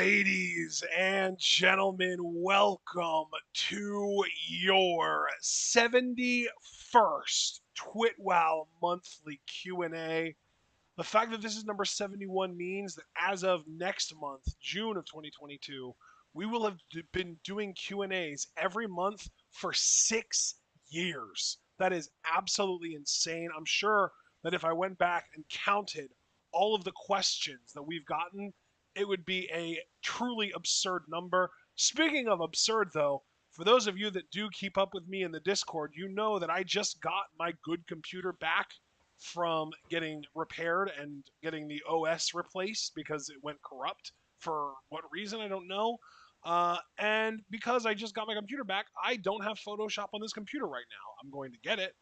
Ladies and gentlemen, welcome to your 71st TWitWoW Monthly Q&A. The fact that this is number 71 means that as of next month, June of 2022, we will have been doing Q&As every month for 6 years. That is absolutely insane. I'm sure that if I went back and counted all of the questions that we've gotten, it would be a truly absurd number. Speaking of absurd, though, for those of you that do keep up with me in the Discord, you know that I just got my good computer back from getting repaired and getting the OS replaced because it went corrupt for what reason, I don't know. And because I just got my computer back, I don't have Photoshop on this computer right now. I'm going to get it.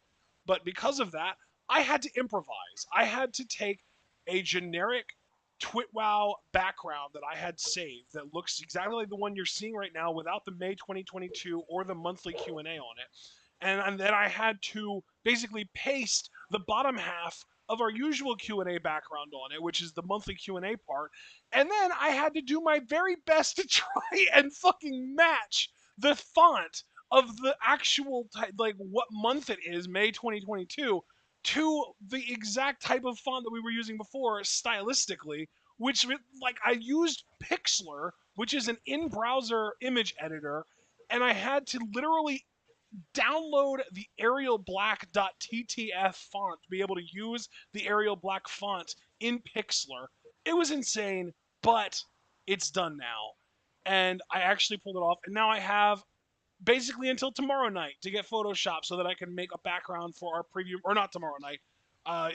But because of that, I had to improvise. I had to take a generic TwitWoW background that I had saved that looks exactly like the one you're seeing right now without the May 2022 or the monthly Q&A on it. And then I had to basically paste the bottom half of our usual Q&A background on it, which is the monthly Q&A part. And then I had to do my very best to try and fucking match the font of the actual like what month it is, May 2022, to the exact type of font that we were using before stylistically, which like I used Pixlr, which is an in-browser image editor, and I had to literally download the Arial Black.ttf font to be able to use the Arial Black font in Pixlr. It was insane, but it's done now. And I actually pulled it off, and now I have basically until tomorrow night to get Photoshop so that I can make a background for our preview, or not tomorrow night.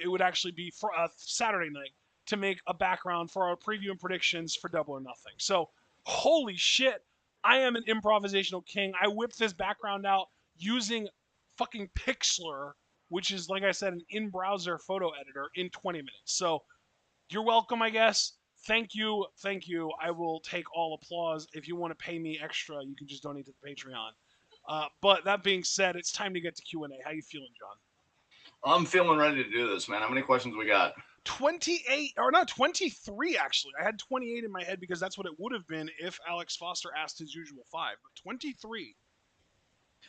It would actually be for Saturday night to make a background for our preview and predictions for Double or Nothing. So, holy shit, I am an improvisational king. I whipped this background out using fucking Pixlr, which is, like I said, an in-browser photo editor in 20 minutes. So, you're welcome, I guess. Thank you, thank you. I will take all applause. If you want to pay me extra, you can just donate to the Patreon. But that being said, it's time to get to Q&A. How you feeling, John? I'm feeling ready to do this, man. How many questions we got? 28, or not 23, actually. I had 28 in my head because that's what it would have been if Alex Foster asked his usual 5. But 23.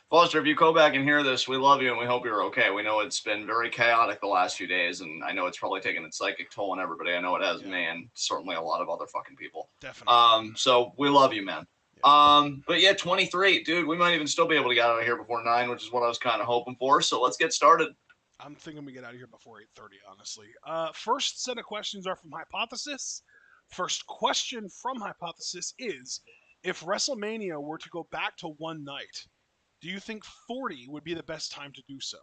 Foster, if you go back and hear this, we love you and we hope you're okay. We know it's been very chaotic the last few days, and I know it's probably taken its psychic toll on everybody. I know it has me and certainly a lot of other fucking people. Definitely. So we love you, man. But yeah, 23, dude. We might even still be able to get out of here before 9, which is what I was kind of hoping for. So let's get started. I'm thinking we get out of here before 8:30, honestly. First set of questions are from Hypothesis. First question from Hypothesis is, if WrestleMania were to go back to one night, do you think 40 would be the best time to do so?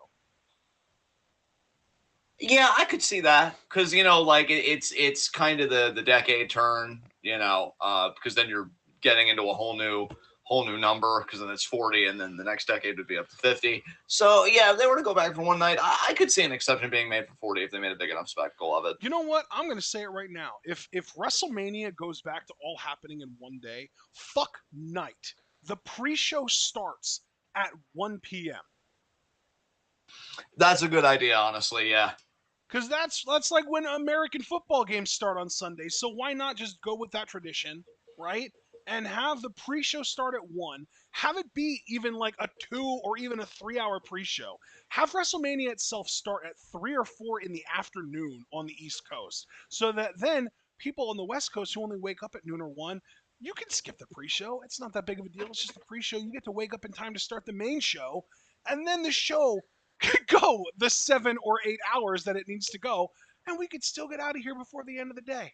Yeah, I could see that because like it's kind of the decade turn, because then you're getting into a whole new number because then it's 40 and then the next decade would be up to 50. So yeah, if they were to go back for one night, I could see an exception being made for 40 if they made a big enough spectacle of it. You know what? I'm going to say it right now. If WrestleMania goes back to all happening in one day, fuck night. The pre-show starts at 1 p.m. That's a good idea, honestly. Yeah. Because that's like when American football games start on Sunday. So why not just go with that tradition, right? And have the pre-show start at 1. Have it be even like a 2 or even a 3-hour pre-show. Have WrestleMania itself start at 3 or 4 in the afternoon on the East Coast. So that then people on the West Coast who only wake up at noon or 1, you can skip the pre-show. It's not that big of a deal. It's just a pre-show. You get to wake up in time to start the main show. And then the show could go the 7 or 8 hours that it needs to go, and we could still get out of here before the end of the day.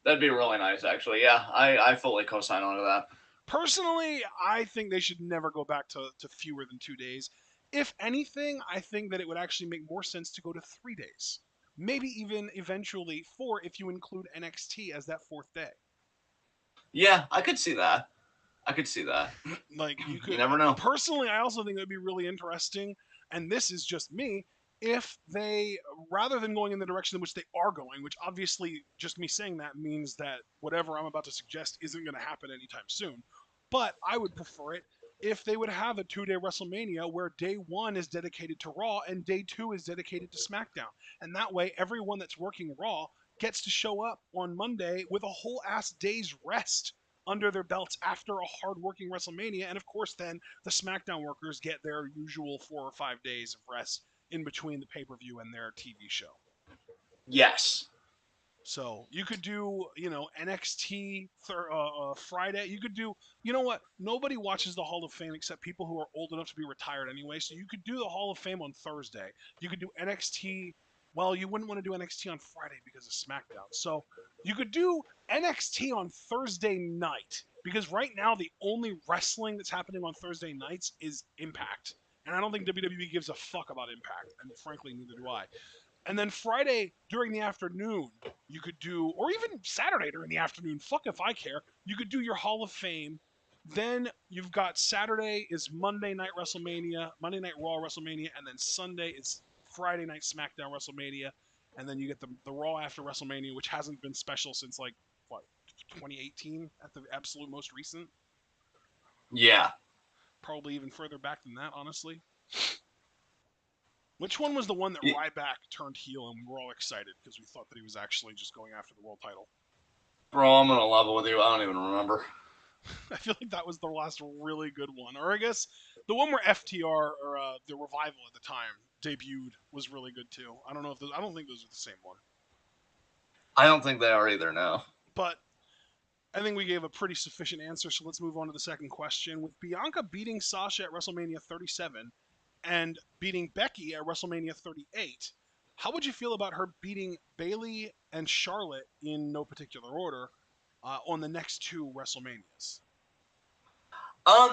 That'd be really nice, actually. Yeah, I fully co-sign onto that. Personally, I think they should never go back to fewer than 2 days. If anything, I think that it would actually make more sense to go to 3 days. Maybe even eventually 4 if you include NXT as that 4th day. Yeah, I could see that. I could see that. Like you never know. Personally, I also think it would be really interesting, and this is just me, if they, rather than going in the direction in which they are going, which obviously just me saying that means that whatever I'm about to suggest isn't going to happen anytime soon, but I would prefer it if they would have a 2-day WrestleMania where day 1 is dedicated to Raw and day 2 is dedicated to SmackDown. And that way, everyone that's working Raw gets to show up on Monday with a whole ass day's rest under their belts after a hard-working WrestleMania, and of course, then the SmackDown workers get their usual 4 or 5 days of rest in between the pay-per-view and their TV show. Yes. So you could do, NXT Friday. You could do, what? Nobody watches the Hall of Fame except people who are old enough to be retired anyway. So you could do the Hall of Fame on Thursday. You could do NXT. Well, you wouldn't want to do NXT on Friday because of SmackDown. So you could do NXT on Thursday night because right now the only wrestling that's happening on Thursday nights is Impact. And I don't think WWE gives a fuck about Impact. And frankly, neither do I. And then Friday during the afternoon, you could do, or even Saturday during the afternoon, fuck if I care, you could do your Hall of Fame. Then you've got Saturday is Monday Night WrestleMania, Monday Night Raw WrestleMania, and then Sunday is Friday Night SmackDown WrestleMania. And then you get the Raw after WrestleMania, which hasn't been special since like, what, 2018 at the absolute most recent? Yeah. Probably even further back than that, honestly. Which one was the one that Y- Ryback turned heel and we were all excited because we thought that he was actually just going after the world title? Bro, I'm going to level with you. I don't even remember. I feel like that was the last really good one. Or I guess the one where FTR or the Revival at the time debuted was really good too. I don't know if I don't think those are the same one. I don't think they are either, no. But I think we gave a pretty sufficient answer, so let's move on to the second question. With Bianca beating Sasha at WrestleMania 37 and beating Becky at WrestleMania 38, how would you feel about her beating Bayley and Charlotte in no particular order on the next two WrestleManias?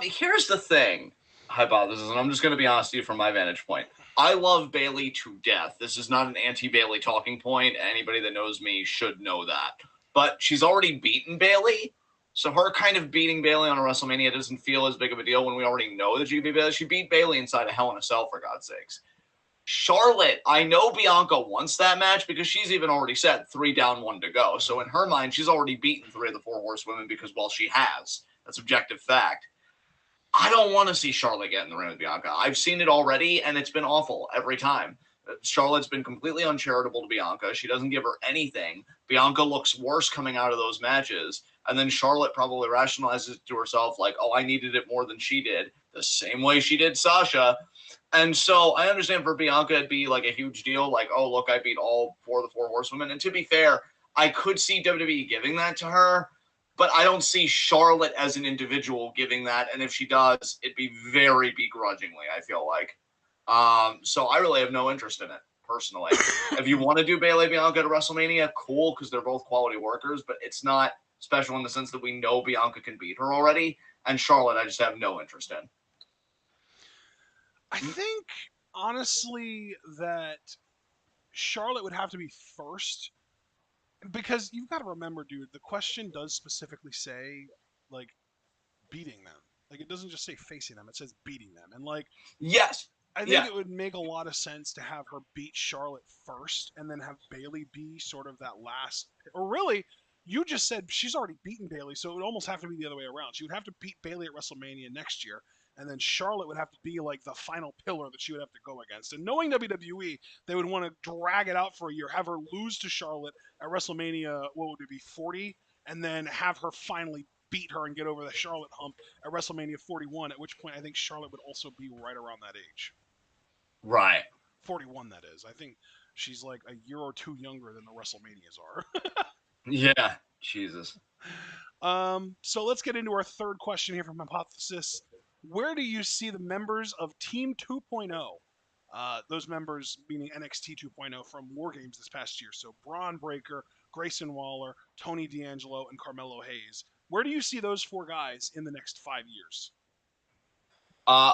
Here's the thing, hypothesis, and I'm just going to be honest with you from my vantage point. I love Bayley to death. This is not an anti-Bayley talking point. Anybody that knows me should know that. But she's already beaten Bayley, so her kind of beating Bayley on a WrestleMania doesn't feel as big of a deal when we already know that she could beat Bayley. She beat Bayley inside a Hell in a Cell, for God's sakes. Charlotte, I know Bianca wants that match because she's even already said 3 down, 1 to go. So in her mind, she's already beaten 3 of the 4 horsewomen because, well, she has. That's objective fact. I don't want to see Charlotte get in the ring with Bianca. I've seen it already, and it's been awful every time. Charlotte's been completely uncharitable to Bianca. She doesn't give her anything. Bianca looks worse coming out of those matches. And then Charlotte probably rationalizes it to herself like, oh, I needed it more than she did, the same way she did Sasha. And so I understand for Bianca it'd be like a huge deal, like, oh, look, I beat all 4 of the 4 horsewomen. And to be fair, I could see WWE giving that to her, but I don't see Charlotte as an individual giving that. And if she does, it'd be very begrudgingly, I feel like. So I really have no interest in it, personally. If you want to do Bayley Bianca at WrestleMania, cool, because they're both quality workers, but it's not special in the sense that we know Bianca can beat her already. And Charlotte, I just have no interest in. I think, honestly, that Charlotte would have to be first because you've got to remember, dude, the question does specifically say, like, beating them. Like, it doesn't just say facing them, it says beating them. And, like, Yes. I think Yeah. it would make a lot of sense to have her beat Charlotte first and then have Bayley be sort of that last. Or really, you just said she's already beaten Bayley, so it would almost have to be the other way around. She would have to beat Bayley at WrestleMania next year, and then Charlotte would have to be like the final pillar that she would have to go against. And knowing WWE, they would want to drag it out for a year, have her lose to Charlotte at WrestleMania, what would it be, 40, and then have her finally beat her and get over the Charlotte hump at WrestleMania 41, at which point I think Charlotte would also be right around that age. Right. 41, that is. I think she's like a year or two younger than the WrestleManias are. Yeah. Jesus. So let's get into our third question here from Hypothesis. Where do you see the members of Team 2.0? Those members meaning NXT 2.0 from War Games this past year. So Braun Breaker, Grayson Waller, Tony D'Angelo, and Carmelo Hayes. Where do you see those 4 guys in the next 5 years?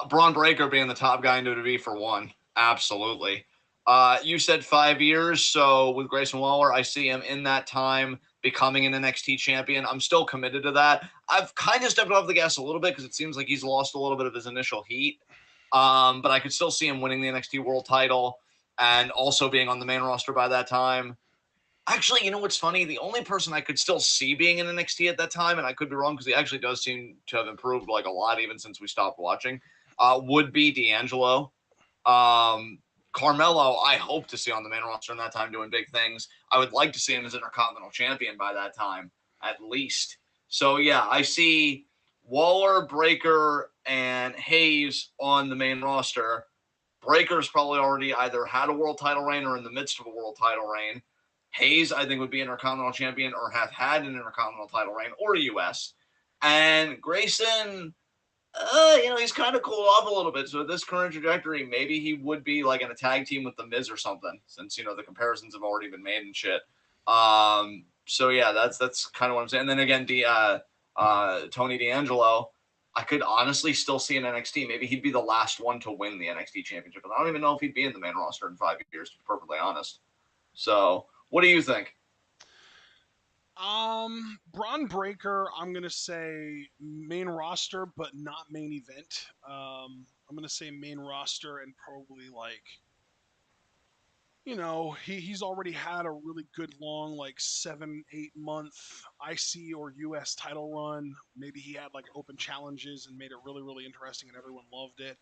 Braun Breaker being the top guy in WWE for one. Absolutely. You said 5 years, so with Grayson Waller, I see him in that time becoming an NXT champion. I'm still committed to that. I've kind of stepped off the gas a little bit because it seems like he's lost a little bit of his initial heat. But I could still see him winning the NXT World title and also being on the main roster by that time. Actually, you know what's funny? The only person I could still see being in NXT at that time, and I could be wrong because he actually does seem to have improved like a lot even since we stopped watching, would be D'Angelo. Carmelo, I hope to see on the main roster in that time doing big things. I would like to see him as Intercontinental Champion by that time, at least. So, yeah, I see Waller, Breaker, and Hayes on the main roster. Breaker's probably already either had a world title reign or in the midst of a world title reign. Hayes, I think, would be Intercontinental Champion or have had an Intercontinental title reign or US. And Grayson, he's kind of cooled off a little bit. So at this current trajectory, maybe he would be like in a tag team with the Miz or something, since the comparisons have already been made and shit. So yeah, that's kind of what I'm saying. And then again, Tony D'Angelo, I could honestly still see in NXT. Maybe he'd be the last one to win the NXT championship, but I don't even know if he'd be in the main roster in 5 years, to be perfectly honest. So, what do you think? Braun Breaker, I'm gonna say main roster, but not main event. I'm gonna say main roster and probably like, he's already had a really good long, like 7-8 month IC or US title run. Maybe he had like open challenges and made it really, really interesting and everyone loved it.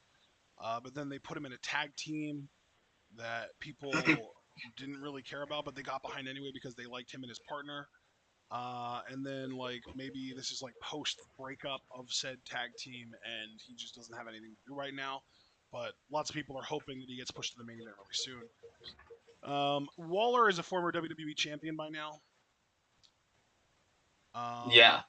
But then they put him in a tag team that people didn't really care about, but they got behind anyway because they liked him and his partner. And then like maybe this is like post breakup of said tag team, and he just doesn't have anything to do right now. But lots of people are hoping that he gets pushed to the main event really soon. Waller is a former WWE champion by now. Um, Yeah,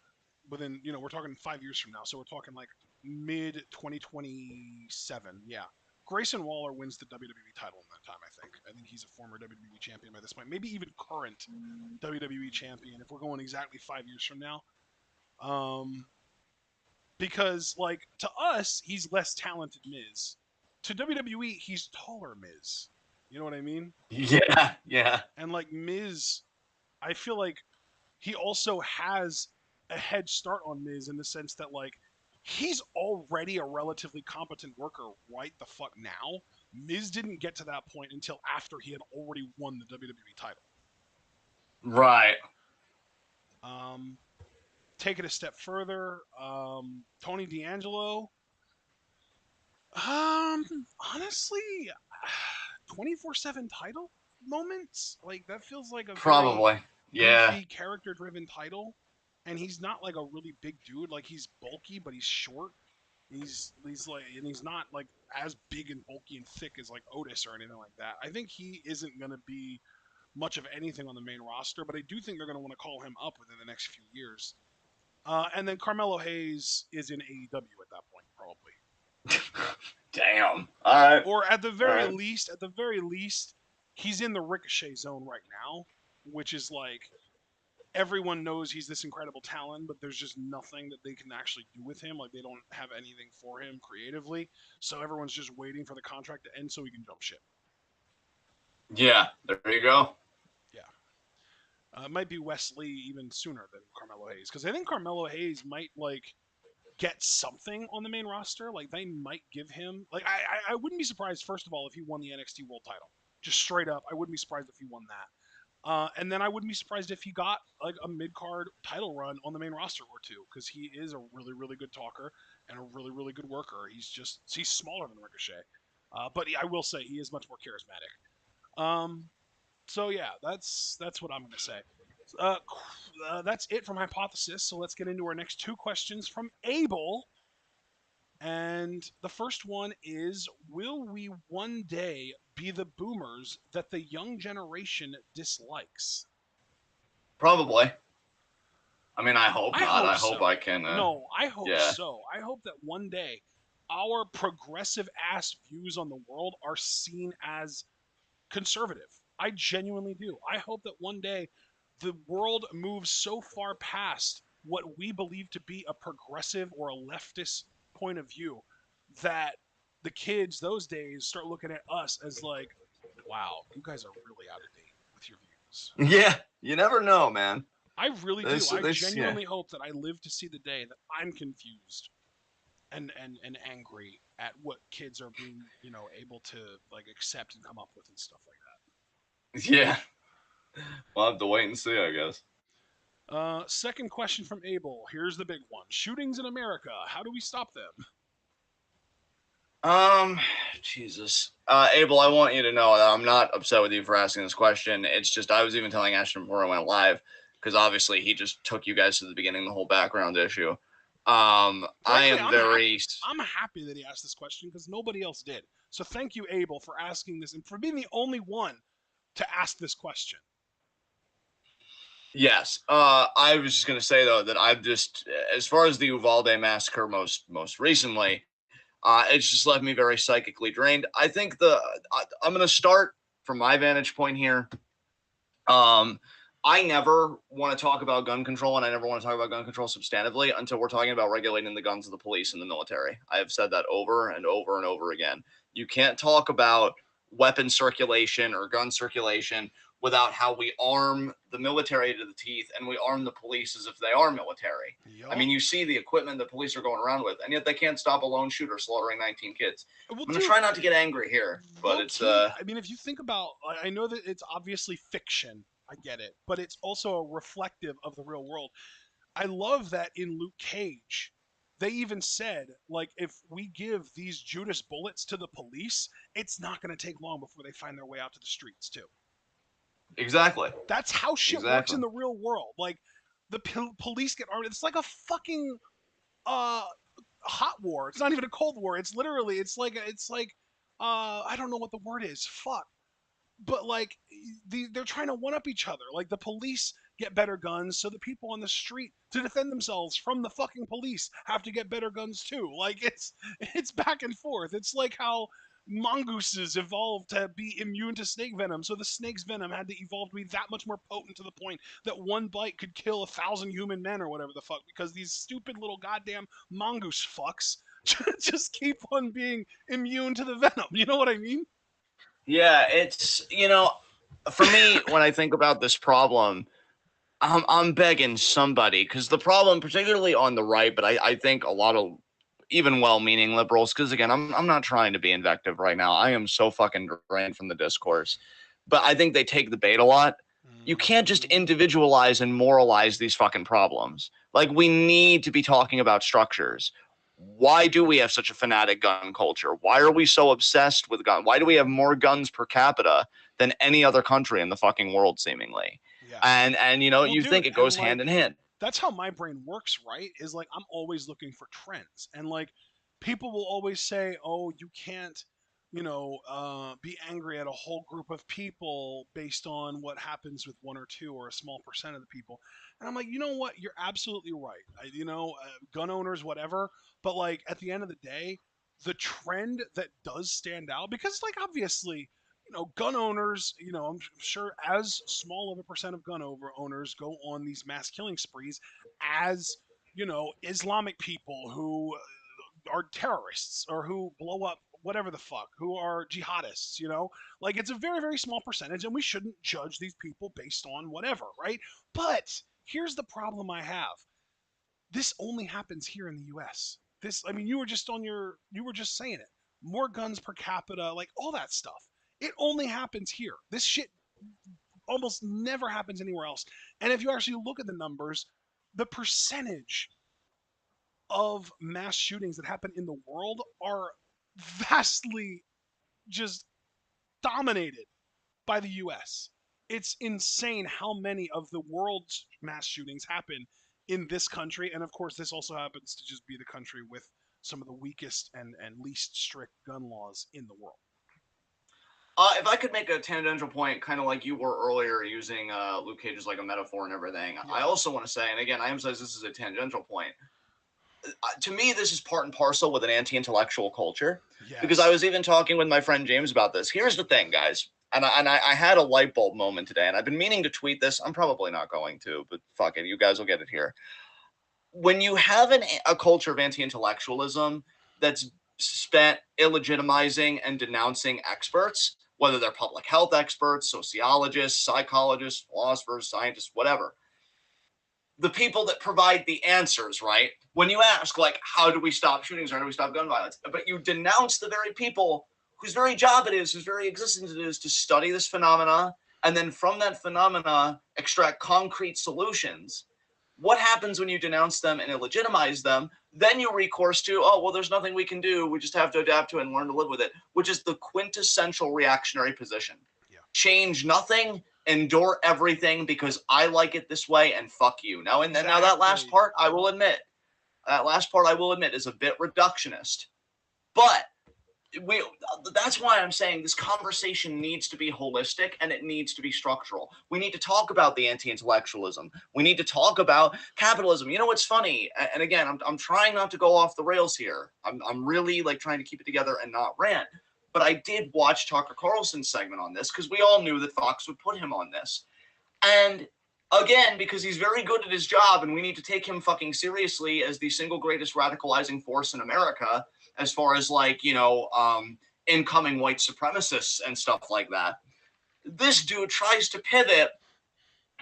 we're talking 5 years from now, so we're talking like mid 2027. Yeah. Grayson Waller wins the WWE title in that time, I think. I think he's a former WWE champion by this point, maybe even current WWE champion if we're going exactly 5 years from now. Um, because like to us, he's less talented Miz. To WWE, he's taller Miz. You know what I mean? yeah, yeah. And like Miz, I feel like he also has a head start on Miz in the sense that like he's already a relatively competent worker right the fuck now. Miz didn't get to that point until after he had already won the WWE title. Right. Um, take it a step further, Tony D'Angelo. Um, honestly, 24/7 title moments like that feels like a very Probably. Yeah. goofy character-driven title, and he's not like a really big dude. Like he's bulky, but he's short. He's like, and he's not like as big and bulky and thick as like Otis or anything like that. I think he isn't gonna be much of anything on the main roster, but I do think they're gonna want to call him up within the next few years. And then Carmelo Hayes is in AEW at that point, probably. Damn. All right. Or All right. at the very least, he's in the Ricochet zone right now, which is like everyone knows he's this incredible talent, but there's just nothing that they can actually do with him. Like they don't have anything for him creatively, so everyone's just waiting for the contract to end so he can jump ship. Yeah. There you go. Yeah, it might be Wesley even sooner than Carmelo Hayes because I think Carmelo Hayes might like get something on the main roster. Like they might give him like I wouldn't be surprised first of all if he won the NXT World Title. Just straight up, I wouldn't be surprised if he won that. And then I wouldn't be surprised if he got like a mid card title run on the main roster or two because he is a really really good talker and a really really good worker. He's smaller than Ricochet, but I will say he is much more charismatic. So yeah, that's what I'm gonna say. Uh, that's it from Hypothesis. So let's get into our next two questions from Abel. And the first one is: will we one day be the boomers that the young generation dislikes? Probably. I mean, I hope I not. hope I hope so. I can. No, I hope Yeah. so. I hope that one day our progressive ass views on the world are seen as conservative. I genuinely do. I hope that one day the world moves so far past what we believe to be a progressive or a leftist point of view that the kids those days start looking at us as like, wow, you guys are really out of date with your views. Yeah. You never know, man. I really do. I Yeah. genuinely hope that I live to see the day that I'm confused and angry at what kids are being, able to like accept and come up with and stuff like Yeah. We'll have to wait and see, I guess. that. Second question from Abel. Here's the big one: shootings in America. How do we stop them? Um, Jesus. Abel, I want you to know that I'm not upset with you for asking this question. It's just I was even telling Ashton before I went live, because obviously he just took you guys to the beginning, the whole background issue. I Frankly, am very I'm happy that he asked this question because nobody else did. So thank you, Abel, for asking this and for being the only one to ask this question. yes. I was just gonna say though that I've just, as far as the Uvalde massacre most recently, it's just left me very psychically drained. I think I'm gonna start from my vantage point here. Um, I never want to talk about gun control, and I never want to talk about gun control substantively until we're talking about regulating the guns of the police and the military. I have said that over and over and over again. You can't talk about weapon circulation or gun circulation without how we arm the military to the teeth and we arm the police as if they are military. I Yup. mean, you see the equipment the police are going around with, and yet they can't stop a lone shooter slaughtering 19 kids. Well, I'm gonna dude, try not to get angry here, but low it's key. I mean, if you think about, I know that it's obviously fiction. I get it, but it's also reflective of the real world. I love that in Luke Cage, they even said, like, if we give these Judas bullets to the police, it's not going to take long before they find their way out to the streets, too. exactly, That's how shit works exactly. in the real world. Like, the police get armed. It's like a fucking uh hot war. It's not even a cold war. It's literally, it's like I don't know what the word is. Fuck. But like they're trying to one up each other. Like the police get better guns, so the people on the street to defend themselves from the fucking police have to get better guns too. Like it's back and forth. It's like how mongooses evolved to be immune to snake venom, so the snake's venom had to evolve to be that much more potent to the point that one bite could kill 1,000 human men or whatever the fuck. Because these stupid little goddamn mongoose fucks just keep on being immune to the venom. You know what I mean? Yeah, it's, for me when I think about this problem, I'm begging somebody, because the problem, particularly on the right, but I think a lot of even well-meaning liberals, because again, I'm not trying to be invective right now. I am so fucking drained from the discourse, but I think they take the bait a lot. You can't just Mm-hmm. individualize and moralize these fucking problems. Like, we need to be talking about structures. Why do we have such a fanatic gun culture? Why are we so obsessed with guns? Why do we have more guns per capita than any other country in the fucking world, seemingly? Yeah. And Well, you think dude, it and goes hand like in hand. that's how my brain works, right? Is like I'm always looking for trends. And like people will always say, "Oh, you can't, be angry at a whole group of people based on what happens with one or two or a small percent of the people." And I'm like, "You know what? You're absolutely right. Gun owners whatever, but like at the end of the day, the trend that does stand out because like obviously gun owners, I'm sure as small of a percent of owners go on these mass killing sprees as, Islamic people who are terrorists or who blow up whatever the fuck, who are jihadists, Like it's a very, very small percentage and we shouldn't judge these people based on whatever, right? But here's the problem I have. This only happens here in the US. I mean, you were just saying it. More guns per capita, like all that stuff. It only happens here. This shit almost never happens anywhere else. And if you actually look at the numbers, the percentage of mass shootings that happen in the world are vastly just dominated by the US. It's insane how many of the world's mass shootings happen in this country. And of course, this also happens to just be the country with some of the weakest and least strict gun laws in the world. If I could make a tangential point, kind of like you were earlier, using Luke Cage as like a metaphor and everything, I Yeah. also want to say, and again, I emphasize this is a tangential point. To me, this is part and parcel with an anti-intellectual culture, because I Yes. was even talking with my friend James about this. Here's the thing, guys, and I had a light bulb moment today, and I've been meaning to tweet this. I'm probably not going to, but fuck it, you guys will get it here. When you have a culture of anti-intellectualism that's spent illegitimizing and denouncing experts, whether they're public health experts, sociologists, psychologists, philosophers, scientists, whatever, the people that provide the answers, right? When you ask, like, how do we stop shootings, or how do we stop gun violence? But you denounce the very people whose very job it is, whose very existence it is to study this phenomena, and then from that phenomena extract concrete solutions. What happens when you denounce them and illegitimize them? then you recourse to, oh, well, there's nothing we can do. We just have to adapt to it and learn to live with it, which is the quintessential reactionary position. Yeah. Change nothing, endure everything because I like it this way, and fuck you. Now, now that last Exactly. part, I will admit, is a bit reductionist, but we that's why I'm saying this conversation needs to be holistic and it needs to be structural. We need to talk about the anti-intellectualism. We need to talk about capitalism. You know what's funny? And again, I'm trying not to go off the rails here. I'm really like trying to keep it together and not rant. But I did watch Tucker Carlson's segment on this because we all knew that Fox would put him on this. And again, because he's very good at his job and we need to take him fucking seriously as the single greatest radicalizing force in America, as far as like, incoming white supremacists and stuff like that. This dude tries to pivot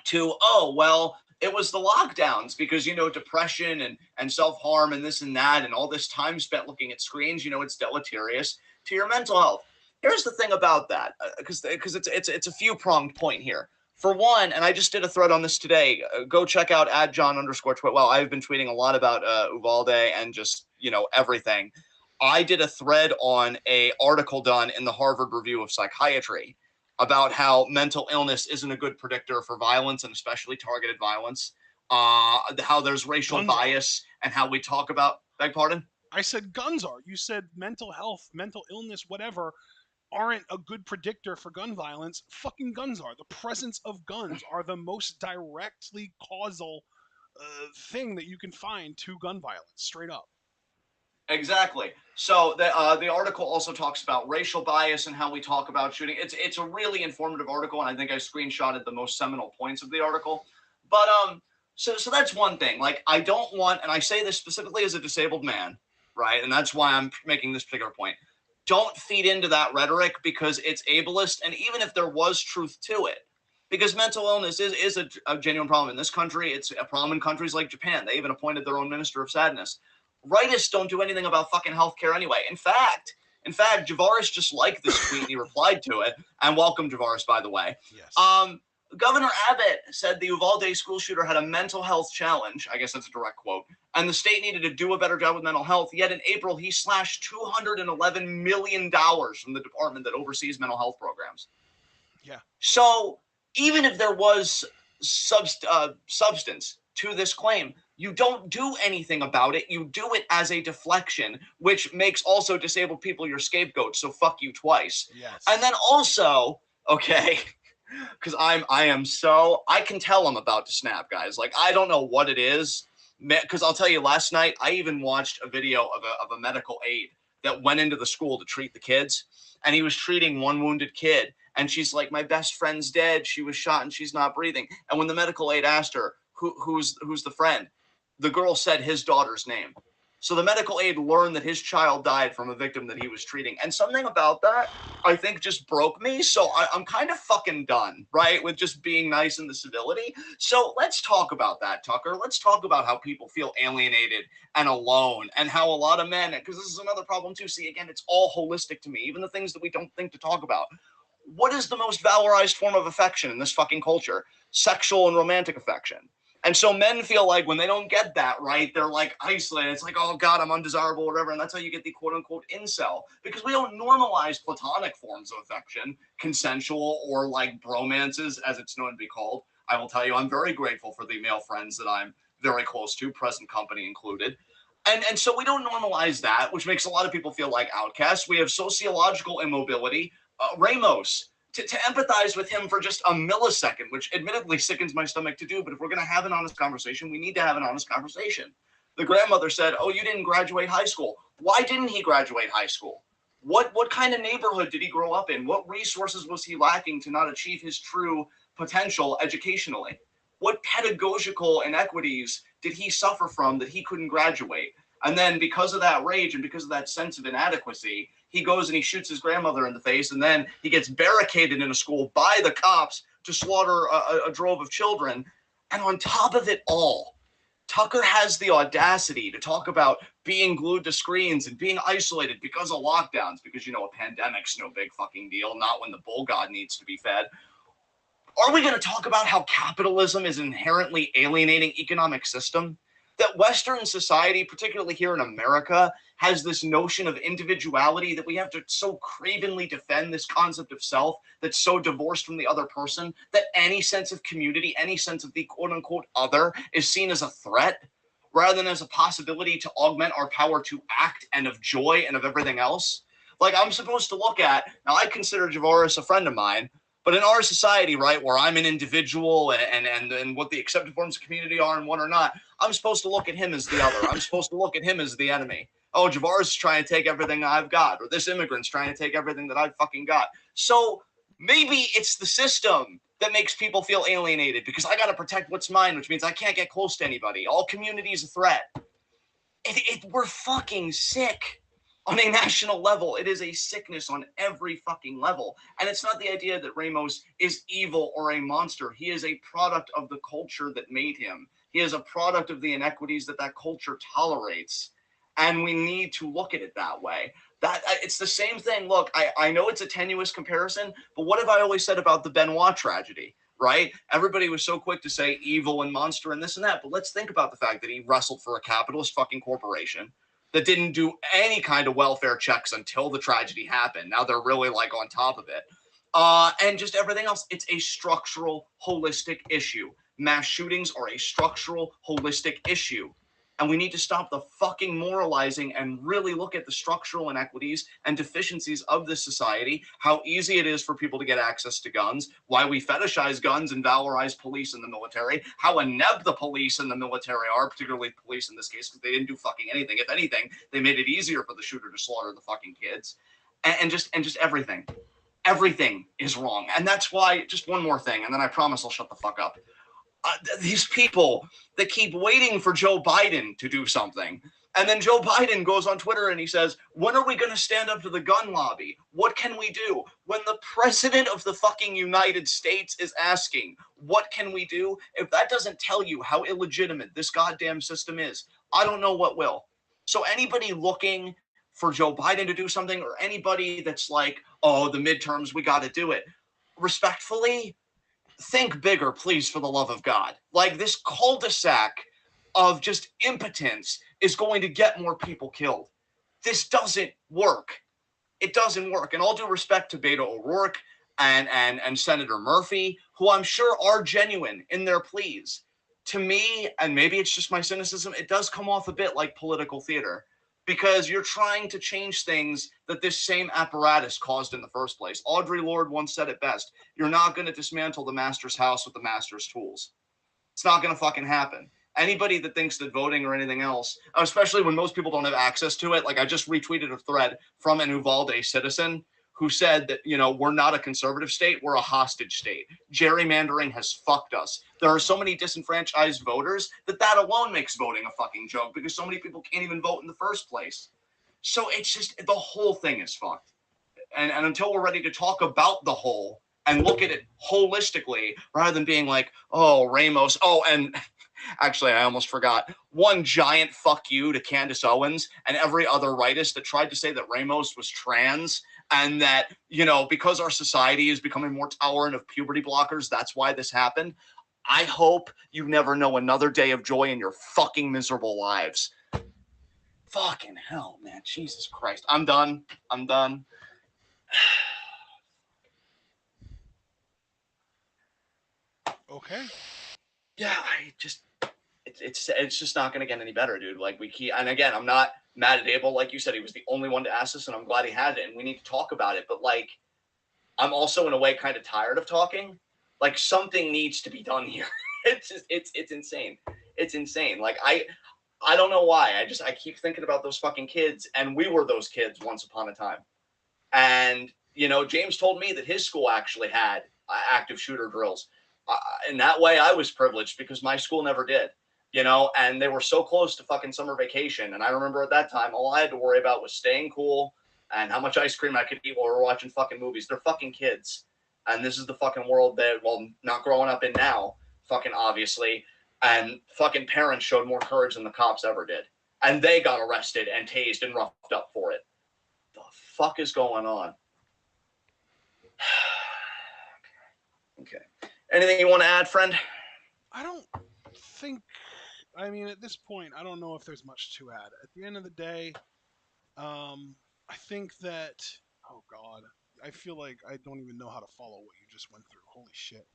to, oh, well, it was the lockdowns because, depression and self-harm and this and that and all this time spent looking at screens, it's deleterious to your mental health. Here's the thing about that, because it's a few-pronged point here. For one, and I just did a thread on this today, go check out @John_TWitWoW. I've been tweeting a lot about Uvalde and just, everything. I did a thread on an article done in the Harvard Review of Psychiatry about how mental illness isn't a good predictor for violence and especially targeted violence, how there's racial bias and how we talk about, beg pardon? I said guns are. You said mental health, mental illness, whatever, aren't a good predictor for gun violence. Fucking guns are. The presence of guns are the most directly causal thing that you can find to gun violence, straight up. Exactly. So the article also talks about racial bias and how we talk about shooting. It's a really informative article, and I think I screenshotted the most seminal points of the article. But so that's one thing. Like, I don't want, and I say this specifically as a disabled man, right? And that's why I'm making this particular point. Don't feed into that rhetoric because it's ableist, and even if there was truth to it, because mental illness is a genuine problem in this country. It's a problem in countries like Japan. They even appointed their own minister of sadness. Rightists don't do anything about fucking healthcare anyway. In fact, Javaris just liked this tweet and he replied to it. And welcome, Javaris, by the way. Yes. Governor Abbott said the Uvalde school shooter had a mental health challenge. I guess that's a direct quote. And the state needed to do a better job with mental health. Yet in April, he slashed $211 million from the department that oversees mental health programs. Yeah. So even if there was substance to this claim, you don't do anything about it. You do it as a deflection, which makes also disabled people your scapegoat. So fuck you twice. Yes. And then also, okay, because I can tell I'm about to snap, guys. Like, I don't know what it is, because I'll tell you, last night I even watched a video of a medical aide that went into the school to treat the kids, and he was treating one wounded kid, and she's like, my best friend's dead. She was shot and she's not breathing. And when the medical aide asked her, who's the friend, the girl said his daughter's name. So the medical aide learned that his child died from a victim that he was treating. And something about that, I think, just broke me. So I'm kind of fucking done, right, with just being nice in the civility. So let's talk about that, Tucker. Let's talk about how people feel alienated and alone and how a lot of men, because this is another problem too. See, again, it's all holistic to me, even the things that we don't think to talk about. What is the most valorized form of affection in this fucking culture? Sexual and romantic affection. And so men feel like when they don't get that, right, they're like isolated. It's like, oh God, I'm undesirable, or whatever. And that's how you get the quote unquote incel, because we don't normalize platonic forms of affection, consensual or like bromances, as it's known to be called. I will tell you, I'm very grateful for the male friends that I'm very close to, present company included. And so we don't normalize that, which makes a lot of people feel like outcasts. We have sociological immobility. Ramos, to empathize with him for just a millisecond, which admittedly sickens my stomach to do, but if we're going to have an honest conversation, we need to have an honest conversation. The grandmother said, oh, you didn't graduate high school. Why didn't he graduate high school? What kind of neighborhood did he grow up in? What resources was he lacking to not achieve his true potential educationally? What pedagogical inequities did he suffer from that he couldn't graduate? And then because of that rage and because of that sense of inadequacy, he goes and he shoots his grandmother in the face, and then he gets barricaded in a school by the cops to slaughter a drove of children. And on top of it all, Tucker has the audacity to talk about being glued to screens and being isolated because of lockdowns, because, a pandemic's no big fucking deal, not when the bull god needs to be fed. Are we going to talk about how capitalism is an inherently alienating economic system? that Western society, particularly here in America, has this notion of individuality, that we have to so cravenly defend this concept of self that's so divorced from the other person, that any sense of community, any sense of the quote unquote other is seen as a threat rather than as a possibility to augment our power to act and of joy and of everything else. Like, I'm supposed to look at, now I consider Javaris a friend of mine, but in our society, right, where I'm an individual and what the accepted forms of community are and what are not, I'm supposed to look at him as the other. I'm supposed to look at him as the enemy. Oh, Javaris is trying to take everything I've got, or this immigrant's trying to take everything that I've fucking got. So maybe it's the system that makes people feel alienated because I got to protect what's mine, which means I can't get close to anybody. All community is a threat. We're fucking sick on a national level. It is a sickness on every fucking level. And it's not the idea that Ramos is evil or a monster. He is a product of the culture that made him. He is a product of the inequities that that culture tolerates. And we need to look at it that way. That it's the same thing. Look, I know it's a tenuous comparison, but what have I always said about the Benoit tragedy? Right? Everybody was so quick to say evil and monster and this and that, but let's think about the fact that he wrestled for a capitalist fucking corporation that didn't do any kind of welfare checks until the tragedy happened. Now they're really like on top of it. And just everything else. It's a structural, holistic issue. Mass shootings are a structural, holistic issue. And we need to stop the fucking moralizing and really look at the structural inequities and deficiencies of this society, how easy it is for people to get access to guns, why we fetishize guns and valorize police and the military, how inept the police and the military are, particularly police in this case, because they didn't do fucking anything. If anything, they made it easier for the shooter to slaughter the fucking kids. And just everything. Everything is wrong. And that's why, just one more thing, and then I promise I'll shut the fuck up. These people that keep waiting for Joe Biden to do something. And then Joe Biden goes on Twitter and he says, when are we going to stand up to the gun lobby? What can we do? When the president of the fucking United States is asking, what can we do? If that doesn't tell you how illegitimate this goddamn system is, I don't know what will. So anybody looking for Joe Biden to do something, or anybody that's like, oh, the midterms, we got to do it. Respectfully, think bigger, please, for the love of God. Like, this cul-de-sac of just impotence is going to get more people killed. This doesn't work. It doesn't work. And all due respect to Beto O'Rourke and Senator Murphy, who I'm sure are genuine in their pleas, to me, and maybe it's just my cynicism, it does come off a bit like political theater, because you're trying to change things that this same apparatus caused in the first place. Audre Lorde once said it best: you're not going to dismantle the master's house with the master's tools. It's not going to fucking happen. Anybody that thinks that voting or anything else, especially when most people don't have access to it, like I just retweeted a thread from an Uvalde citizen who said that, you know, we're not a conservative state, we're a hostage state. Gerrymandering has fucked us. There are so many disenfranchised voters that alone makes voting a fucking joke, because so many people can't even vote in the first place. So it's just, the whole thing is fucked. And until we're ready to talk about the whole and look at it holistically, rather than being like, oh, Ramos, oh, and actually, I almost forgot. One giant fuck you to Candace Owens and every other rightist that tried to say that Ramos was trans, and that, you know, because our society is becoming more tolerant of puberty blockers, that's why this happened. I hope you never know another day of joy in your fucking miserable lives. Fucking hell, man. Jesus Christ. I'm done. Okay. Yeah, it's just not going to get any better, dude. Like, and again, I'm not mad at Abel. Like you said, he was the only one to ask this, and I'm glad he had it, and we need to talk about it. But, like, I'm also in a way kind of tired of talking. Like, something needs to be done here. It's insane. It's insane. Like, I don't know why. I keep thinking about those fucking kids, and we were those kids once upon a time. And, you know, James told me that his school actually had active shooter drills. In that way, I was privileged because my school never did, you know, and they were so close to fucking summer vacation. And I remember at that time, all I had to worry about was staying cool and how much ice cream I could eat while we were watching fucking movies. They're fucking kids. And this is the fucking world that, well, not growing up in now, fucking obviously. And fucking parents showed more courage than the cops ever did. And they got arrested and tased and roughed up for it. The fuck is going on? Okay. Anything you want to add, friend? I don't think I mean, at this point, I don't know if there's much to add. At the end of the day, I think that. Oh God, I feel like I don't even know how to follow what you just went through. Holy shit.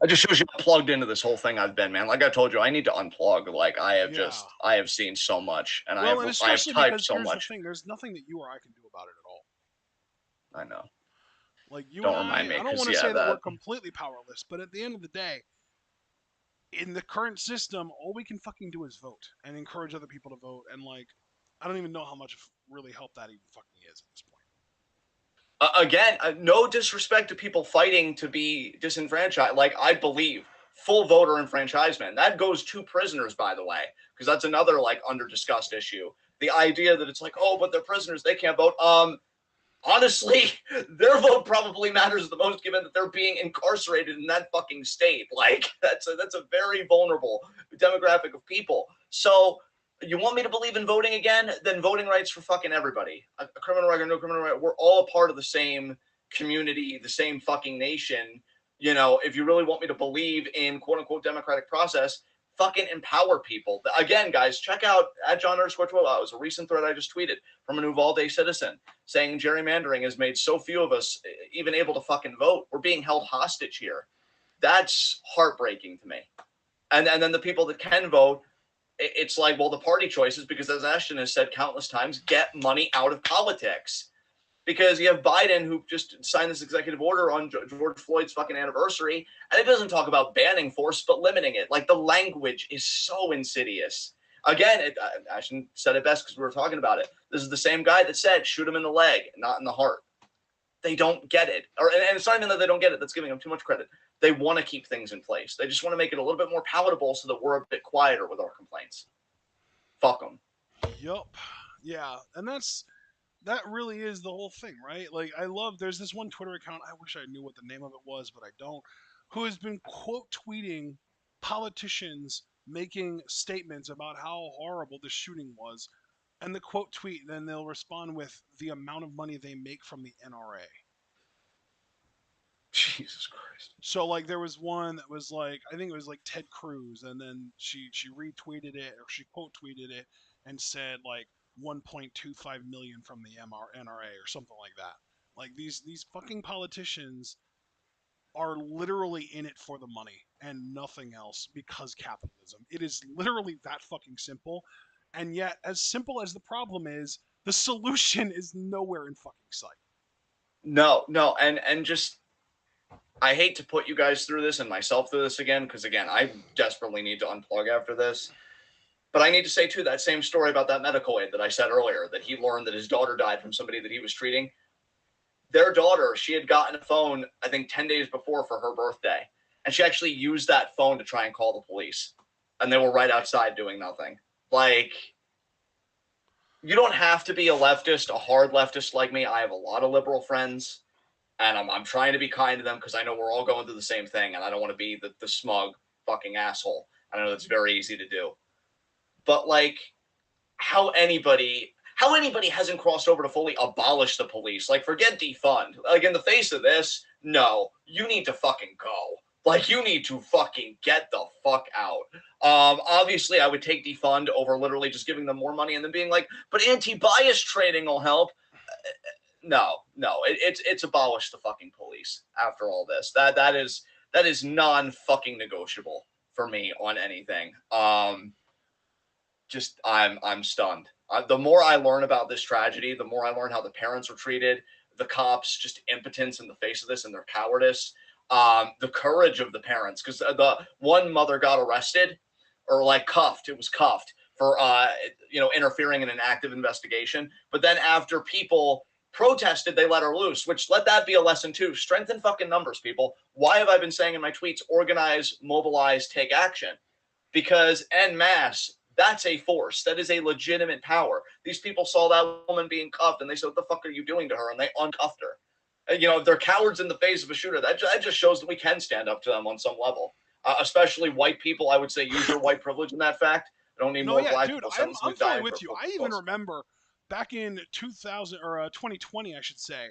It just shows you how plugged into this whole thing I've been, man. Like I told you, I need to unplug. Like Yeah. I have seen so much, and Well, and I have especially typed because so here's the much. thing: there's nothing that you or I can do about it at all. I know. Like you and Don't remind me, I don't because want to yeah, say that we're that completely powerless, but at the end of the day, in the current system, all we can fucking do is vote and encourage other people to vote. And like, I don't even know how much really help that even fucking is at this point. again, no disrespect to people fighting to be disenfranchised. Like I believe full voter enfranchisement that goes to prisoners, by the way, because that's another like under discussed issue. The idea that it's like, oh, but they're prisoners, they can't vote. Honestly, their vote probably matters the most, given that they're being incarcerated in that fucking state. Like that's a very vulnerable demographic of people. So you want me to believe in voting again? Then voting rights for fucking everybody. A criminal record, no criminal record. We're all a part of the same community, the same fucking nation. You know, if you really want me to believe in quote unquote democratic process, fucking empower people. Again, guys, check out at John_TWitWoW. It was a recent thread I just tweeted from an Uvalde citizen saying gerrymandering has made so few of us even able to fucking vote. We're being held hostage here. That's heartbreaking to me. And then the people that can vote, it's like, well, the party choices, because as Ashton has said countless times, get money out of politics. Because you have Biden who just signed this executive order on George Floyd's fucking anniversary, and it doesn't talk about banning force, but limiting it. Like the language is so insidious. Again, Ashton said it best because we were talking about it. This is the same guy that said, shoot him in the leg, not in the heart. They don't get it. And it's not even that they don't get it. That's giving them too much credit. They want to keep things in place. They just want to make it a little bit more palatable so that we're a bit quieter with our complaints. Fuck them. Yup. Yeah, and that really is the whole thing, right? Like I love there's this one Twitter account, I wish I knew what the name of it was, but I don't, who has been quote tweeting politicians making statements about how horrible the shooting was. And the quote tweet, then they'll respond with the amount of money they make from the NRA. Jesus Christ. So like there was one that was like I think it was like Ted Cruz, and then she retweeted it or she quote tweeted it and said like 1.25 million from the NRA or something like that. Like these fucking politicians are literally in it for the money and nothing else because capitalism. It is literally that fucking simple. And yet, as simple as the problem is, the solution is nowhere in fucking sight. No, no, and just I hate to put you guys through this and myself through this again, because again, I desperately need to unplug after this. But I need to say too that same story about that medical aid that I said earlier, that he learned that his daughter died from somebody that he was treating. Their daughter, she had gotten a phone, I think 10 days before for her birthday. And she actually used that phone to try and call the police. And they were right outside doing nothing. Like, you don't have to be a leftist, a hard leftist like me. I have a lot of liberal friends, and I'm trying to be kind to them because I know we're all going through the same thing, and I don't want to be the smug fucking asshole. I know that's very easy to do. But, like, how anybody hasn't crossed over to fully abolish the police. Like, forget defund. Like, in the face of this, no, you need to fucking go. Like, you need to fucking get the fuck out. Obviously, I would take defund over literally just giving them more money and then being like, but anti-bias training will help. No, no, it's abolish the fucking police after all this. That is non-fucking negotiable for me on anything. Just I'm stunned. The more I learn about this tragedy, the more I learn how the parents were treated, the cops just impotence in the face of this and their cowardice, the courage of the parents, because the one mother got arrested or like cuffed. It was cuffed for interfering in an active investigation. But then after people protested, they let her loose. Which let that be a lesson too. Strengthen fucking numbers, people. Why have I been saying in my tweets, organize, mobilize, take action? Because en masse, that's a force. That is a legitimate power. These people saw that woman being cuffed and they said, what the fuck are you doing to her? And they uncuffed her. And, if they're cowards in the face of a shooter, that just shows that we can stand up to them on some level. Especially white people, I would say use your white privilege in that fact. I don't need No, more yeah, black dude, people I'm sentencing to fully die with you. for I even cause. remember back in 2000 or 2020, I should say,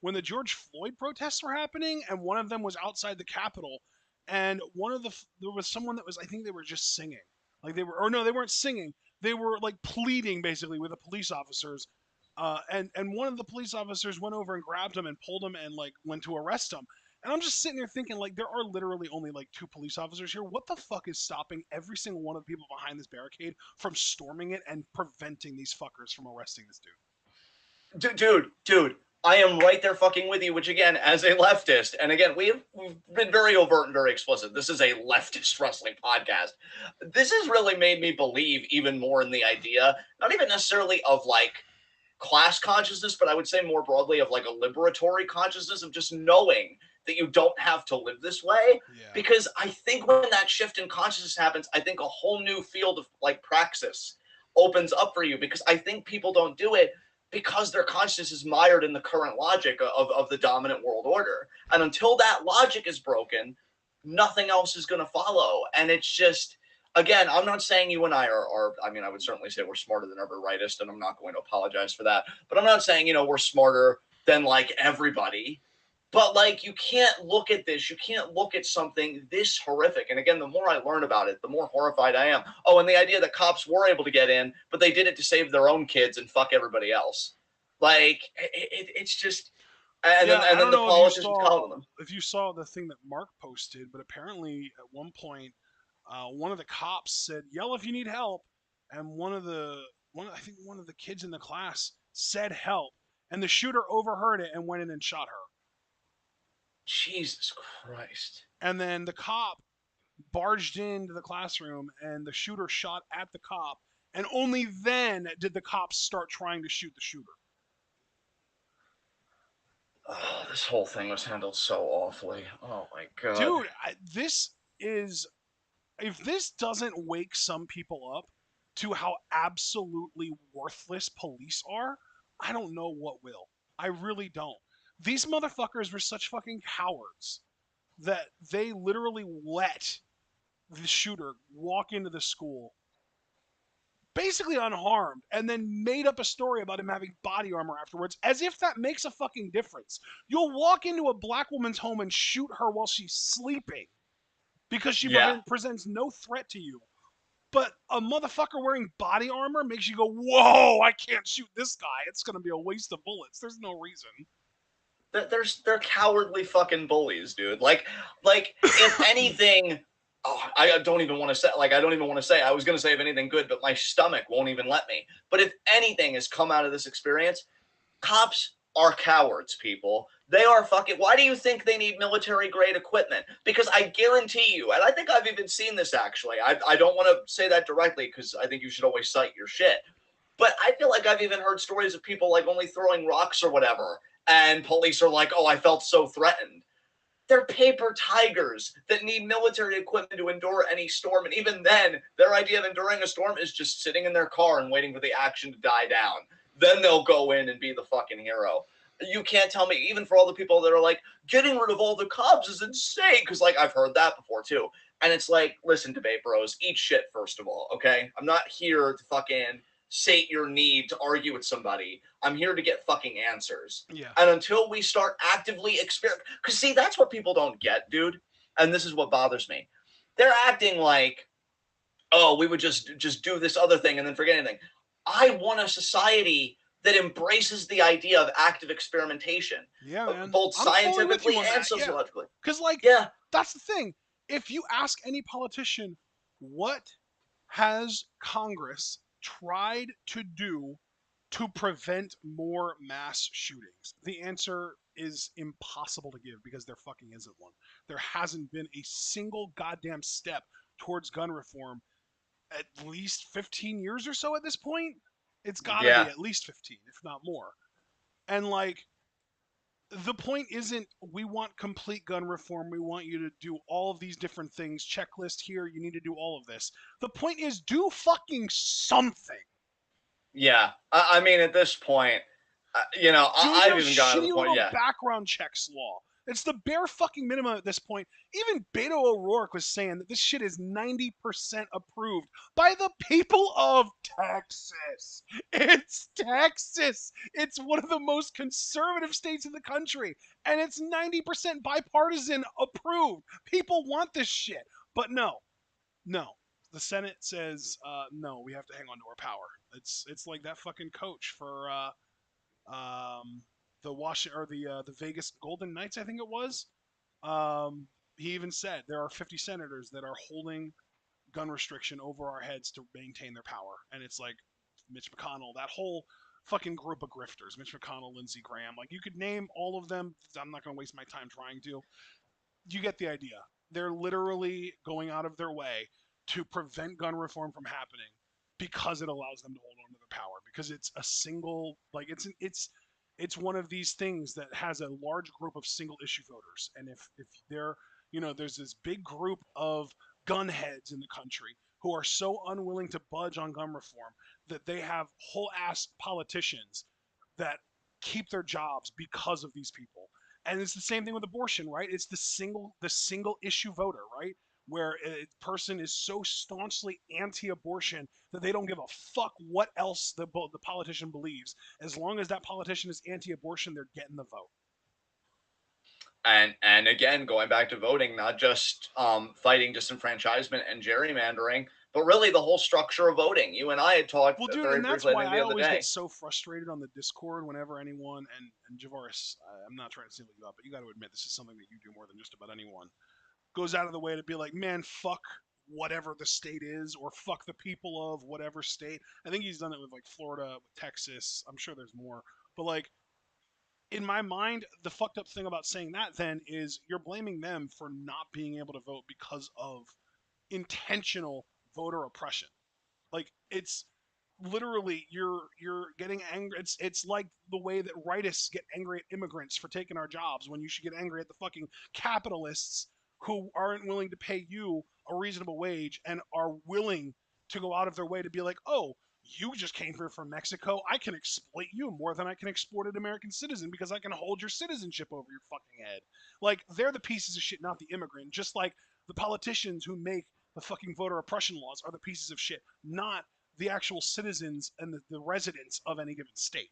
when the George Floyd protests were happening, and one of them was outside the Capitol, and there was someone that was, I think they were just singing, like they were, or no, they weren't singing, they were like pleading basically with the police officers, and one of the police officers went over and grabbed him and pulled him and like went to arrest him. And I'm just sitting there thinking, like, there are literally only like two police officers here. What the fuck is stopping every single one of the people behind this barricade from storming it and preventing these fuckers from arresting this dude? Dude, I am right there fucking with you, which again, as a leftist, and again, we've been very overt and very explicit. This is a leftist wrestling podcast. This has really made me believe even more in the idea, not even necessarily of like class consciousness, but I would say more broadly of like a liberatory consciousness of just knowing that you don't have to live this way. Yeah. Because I think when that shift in consciousness happens, I think a whole new field of like praxis opens up for you, because I think people don't do it because their consciousness is mired in the current logic of the dominant world order. And until that logic is broken, nothing else is going to follow. And it's just, again, I'm not saying you and I are, I mean, I would certainly say we're smarter than every rightist, and I'm not going to apologize for that. But I'm not saying, we're smarter than like everybody. But like, you can't look at this. You can't look at something this horrific. And again, the more I learn about it, the more horrified I am. Oh, and the idea that cops were able to get in, but they did it to save their own kids and fuck everybody else. Like, it's just, and Yeah, I then don't the know politicians calling them. if you saw the thing that Mark posted, but apparently at one point, one of the cops said, "Yell if you need help," and I think one of the kids in the class said help, and the shooter overheard it and went in and shot her. Jesus Christ. And then the cop barged into the classroom, and the shooter shot at the cop, and only then did the cops start trying to shoot the shooter. Oh, this whole thing was handled so awfully. Oh my God. Dude, this is, if this doesn't wake some people up to how absolutely worthless police are, I don't know what will. I really don't. These motherfuckers were such fucking cowards that they literally let the shooter walk into the school basically unharmed and then made up a story about him having body armor afterwards, as if that makes a fucking difference. You'll walk into a black woman's home and shoot her while she's sleeping because she Yeah. presents no threat to you. But a motherfucker wearing body armor makes you go, whoa, I can't shoot this guy. It's going to be a waste of bullets. There's no reason. They're cowardly fucking bullies, dude. Like if anything, I don't even want to say. Like, I don't even want to say. I was gonna say if anything good, but my stomach won't even let me. But if anything has come out of this experience, cops are cowards, people. They are fucking. Why do you think they need military grade equipment? Because I guarantee you, and I think I've even seen this actually. I don't want to say that directly because I think you should always cite your shit. But I feel like I've even heard stories of people like only throwing rocks or whatever, and police are like, "Oh, I felt so threatened." They're paper tigers that need military equipment to endure any storm. And even then, their idea of enduring a storm is just sitting in their car and waiting for the action to die down. Then they'll go in and be the fucking hero. You can't tell me, even for all the people that are like, getting rid of all the cops is insane. Because, like, I've heard that before, too. And it's like, listen, debate bros, eat shit, first of all, okay? I'm not here to fucking sate your need to argue with somebody. I'm here to get fucking answers. Yeah. And until we start actively experiment, because see, that's what people don't get, dude. And this is what bothers me. They're acting like, oh, we would just do this other thing and then forget anything. I want a society that embraces the idea of active experimentation. Yeah, man. Both I'm fully with you scientifically on and that, yeah. sociologically. Because, like, Yeah. that's the thing. If you ask any politician, what has Congress tried to do to prevent more mass shootings? The answer is impossible to give because there fucking isn't one. There hasn't been a single goddamn step towards gun reform at least 15 years or so at this point. It's got to be Yeah. at least 15, if not more. And like, the point isn't we want complete gun reform. We want you to do all of these different things. Checklist here. You need to do all of this. The point is do fucking something. Yeah. I mean, at this point, Do I've your even gotten to shitty the point, little yeah. background checks law. It's the bare fucking minimum at this point. Even Beto O'Rourke was saying that this shit is 90% approved by the people of Texas. It's Texas. It's one of the most conservative states in the country, and it's 90% bipartisan approved. People want this shit. But no, no. The Senate says no. We have to hang on to our power. It's like that fucking coach for the Washington or the Vegas Golden Knights, I think it was. He even said there are 50 senators that are holding gun restriction over our heads to maintain their power, and it's like Mitch McConnell, that whole fucking group of grifters, Mitch McConnell, Lindsey Graham. Like you could name all of them. I'm not going to waste my time trying to. You get the idea. They're literally going out of their way to prevent gun reform from happening because it allows them to hold on to their power, because it's a single, like it's one of these things that has a large group of single issue voters, and if they're, there's this big group of gun heads in the country who are so unwilling to budge on gun reform that they have whole ass politicians that keep their jobs because of these people. And it's the same thing with abortion, right? It's the single issue voter, right? Where a person is so staunchly anti-abortion that they don't give a fuck what else the politician believes. As long as that politician is anti-abortion, they're getting the vote. And again, going back to voting, not just fighting disenfranchisement and gerrymandering, but really the whole structure of voting. You and I had talked Well, dude, very and that's briefly, I why think, I the other always get day. so frustrated on the Discord whenever anyone, and Javaris, I'm not trying to single you out, but you got to admit this is something that you do more than just about anyone, goes out of the way to be like, man, fuck whatever the state is, or fuck the people of whatever state. I think he's done it with like Florida, with Texas. I'm sure there's more. But like, in my mind, the fucked up thing about saying that then is you're blaming them for not being able to vote because of intentional voter oppression. Like it's literally you're getting angry. It's like the way that rightists get angry at immigrants for taking our jobs when you should get angry at the fucking capitalists who aren't willing to pay you a reasonable wage and are willing to go out of their way to be like, oh, you just came here from Mexico. I can exploit you more than I can exploit an American citizen because I can hold your citizenship over your fucking head. Like, they're the pieces of shit, not the immigrant. Just like the politicians who make the fucking voter oppression laws are the pieces of shit, not the actual citizens and the residents of any given state.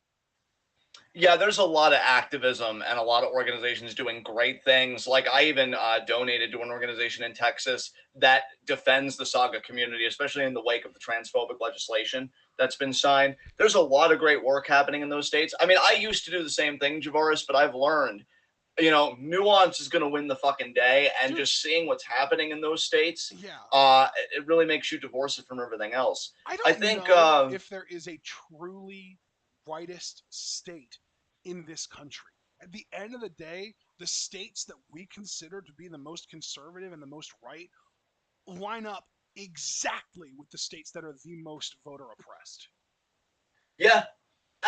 Yeah, there's a lot of activism and a lot of organizations doing great things. Like I even donated to an organization in Texas that defends the Saga community, especially in the wake of the transphobic legislation that's been signed. There's a lot of great work happening in those states. I mean, I used to do the same thing, Javaris, but I've learned, nuance is going to win the fucking day. And Dude, just seeing what's happening in those states, yeah. it really makes you divorce it from everything else. I I don't think, know if there is a truly rightist state in this country. At the end of the day, the states that we consider to be the most conservative and the most right line up exactly with the states that are the most voter oppressed. yeah,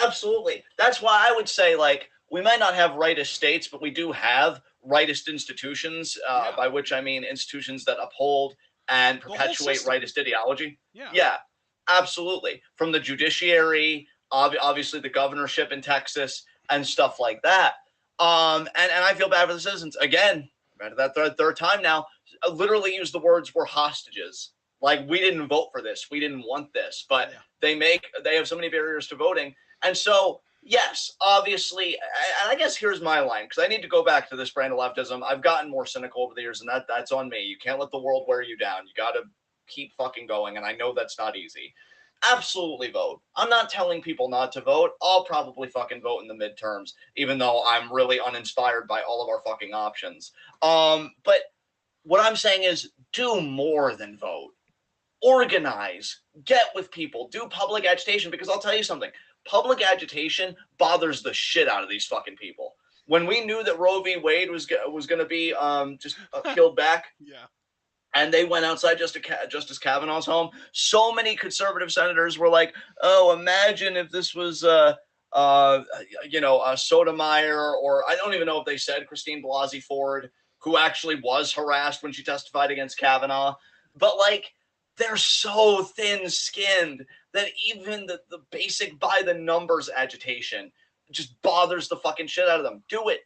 absolutely. That's why I would say, like, we might not have rightist states, but we do have rightist institutions, Yeah, by which I mean institutions that uphold and the whole perpetuate system. rightist ideology. Yeah. Yeah, absolutely. From the judiciary, obviously the governorship in Texas, and stuff like that. And I feel bad for the citizens. Again, that third time now, literally use the words "we're hostages." Like, we didn't vote for this, we didn't want this, but Yeah. they have so many barriers to voting. And so, yes, obviously, and I guess here's my line, because I need to go back to this brand of leftism. I've gotten more cynical over the years, and that's on me. You can't let the world wear you down. You got to keep fucking going, and I know that's not easy. Absolutely vote. I'm not telling people not to vote. I'll probably fucking vote in the midterms, even though I'm really uninspired by all of our fucking options. But what I'm saying is do more than vote. Organize, get with people, do public agitation, because I'll tell you something. Public agitation bothers the shit out of these fucking people. When we knew that Roe v. Wade was going to be just killed back, Yeah. and they went outside Justice Kavanaugh's home, so many conservative senators were like, "Oh, imagine if this was Sotomayor, or I don't even know if they said Christine Blasey Ford, who actually was harassed when she testified against Kavanaugh." But like, they're so thin-skinned that even the basic by the numbers agitation just bothers the fucking shit out of them. Do it.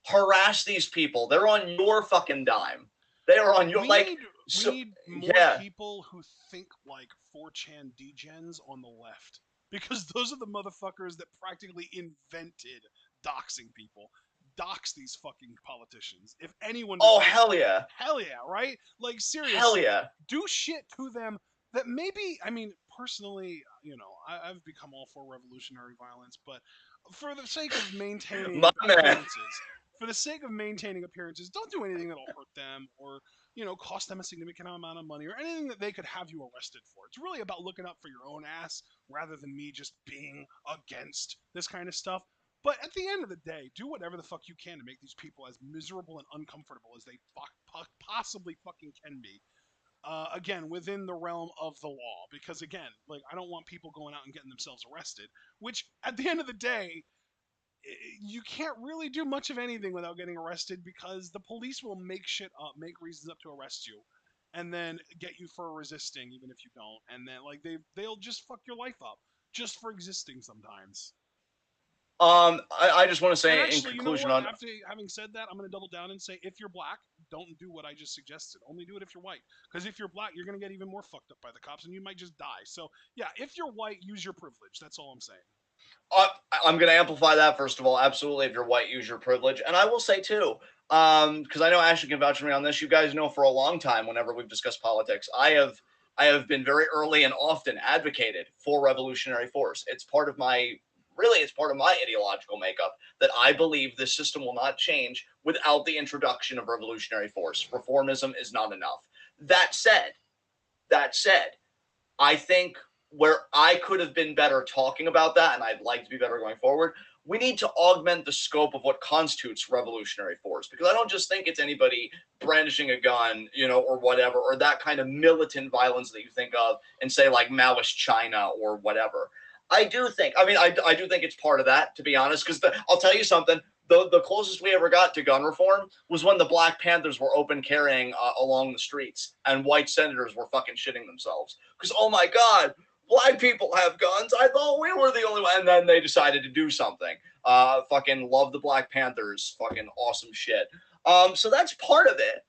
harass these people. They're on your fucking dime. They are on your We like. need we So need more yeah. people who think like 4chan degens on the left, because those are the motherfuckers that practically invented doxing people. Dox these fucking politicians. If anyone Oh deserves, hell yeah. hell yeah, right? Like Hell seriously, yeah. do shit to them that maybe. I mean, personally, I've become all for revolutionary violence, but for the sake of My maintaining man. appearances, don't do anything that'll hurt them or cost them a significant amount of money or anything that they could have you arrested for. It's really about looking up for your own ass rather than me just being against this kind of stuff. But at the end of the day, do whatever the fuck you can to make these people as miserable and uncomfortable as they possibly fucking can be. Again, within the realm of the law, because again, like I don't want people going out and getting themselves arrested. Which, at the end of the day, you can't really do much of anything without getting arrested because the police will make shit up, make reasons up to arrest you, and then get you for resisting, even if you don't. And then like they'll just fuck your life up just for existing sometimes. I just want to And say in actually, you know conclusion what? on. After having said that, I'm going to double down and say if you're black, don't do what I just suggested. Only do it if you're white. Because if you're black, you're going to get even more fucked up by the cops and you might just die. So, yeah, if you're white, use your privilege. That's all I'm saying. I'm going to amplify that first of all. Absolutely, if you're white, use your privilege. And I will say too, because I know Ashley can vouch for me on this. You guys know for a long time, whenever we've discussed politics, I have been very early and often advocated for revolutionary force. It's part of my ideological makeup that I believe this system will not change without the introduction of revolutionary force. Reformism is not enough. That said, that said, I think where I could have been better talking about that, and I'd like to be better going forward, we need to augment the scope of what constitutes revolutionary force. Because I don't just think it's anybody brandishing a gun, or whatever, or that kind of militant violence that you think of and say like Maoist China or whatever. I do think, I do think it's part of that, to be honest, because I'll tell you something. The closest we ever got to gun reform was when the Black Panthers were open carrying along the streets and white senators were fucking shitting themselves. Because, oh my God, black people have guns. I thought we were the only one. And then they decided to do something. Fucking love the Black Panthers. Fucking awesome shit. So that's part of it.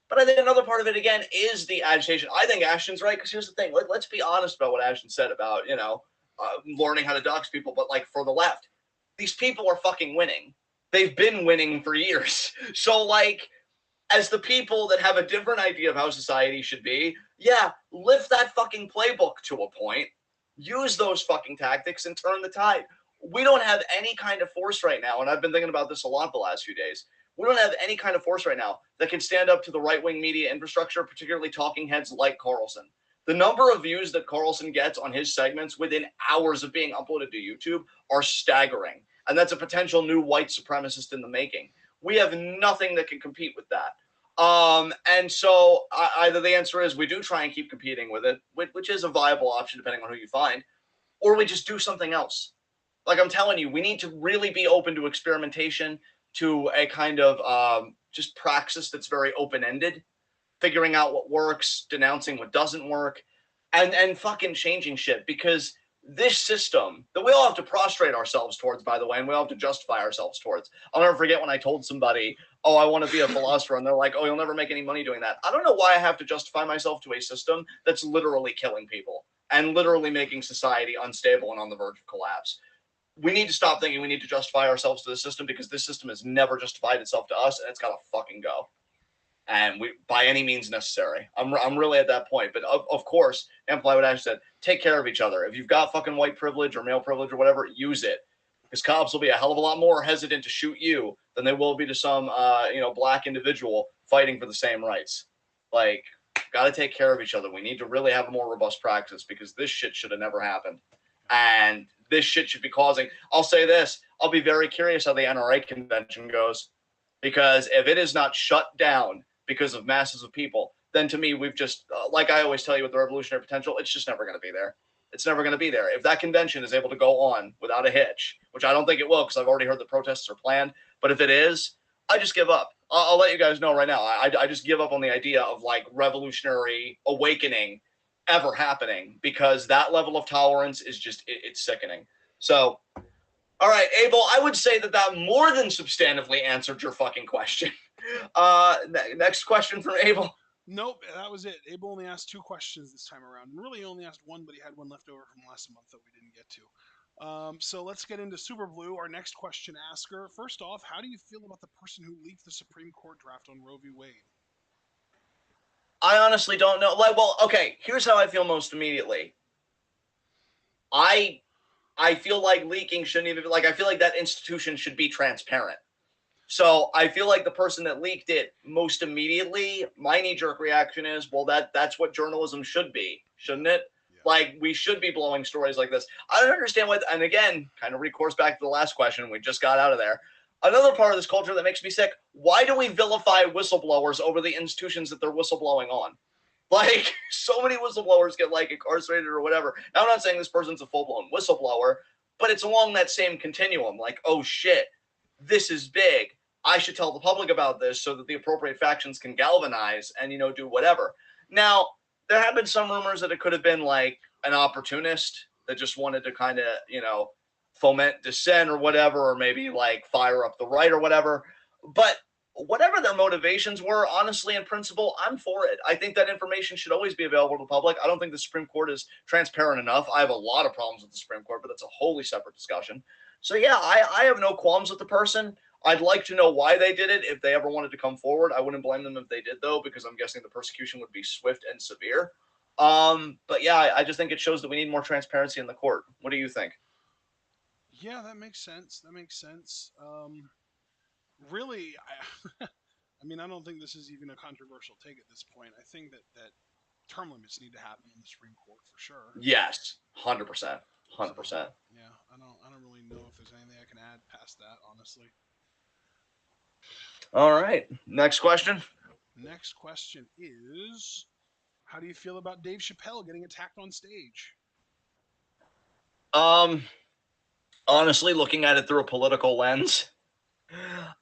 But I think another part of it, again, is the agitation. I think Ashton's right, because here's the thing. Let's be honest about what Ashton said about, learning how to dox people. But, like, for the left, these people are fucking winning. They've been winning for years. So, like, as the people that have a different idea of how society should be, yeah, lift that fucking playbook to a point, use those fucking tactics, and turn the tide. We don't have any kind of force right now, and I've been thinking about this a lot the last few days. We don't have any kind of force right now that can stand up to the right-wing media infrastructure, particularly talking heads like Carlson. The number of views that Carlson gets on his segments within hours of being uploaded to YouTube are staggering. And that's a potential new white supremacist in the making. We have nothing that can compete with that. And so either the answer is we do try and keep competing with it, which is a viable option depending on who you find, or we just do something else. Like I'm telling you, we need to really be open to experimentation, to a kind of just praxis that's very open-ended, figuring out what works, denouncing what doesn't work, and fucking changing shit. Because this system that we all have to prostrate ourselves towards, by the way, and we all have to justify ourselves towards. I'll never forget when I told somebody, oh, I want to be a philosopher, and they're like, oh, you'll never make any money doing that. I don't know why I have to justify myself to a system that's literally killing people and literally making society unstable and on the verge of collapse. We need to stop thinking we need to justify ourselves to the system, because this system has never justified itself to us, and it's got to fucking go. And we, by any means necessary. I'm really at that point. But of course, amplify what Ash said, take care of each other. If you've got fucking white privilege or male privilege or whatever, use it. Because cops will be a hell of a lot more hesitant to shoot you than they will be to some black individual fighting for the same rights. Like, got to take care of each other. We need to really have a more robust practice, because this shit should have never happened. And this shit should be causing, I'll say this, I'll be very curious how the NRA convention goes. Because if it is not shut down because of masses of people, then to me, we've just, like I always tell you with the revolutionary potential, it's just never going to be there. It's never going to be there. If that convention is able to go on without a hitch, which I don't think it will, because I've already heard the protests are planned, but if it is, I just give up. I'll let you guys know right now. I just give up on the idea of like revolutionary awakening ever happening, because that level of tolerance is just, it's sickening. So All right, Abel, I would say that that more than substantively answered your fucking question. Next question from Abel. Nope, that was it. Abel only asked 2 questions this time around, and really only asked one, but he had one left over from last month that we didn't get to. So let's get into Super Blue, our next question asker. First off, how do you feel about the person who leaked the Supreme Court draft on Roe v. Wade? I honestly don't know. Like, well, okay, here's how I feel most immediately. I I feel like leaking shouldn't even like I feel like that institution should be transparent. So I feel like the person that leaked it most immediately, my knee jerk reaction is, well, that's what journalism should be, shouldn't it? Yeah. Like we should be blowing stories like this. I don't understand what, and again, kind of recourse back to the last question. We just got out of there. Another part of this culture that makes me sick. Why do we vilify whistleblowers over the institutions that they're whistleblowing on? Like so many whistleblowers get like incarcerated or whatever. Now I'm not saying this person's a full blown whistleblower, but it's along that same continuum. Like, oh shit, this is big. I should tell the public about this so that the appropriate factions can galvanize and do whatever. Now, there have been some rumors that it could have been like an opportunist that just wanted to kind of, foment dissent or whatever, or maybe like fire up the right or whatever. But whatever their motivations were, honestly, in principle, I'm for it. I think that information should always be available to the public. I don't think the Supreme Court is transparent enough. I have a lot of problems with the Supreme Court, but that's a wholly separate discussion. So yeah, I have no qualms with the person. I'd like to know why they did it. If they ever wanted to come forward, I wouldn't blame them if they did, though, because I'm guessing the persecution would be swift and severe. But yeah, I just think it shows that we need more transparency in the court. What do you think? Yeah, that makes sense. That makes sense. Really, I mean, I don't think this is even a controversial take at this point. I think that term limits need to happen in the Supreme Court for sure. Yes, 100%, So 100%. yeah, I don't really know if there's anything I can add past that, honestly. All right, next question. Next question is, how do you feel about Dave Chappelle getting attacked on stage? Um, Honestly, looking at it through a political lens,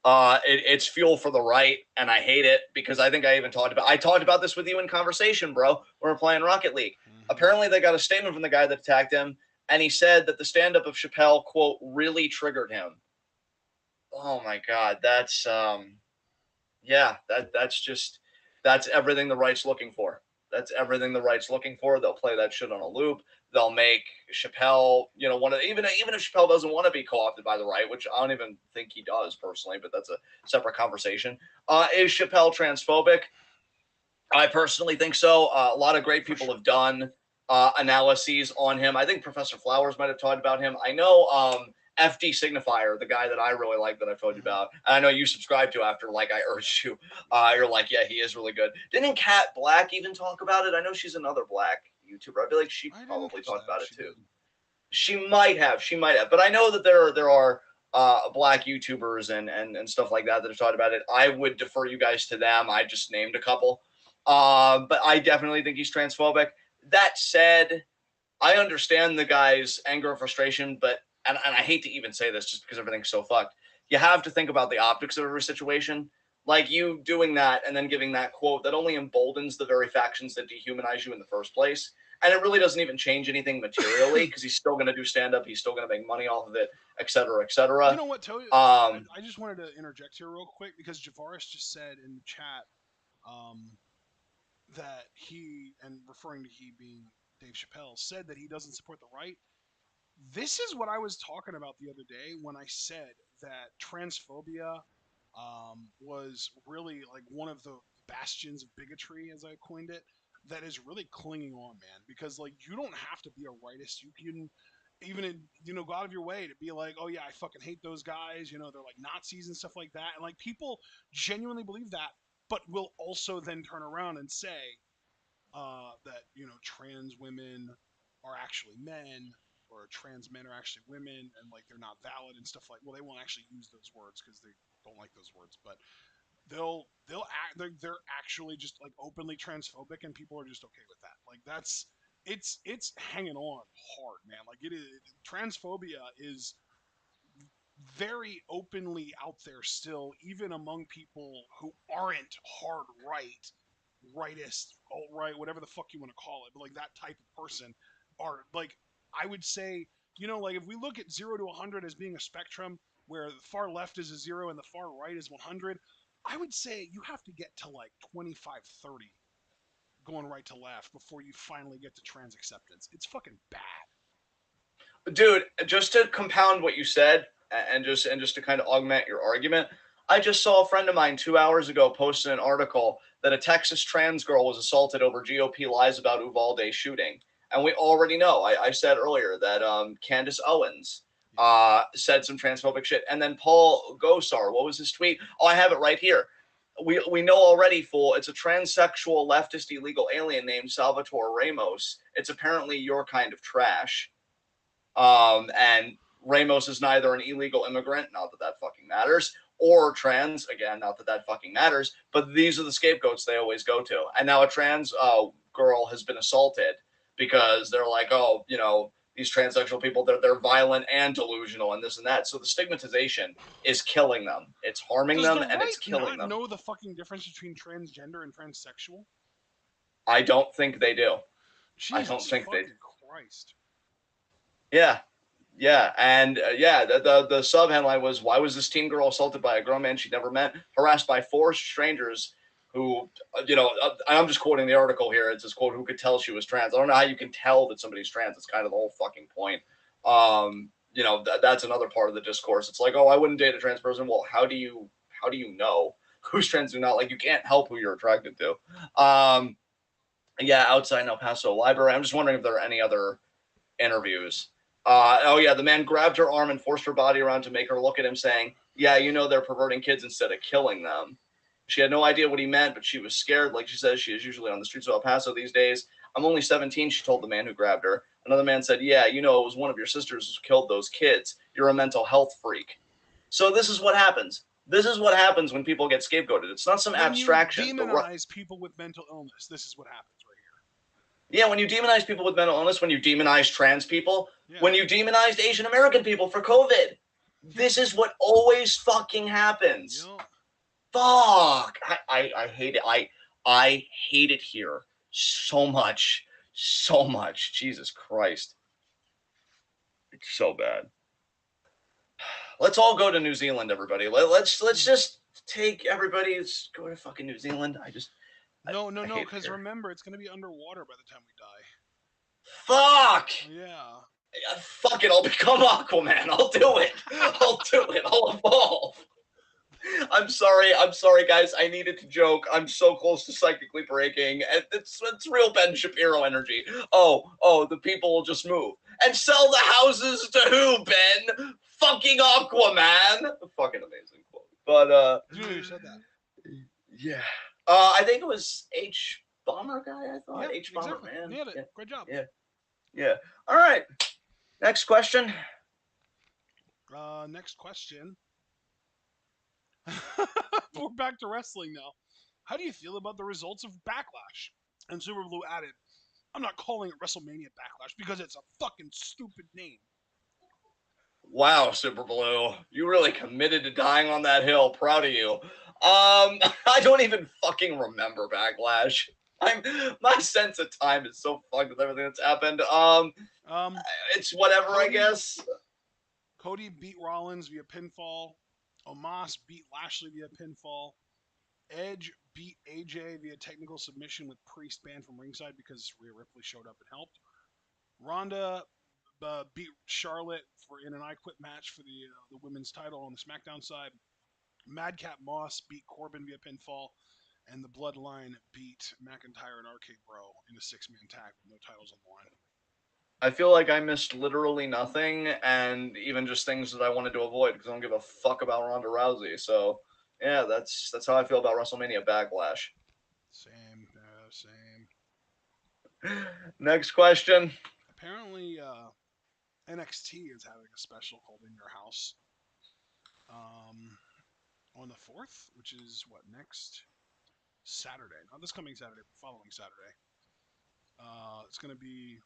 it's fuel for the right, and I hate it because I think I talked about this with you in conversation, bro. When we're playing Rocket League. Mm-hmm. Apparently, they got a statement from the guy that attacked him, and he said that the stand-up of Chappelle quote really triggered him. Oh my god, that's yeah, that's everything the right's looking for. That's everything the right's looking for. They'll play that shit on a loop. They'll make Chappelle, one of even if Chappelle doesn't want to be co-opted by the right, which I don't even think he does personally, but that's a separate conversation. Is Chappelle transphobic? I personally think so. A lot of great people Sure. have done analyses on him. I think Professor Flowers might have talked about him. I know FD Signifier, the guy that I really like that I've told you Mm-hmm. about. And I know you subscribe to after like I urged you. You're like, yeah, he is really good. Didn't Kat Black even talk about it? I know she's another black YouTuber. I feel like she I didn't probably catch talked that if about it she too. did. She might have. She might have. But I know that there are black YouTubers and stuff like that have talked about it. I would defer you guys to them. I just named a couple. But I definitely think he's transphobic. That said, I understand the guy's anger and frustration, but and I hate to even say this just because everything's so fucked. You have to think about the optics of every situation. Like you doing that and then giving that quote that only emboldens the very factions that dehumanize you in the first place. And it really doesn't even change anything materially because he's still going to do stand up. He's still going to make money off of it, et cetera, et You cetera. know what, Toby? Um, I just wanted to interject here real quick because Javaris just said in the chat um, that he, and referring to he being Dave Chappelle, said that he doesn't support the right. This is what I was talking about the other day when I said that transphobia was really like one of the bastions of bigotry, as I coined it, that is really clinging on, man. Because like you don't have to be a rightist. You can even go out of your way to be like, oh yeah, I fucking hate those guys. They're like Nazis and stuff like that. And like people genuinely believe that, but will also then turn around and say that trans women are actually men or trans men are actually women and like they're not valid and stuff like. Well, they won't actually use those words because they don't like those words, but they'll act they're actually just like openly transphobic and people are just okay with that. Like that's it's hanging on hard, man. Like it is transphobia is very openly out there still, even among people who aren't hard right, rightist, alt right, whatever the fuck you want to call it, but like that type of person are like, I would say like if we look at 0 to 100 as being a spectrum where the far left is a 0 and the far right is 100, I would say you have to get to like 25, 30 going right to left before you finally get to trans acceptance. It's fucking bad. Dude, just to compound what you said, and just to kind of augment your argument, I just saw a friend of mine 2 hours ago posted an article that a Texas trans girl was assaulted over GOP lies about Uvalde shooting. And we already know. I said earlier that Candace Owens Yeah. said some transphobic shit, and then Paul Gosar, what was his tweet? Oh, I have it right here. We know already, fool. It's a transsexual leftist illegal alien named Salvatore Ramos. It's apparently your kind of trash. And Ramos is neither an illegal immigrant, not that that fucking matters, or trans, again, not that that fucking matters, but these are the scapegoats they always go to. And now a trans girl has been assaulted because they're like, oh, these transsexual people, they're violent and delusional and this and that. So the stigmatization is killing them. It's harming Does them the and right it's killing not them. know the fucking difference between transgender and transsexual? I don't think they do. I don't Jesus think they. fucking Christ. Yeah, yeah, and the sub headline was, "Why was this teen girl assaulted by a grown man she never met, harassed by four strangers who, I'm just quoting the article here. It says, quote, who could tell she was trans. I don't know how you can tell that somebody's trans. It's kind of the whole fucking point. That's another part of the discourse. It's like, oh, I wouldn't date a trans person. Well, how do you know who's trans or not? Like, you can't help who you're attracted to. Yeah, outside El Paso Library. I'm just wondering if there are any other interviews. Oh yeah, the man grabbed her arm and forced her body around to make her look at him, saying, "Yeah, they're perverting kids instead of killing them." She had no idea what he meant, but she was scared. Like she says, she is usually on the streets of El Paso these days. "I'm only 17," she told the man who grabbed her. Another man said, "Yeah, it was one of your sisters who killed those kids. You're a mental health freak." So this is what happens. This is what happens when people get scapegoated. It's not some When you abstraction. demonize people with mental illness, this is what happens right Yeah, when you demonize people with mental illness, when you demonize trans people, here. when you demonized Asian American people for COVID, Yeah. this is what always fucking happens. Yep. Fuck. I hate it. I hate it here so much. So much. Jesus Christ. It's so bad. Let's all go to New Zealand, everybody. Let's just take everybody. Let's go to fucking New Zealand. No, no, I no, hate it because here. remember, it's going to be underwater by the time we die. Fuck. Yeah. Fuck it, I'll become Aquaman. I'll do it. I'll evolve. I'm sorry, guys. I needed to joke. I'm so close to psychically breaking. And it's real Ben Shapiro energy. Oh, the people will just move. And sell the houses to who, Ben? Fucking Aquaman. Fucking amazing quote. But You said that. yeah. I think it was H Bomber guy, I thought. Yeah, H Bomber exactly. man. Nailed it. Yeah. Great job. Yeah. Yeah. All right. Next question. Next question. We're back to wrestling now. How do you feel about the results of Backlash? And Super Blue added, I'm not calling it WrestleMania Backlash because it's a fucking stupid name. Wow, Super Blue. You really committed to dying on that hill. Proud of you. I don't even fucking remember Backlash. My sense of time is so fucked with everything that's happened. Um, It's whatever, I Cody guess. Cody beat Rollins via pinfall. Omos beat Lashley via pinfall. Edge beat AJ via technical submission with Priest banned from ringside because Rhea Ripley showed up and helped. Ronda beat Charlotte in an I Quit match for the women's title on the SmackDown side. Madcap Moss beat Corbin via pinfall, and the Bloodline beat McIntyre and RK Bro in a six-man tag with no titles on the line. I feel like I missed literally nothing, and even just things that I wanted to avoid because I don't give a fuck about Ronda Rousey. So, yeah, that's how I feel about WrestleMania Backlash. Same. Next question. Apparently, NXT is having a special called In Your House on the 4th, which is what, next Saturday? Not this coming Saturday, but following Saturday. It's going to be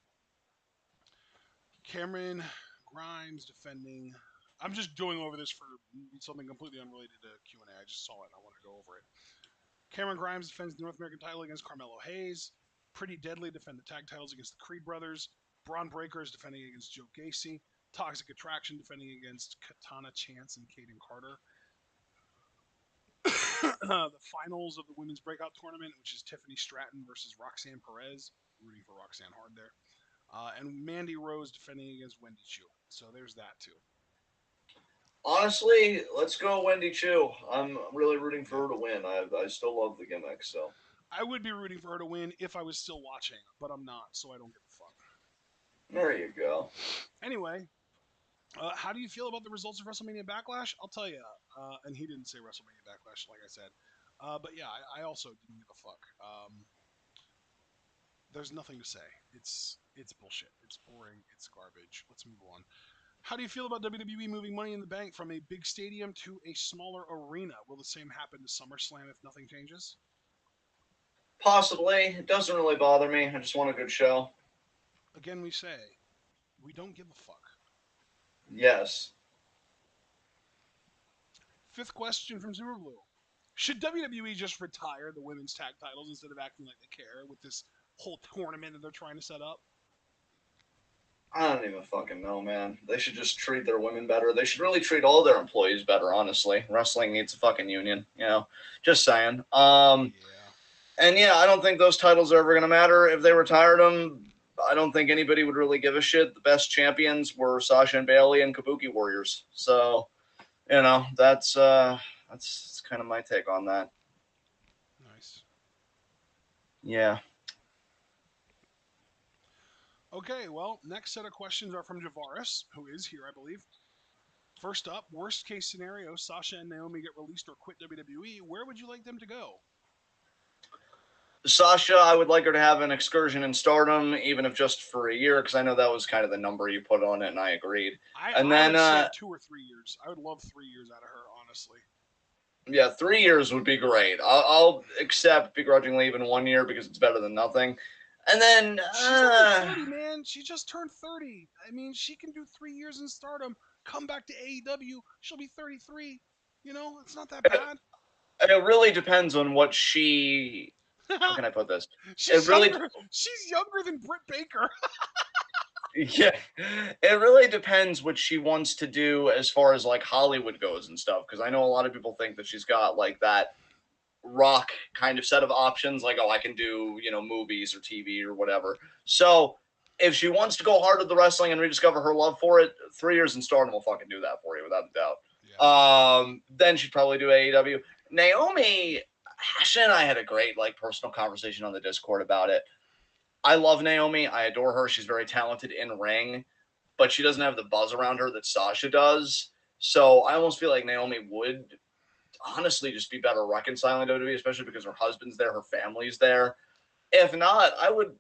Cameron Grimes defending. I'm just going over this for something completely unrelated to Q&A. I just saw it. I want to go over it. Cameron Grimes defends the North American title against Carmelo Hayes. Pretty Deadly defend the tag titles against the Creed brothers. Braun Breaker is defending against Joe Gacy. Toxic Attraction defending against Katana Chance and Kaden Carter. The finals of the women's breakout tournament, which is Tiffany Stratton versus Roxanne Perez. Rooting for Roxanne hard there. And Mandy Rose defending against Wendy Chu. So there's that too. Honestly, let's go Wendy Chu. I'm really rooting for Yeah. her to win. I still love the gimmick, so. I would be rooting for her to win if I was still watching, but I'm not, so I don't give a fuck. There you go. Anyway, how do you feel about the results of WrestleMania Backlash? I'll tell you. And he didn't say WrestleMania Backlash, like I said. But yeah, I also didn't give a fuck. There's nothing to say. It's bullshit. It's boring. It's garbage. Let's move on. How do you feel about WWE moving Money in the Bank from a big stadium to a smaller arena? Will the same happen to SummerSlam if nothing changes? Possibly. It doesn't really bother me. I just want a good show. Again, we say we don't give a fuck. Yes. Fifth question from Superblue. Should WWE just retire the women's tag titles instead of acting like they care with this whole tournament that they're trying to set up? I don't even fucking know, man. They should just treat their women better. They should really treat all their employees better, honestly. Wrestling needs a fucking union, you know. Just saying. Yeah. And yeah, I don't think those titles are ever going to matter. If they retired them, I don't think anybody would really give a shit. The best champions were Sasha and Bailey and Kabuki Warriors. So, you know, that's kind of my take on that. Nice. Yeah. Okay, well, next set of questions are from Javaris, who is here, I believe. First up, worst case scenario, Sasha and Naomi get released or quit WWE. Where would you like them to go? Sasha, I would like her to have an excursion in Stardom, even if just for a year, because I know that was kind of the number you put on it, and I agreed. And I then, would say 2 or 3 years. I would love 3 years out of her, honestly. yeah, 3 years would be great. I'll accept begrudgingly even 1 year because it's better than nothing. And then, She's only 30, man. She just turned 30. I mean, she can do 3 years in Stardom, come back to AEW. She'll be 33. You know, it's not that bad. it really depends on what she. How can I put this? It she's really, younger. She's younger than Britt Baker. yeah, it really depends what she wants to do as far as like Hollywood goes and stuff. Because I know a lot of people think that she's got like that rock kind of set of options, like, oh, I can do, you know, movies or TV or whatever. So if she wants to go hard with the wrestling and rediscover her love for it, 3 years in Stardom will fucking do that for you without a doubt. Yeah. Then she'd probably do AEW. Naomi, Asha and I had a great like personal conversation on the Discord about it. I love Naomi. I adore her. She's very talented in ring, but she doesn't have the buzz around her that Sasha does. So I almost feel like Naomi would honestly just be better reconciling WWE, especially because her husband's there, her family's there. If not, I would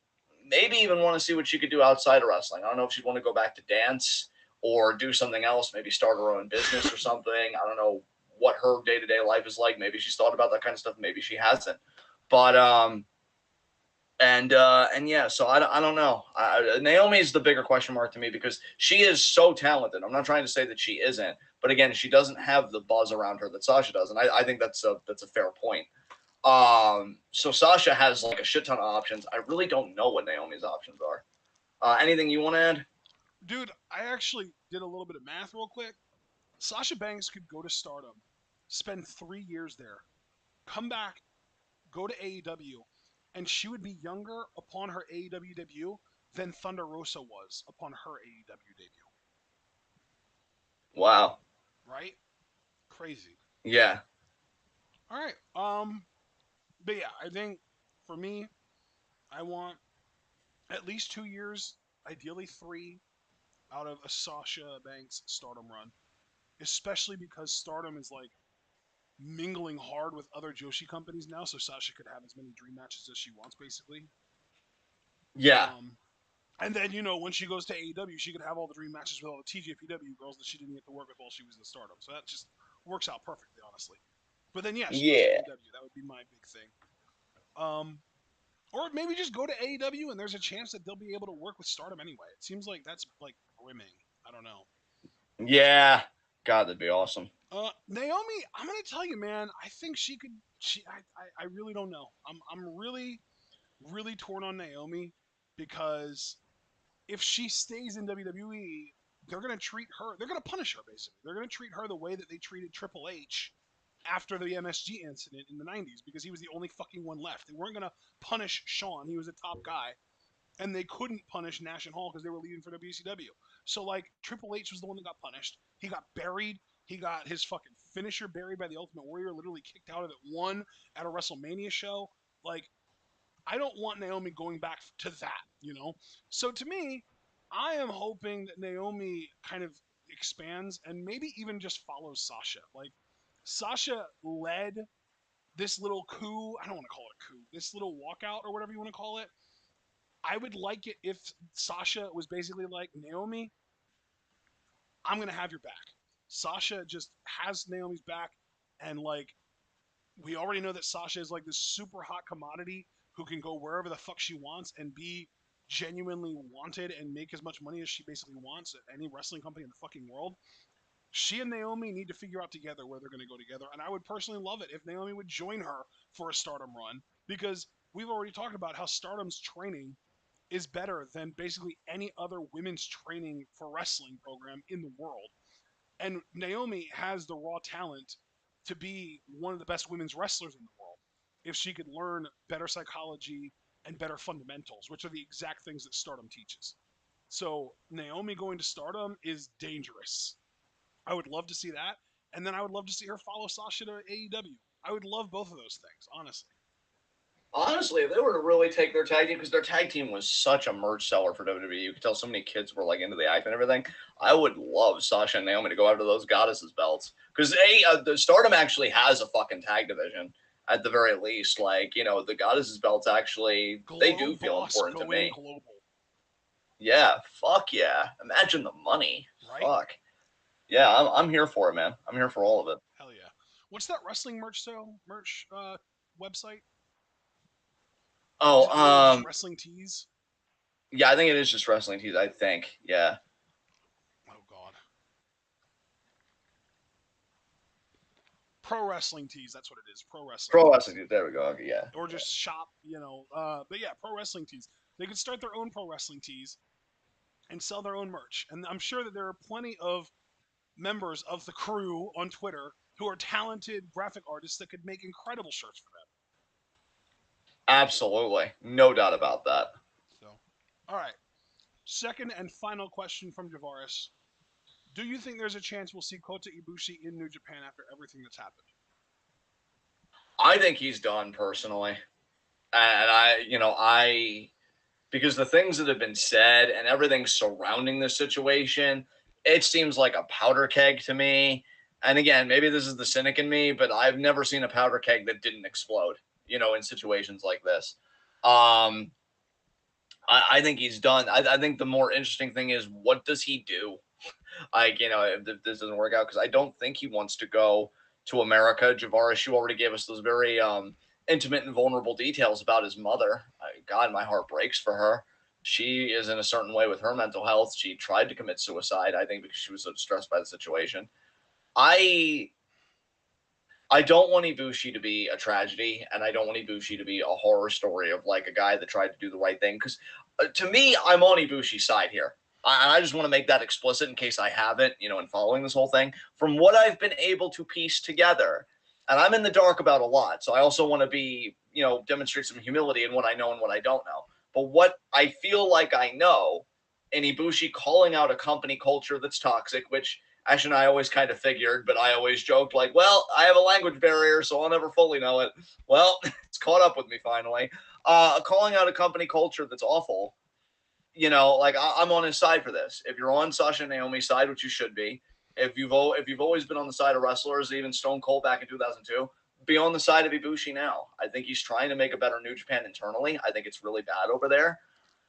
maybe even want to see what she could do outside of wrestling. I don't know if she'd want to go back to dance or do something else, maybe start her own business or something. I don't know what her day-to-day life is like. Maybe she's thought about that kind of stuff. Maybe she hasn't. But and yeah, so I don't know. Naomi's the bigger question mark to me because she is so talented. I'm not trying to say that she isn't, but again, she doesn't have the buzz around her that Sasha does, and I think that's a fair point. So Sasha has like a shit ton of options. I really don't know what Naomi's options are. Anything you want to add? Dude, I actually did a little bit of math real quick. Sasha Banks could go to Stardom, spend 3 years there, come back, go to AEW, and she would be younger upon her AEW debut than Thunder Rosa was upon her AEW debut. Wow. Right? Crazy. Yeah. All right. But yeah, I think for me, I want at least 2 years, ideally three, out of a Sasha Banks Stardom run, especially because Stardom is like mingling hard with other Joshi companies now, so Sasha could have as many dream matches as she wants, basically. Yeah. Um, and then when she goes to AEW, she could have all the dream matches with all the TJPW girls that she didn't get to work with while she was in Stardom. So that just works out perfectly, honestly. But then yeah, she goes to Yeah. AEW. That would be my big thing. Or maybe just go to AEW and there's a chance that they'll be able to work with Stardom anyway. It seems like that's like brimming. I don't know. Yeah. God, that'd be awesome. Naomi, I'm gonna tell you, man. I think she could. I really don't know. I'm really, torn on Naomi because if she stays in WWE, they're going to treat her. They're going to punish her basically. They're going to treat her the way that they treated Triple H after the MSG incident in the 90s because he was the only fucking one left. They weren't going to punish Shawn. He was a top guy. And they couldn't punish Nash and Hall because they were leaving for WCW. So, like, Triple H was the one that got punished. He got buried. He got his fucking finisher buried by the Ultimate Warrior, literally kicked out of it one at a WrestleMania show. Like, I don't want Naomi going back to that, you know? So, to me, I am hoping that Naomi kind of expands and maybe even just follows Sasha. Like, Sasha led this little coup. I don't want to call it a coup. This little walkout or whatever you want to call it. I would like it if Sasha was basically like, Naomi, I'm going to have your back. Sasha just has Naomi's back. And, like, we already know that Sasha is like this super hot commodity who can go wherever the fuck she wants and be genuinely wanted and make as much money as she basically wants at any wrestling company in the fucking world. She and Naomi need to figure out together where they're going to go together. And I would personally love it if Naomi would join her for a Stardom run because we've already talked about how Stardom's training is better than basically any other women's training for wrestling program in the world. And Naomi has the raw talent to be one of the best women's wrestlers in the world if she could learn better psychology and better fundamentals, which are the exact things that Stardom teaches. So Naomi going to Stardom is dangerous. I would love to see that. And then I would love to see her follow Sasha to AEW. I would love both of those things, honestly. Honestly, if they were to really take their tag team, because their tag team was such a merch seller for WWE, you could tell so many kids were like into the act and everything. I would love Sasha and Naomi to go after those goddesses belts because the Stardom actually has a fucking tag division at the very least. Like the goddesses belts actually they do feel important to me. Global. Yeah, fuck yeah! Imagine the money. Right? Fuck yeah, I'm here for it, man. I'm here for all of it. Hell yeah! What's that wrestling merch website? Is Oh, it literally just Wrestling Tees? yeah, I think it is just Wrestling Tees. I think, yeah. Oh God. Pro Wrestling Tees. That's what it is. Pro Wrestling. Pro Wrestling Tees. There we go. Okay, yeah. Or just shop, but yeah, Pro Wrestling Tees. They could start their own Pro Wrestling Tees and sell their own merch. And I'm sure that there are plenty of members of the crew on Twitter who are talented graphic artists that could make incredible shirts for them. Absolutely. No doubt about that. So, all right. Second and final question from Javaris. Do you think there's a chance we'll see Kota Ibushi in New Japan after everything that's happened? I think he's done personally. And because the things that have been said and everything surrounding this situation, it seems like a powder keg to me. And again, maybe this is the cynic in me, but I've never seen a powder keg that didn't explode, in situations like this. I think he's done. I think the more interesting thing is, what does he do? If this doesn't work out, because I don't think he wants to go to America. Javaris, you already gave us those very intimate and vulnerable details about his mother. God, my heart breaks for her. She is in a certain way with her mental health. She tried to commit suicide, I think, because she was so distressed by the situation. I don't want Ibushi to be a tragedy, and I don't want Ibushi to be a horror story of like a guy that tried to do the right thing. Because to me, I'm on Ibushi's side here. I just want to make that explicit in case I haven't, in following this whole thing. From what I've been able to piece together, and I'm in the dark about a lot, so I also want to be, demonstrate some humility in what I know and what I don't know. But what I feel like I know, and Ibushi calling out a company culture that's toxic, which Ash and I always kind of figured, but I always joked like, well, I have a language barrier, so I'll never fully know it. Well, it's caught up with me finally. Calling out a company culture that's awful. I'm on his side for this. If you're on Sasha and Naomi's side, which you should be, if you've always been on the side of wrestlers, even Stone Cold back in 2002, be on the side of Ibushi now. I think he's trying to make a better New Japan internally. I think it's really bad over there.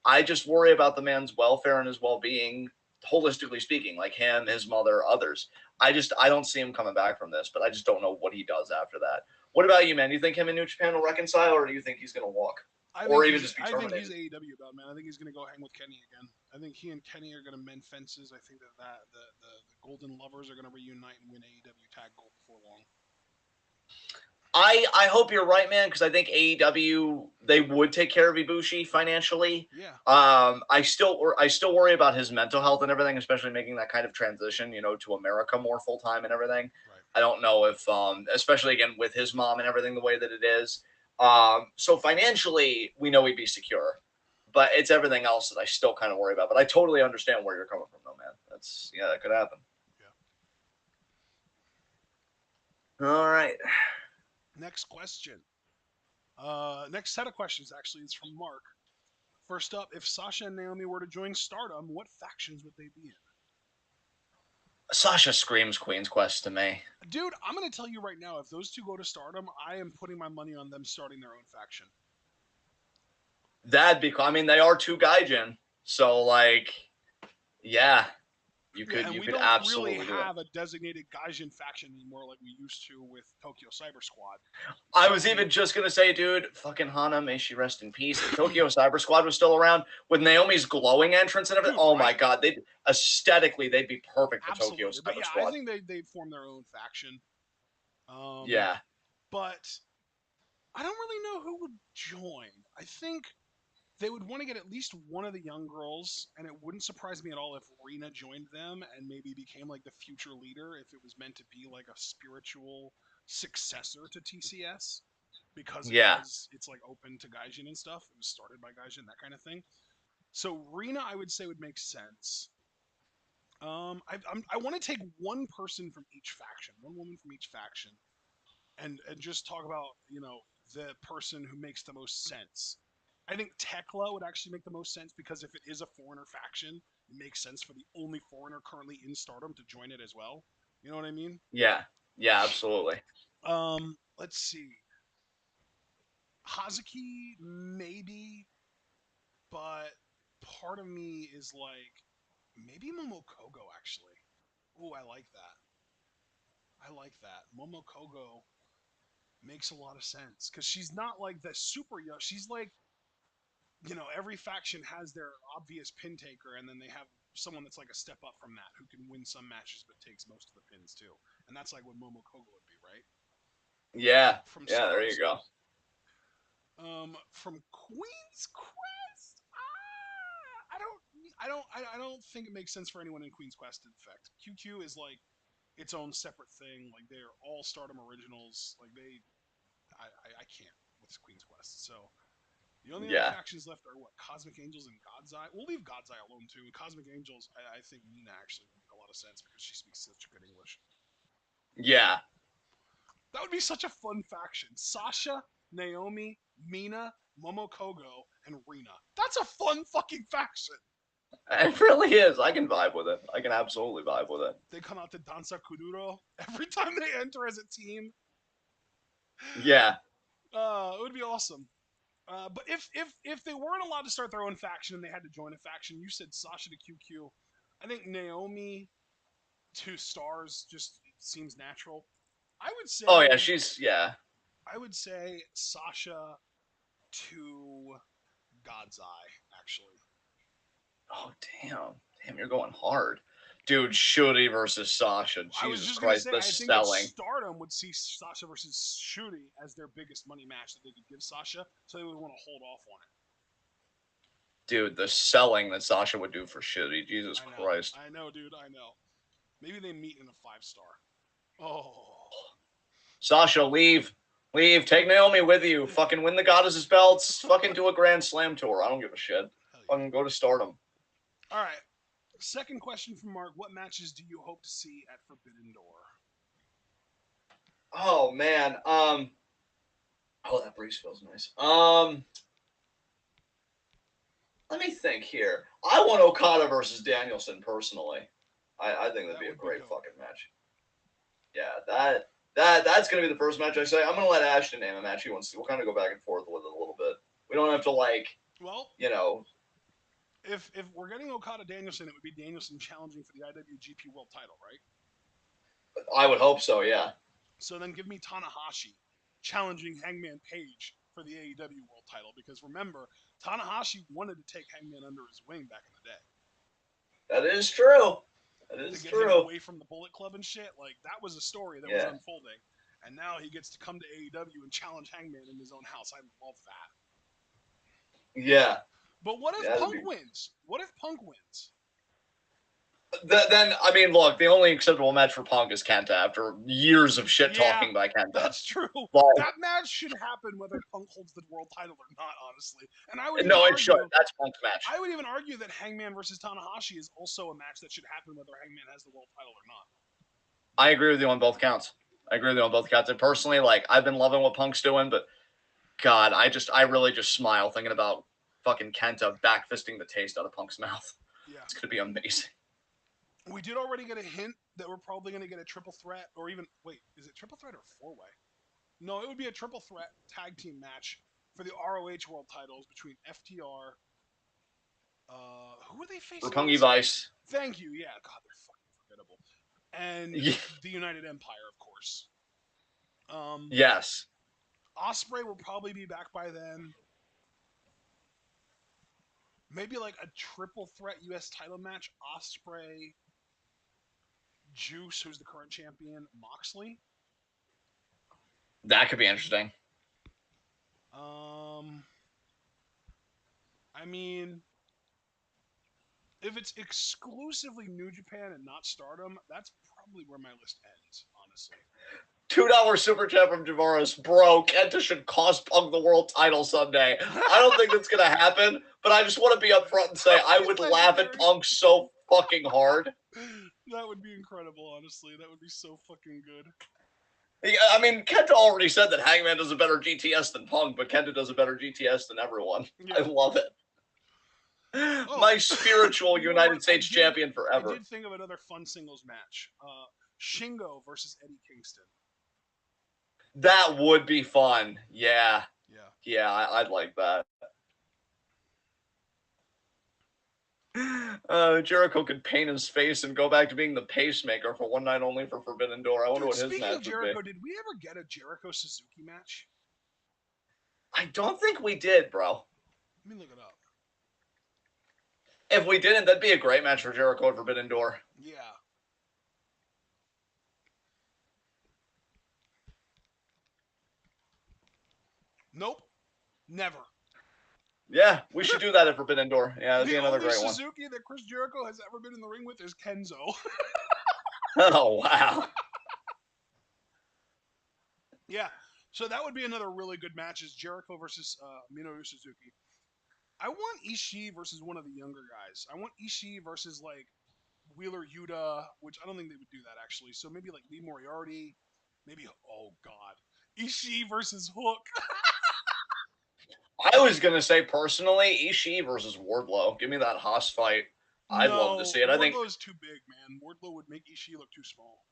I just worry about the man's welfare and his well-being, holistically speaking, like him, his mother, others. I don't see him coming back from this, but I just don't know what he does after that. What about you, man? Do you think him and New Japan will reconcile, or do you think he's going to walk? Or even just be terminated? I think he's AEW about, man. I think he's going to go hang with Kenny again. I think he and Kenny are going to mend fences. I think that the Golden Lovers are going to reunite and win AEW Tag Gold before long. I hope you're right, man, because I think AEW they would take care of Ibushi financially. Yeah. I still worry about his mental health and everything, especially making that kind of transition, to America more full time and everything. Right. I don't know if, especially again with his mom and everything the way that it is. So financially, we know he'd be secure, but it's everything else that I still kind of worry about. But I totally understand where you're coming from, though, man. That could happen. Yeah. All right. Next question. Next set of questions actually is from Mark. First up, if Sasha and Naomi were to join Stardom, what factions would they be in? Sasha screams Queen's Quest to me. Dude, I'm gonna tell you right now, if those two go to Stardom, I am putting my money on them starting their own faction. That'd be cool. I mean, they are two Gaijin, so like, yeah, you Yeah, could and you we could don't really absolutely do it. have a designated Gaijin faction anymore like we used to with Tokyo Cyber Squad. I So was even just gonna say, dude, fucking Hana, may she rest in peace. If Tokyo Cyber Squad was still around with Naomi's glowing entrance and everything, dude, oh my right? god, they aesthetically they'd be perfect for Tokyo Absolutely. But Cyber yeah, I Squad. think they form their own faction. Um, Yeah, but I don't really know who would join. I think they would want to get at least one of the young girls, and it wouldn't surprise me at all if Rena joined them and maybe became like the future leader if it was meant to be like a spiritual successor to TCS because yeah, it's like open to Gaijin and stuff. It was started by Gaijin, that kind of thing. So Rena, I would say, would make sense. I want to take one person from each faction, one woman from each faction, and just talk about the person who makes the most sense. I think Tekla would actually make the most sense because if it is a foreigner faction, it makes sense for the only foreigner currently in Stardom to join it as well. You know what I mean? yeah, yeah, absolutely. Let's see. Hazuki maybe, but part of me is like maybe Momokogo actually. Oh, I like that. I like that. Momokogo makes a lot of sense because she's not like the super young. She's like every faction has their obvious pin taker, and then they have someone that's like a step up from that who can win some matches but takes most of the pins too. And that's like what Momokogo would be, right? Yeah, From yeah, there you Stars. go. From Queen's Quest. I don't think it makes sense for anyone in Queen's Quest. In fact, QQ is like its own separate thing. Like they're all Stardom originals. Like I can't with Queen's Quest. So the only other Yeah, factions left are what? Cosmic Angels and God's Eye. We'll leave God's Eye alone too. And Cosmic Angels, I think Nina actually would make a lot of sense because she speaks such good English. yeah. That would be such a fun faction. Sasha, Naomi, Mina, Momokogo, and Rina. That's a fun fucking faction. It really is. I can vibe with it. I can absolutely vibe with it. They come out to Danza Kuduro every time they enter as a team. Yeah, It would be awesome. But if they weren't allowed to start their own faction and they had to join a faction, you said Sasha to QQ. I think Naomi to Stars just seems natural. I would oh yeah, say she's yeah. I would say Sasha to God's Eye actually. Oh damn, you're going hard, dude. Shuri versus Sasha. I was Jesus just gonna Christ, say the I think that selling, Stardom would see Sasha versus Shuri as their biggest money match that they could give Sasha, so they would want to hold off on it. dude. The selling that Sasha would do for Shuri. Jesus Christ. I know, dude, I know. Maybe they meet in a 5-star. Oh, Sasha, leave. Leave. Take Naomi with you. Fucking win the goddesses belts. Fucking do a Grand Slam tour. I don't give a shit. hell yeah! Fucking go to Stardom. All right. Second question from Mark: what matches do you hope to see at Forbidden Door? Oh man. Oh, that breeze feels nice. Let me think here. I want Okada versus Danielson personally. I think that'd That be a would be great dope. fucking match. Yeah, that's gonna be the first match I say. I'm gonna let Ashton name a match he wants to. We'll kind of go back and forth with it a little bit. We don't have to like, Well, you know. if we're getting Okada Danielson, it would be Danielson challenging for the IWGP World Title, right? I would hope so. Yeah. So then give me Tanahashi challenging Hangman Page for the AEW World Title because remember, Tanahashi wanted to take Hangman under his wing back in the day That is true. That to is get him true. away from the Bullet Club and shit. Like that was a story that was Yeah. unfolding, and now he gets to come to AEW and challenge Hangman in his own house. I love that. Yeah. But what if Yeah, that'd Punk be. wins? What if Punk wins? Then I mean, look, the only acceptable match for Punk is Kenta after years of shit Yeah, talking by Kenta. that's true. Like, That match should happen whether Punk holds the world title or not, honestly. And I would even no, it should. argue, That's Punk's match. I would even argue that Hangman versus Tanahashi is also a match that should happen whether Hangman has the world title or not. I agree with you on both counts. I agree with you on both counts. And personally, like, I've been loving what Punk's doing, but God, I really just smile thinking about fucking Kenta backfisting the taste out of Punk's mouth. Yeah. It's gonna be amazing. We did already get a hint that we're probably going to get a triple threat, or even, wait, is it triple threat or four way? No, it would be a triple threat tag team match for the ROH world titles between FTR. Who are they facing? Roppongi Vice. Thank you. Yeah, God, they're fucking forgettable. And Yeah. the United Empire, of course. Yes. Osprey will probably be back by then. Maybe like a triple threat U.S. title match. Osprey, Juice, who's the current champion, Moxley. That could be interesting. I mean, if it's exclusively New Japan and not Stardom, that's probably where my list ends, honestly. $2 super chat from Javaris. Bro, Kenta should cost Punk the world title someday. I don't think that's going to happen, but I just want to be upfront and say I would laugh at Punk so fucking hard. That would be incredible, honestly. That would be so fucking good. Yeah, I mean, Kenta already said that Hangman does a better GTS than Punk, but Kenta does a better GTS than everyone. Yeah. I love it. Oh, my spiritual United States champion forever. I did think of another fun singles match. Shingo versus Eddie Kingston. That would be fun. Yeah. Yeah, I'd like that. Jericho could paint his face and go back to being the pacemaker for one night only for Forbidden Door. I wonder what his match would be. Speaking of Jericho, did we ever get a Jericho Suzuki match? I don't think we did, bro. Let me look it up. If we didn't, that'd be a great match for Jericho at Forbidden Door. Yeah. Nope. Never. Yeah, we should do that at Forbidden Door. Yeah, that'd be another great one. The Suzuki that Chris Jericho has ever been in the ring with is Kenzo. Oh, wow. Yeah, so that would be another really good match is Jericho versus Minoru Suzuki. I want Ishii versus one of the younger guys. I want Ishii versus, like, Wheeler Yuta, which I don't think they would do that, actually. So maybe, like, Lee Moriarty. Maybe, oh, God. Ishii versus Hook. I was going to say, personally, Ishii versus Wardlow. Give me that Haas fight. I'd love to see it. I think Wardlow's too big, man. Wardlow would make Ishii look too small.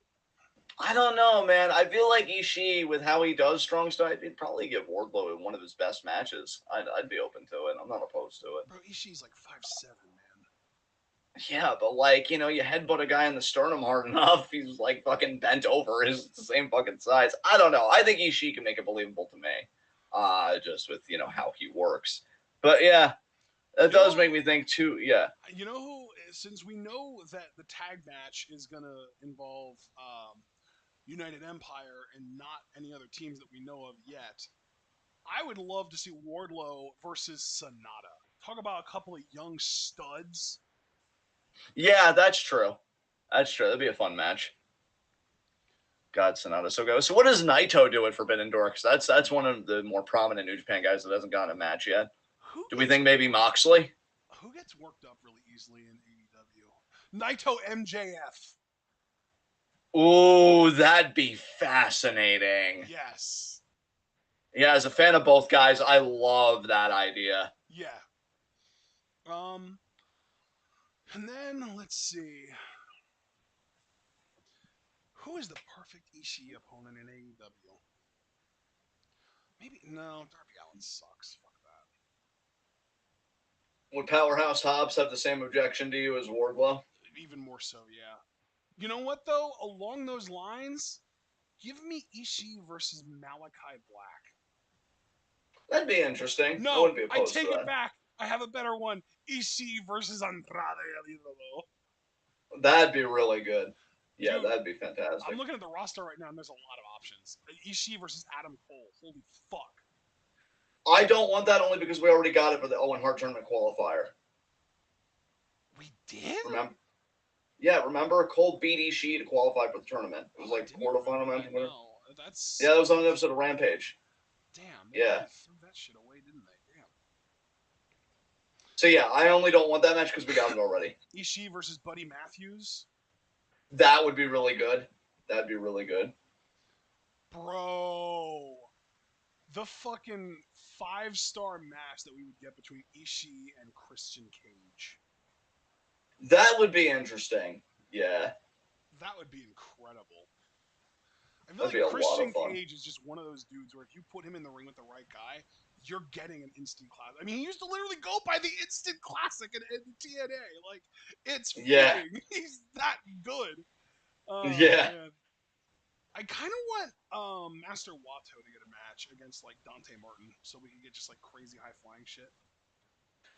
I don't know, man. I feel like Ishii, with how he does strong style, he'd probably give Wardlow one of his best matches. I'd be open to it. I'm not opposed to it. Bro, Ishii's like 5'7", man. Yeah, but like, you know, you headbutt a guy in the sternum hard enough, he's like fucking bent over. He's the same fucking size. I don't know. I think Ishii can make it believable to me. Just with, you know, how he works. But yeah, that does make me think too. Yeah. You know who, since we know that the tag match is going to involve United Empire and not any other teams that we know of yet, I would love to see Wardlow versus Sonata. Talk about a couple of young studs. Yeah, that's true. That's true. That'd be a fun match. God, Sonata so good. So what does Naito do at Forbidden Door? Because that's one of the more prominent New Japan guys that hasn't gotten a match yet. Do we think maybe Moxley? Who gets worked up really easily in AEW? Naito MJF. Ooh, that'd be fascinating. Yes. Yeah, as a fan of both guys, I love that idea. Yeah. And then let's see. Who is the perfect Ishii opponent in AEW? Maybe no, Darby Allin sucks. Fuck that. Would Powerhouse Hobbs have the same objection to you as Wardlow? Even more so, yeah. You know what though? Along those lines, give me Ishii versus Malachi Black. That'd be interesting. No, I wouldn't be opposed I take to that. it back. I have a better one. Ishii versus Andrade El Idolo. That'd be really good. Yeah, Dude, that'd be fantastic. I'm looking at the roster right now, and there's a lot of options. Ishii versus Adam Cole. Holy fuck. I don't want that only because we already got it for the Owen Hart tournament qualifier. We did? Remember? Yeah, remember? Cole beat Ishii to qualify for the tournament. It was like quarterfinal match. No, that's... Yeah, that was on an episode of Rampage. Damn, they Yeah. really threw that shit away, didn't they? Damn. So yeah, I only don't want that match because we got it already. Ishii versus Buddy Matthews? That would be really good. That'd be really good. Bro. The fucking 5-star match that we would get between Ishii and Christian Cage. That would be interesting. Yeah. That would be incredible. I feel That'd like be a lot Christian of fun. Cage is just one of those dudes where if you put him in the ring with the right guy, you're getting an instant classic. I mean, he used to literally go by the instant classic in TNA. Like, it's Yeah. fitting. He's that good. Yeah. Man. I kind of want Master Wato to get a match against like Dante Martin, so we can get just like crazy high flying shit.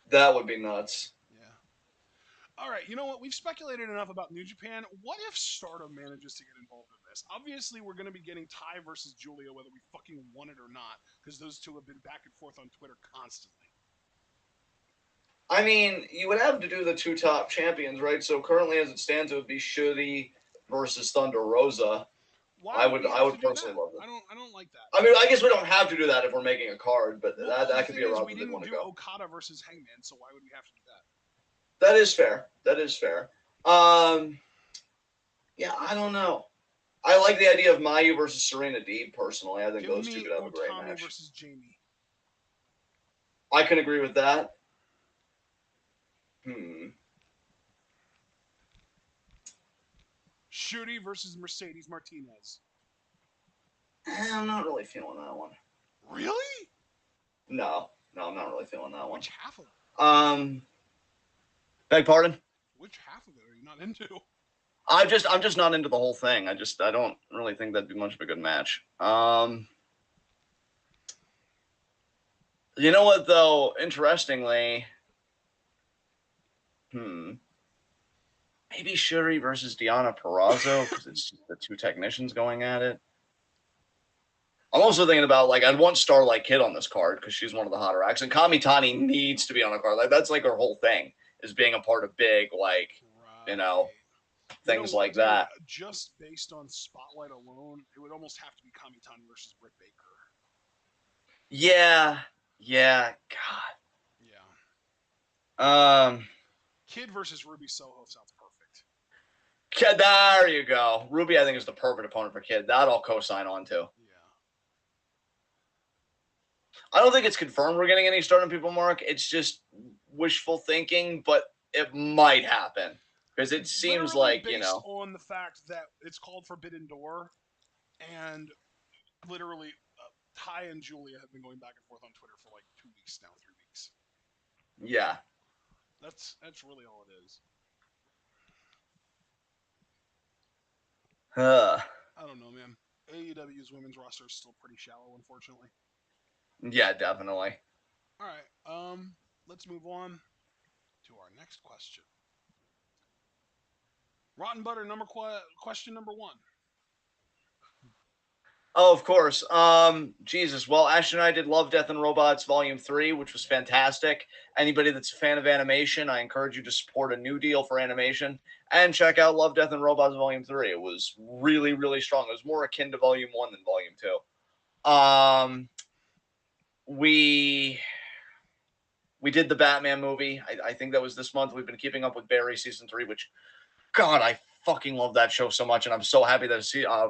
That would be nuts. Yeah. All right, you know what? We've speculated enough about New Japan. What if Stardom manages to get involved in this? Obviously, we're going to be getting Ty versus Julia, whether we fucking want it or not, because those two have been back and forth on Twitter constantly. I mean, you would have to do the two top champions, right? So currently, as it stands, it would be Shuri versus Thunder Rosa. Why I would personally that? love it. I don't like that. I mean, I guess we don't have to do that if we're making a card, but that could be a route we that they'd want didn't to do go. Okada versus Hangman, so why would we have to do that? That is fair. That is fair. Yeah, I don't know. I like the idea of Mayu versus Serena Deeb personally. I think those two could have a great match. Versus Jamie. I can agree with that. Shuri versus Mercedes Martinez. I'm not really feeling that one. Really? No, I'm not really feeling that one. Which half of it? Beg pardon? Which half of it are you not into? I'm just not into the whole thing. I don't really think that'd be much of a good match. You know what though? Interestingly, maybe Shuri versus Deonna Purrazzo because it's the two technicians going at it. I'm also thinking about like I'd want Starlight Kid on this card because she's one of the hotter acts, and Kamitani needs to be on a card. Like that's like her whole thing is being a part of big like things like that. Just based on Spotlight alone, it would almost have to be Kamitani versus Britt Baker. Yeah, God. Yeah. Kid versus Ruby Soho sounds perfect. Kid, there you go. Ruby, I think, is the perfect opponent for Kid. That I'll co-sign on to. Yeah. I don't think it's confirmed we're getting any Stardom people, Mark. It's just wishful thinking, but it might happen. Because it seems like, based on the fact that it's called Forbidden Door, and literally Ty and Julia have been going back and forth on Twitter for like 2 weeks now, 3 weeks. Yeah. That's really all it is. I don't know, man. AEW's women's roster is still pretty shallow, unfortunately. Yeah, definitely. All right. Let's move on to our next question. Rotten Butter question number 1. Oh, of course. Jesus. Well, Ash and I did Love, Death, and Robots Volume 3, which was fantastic. Anybody that's a fan of animation, I encourage you to support a new deal for animation and check out Love, Death, and Robots Volume 3. It was really, really strong. It was more akin to Volume 1 than Volume 2. We did the Batman movie. I think that was this month. We've been keeping up with Barry Season 3, which, God, I fucking love that show so much, and I'm so happy that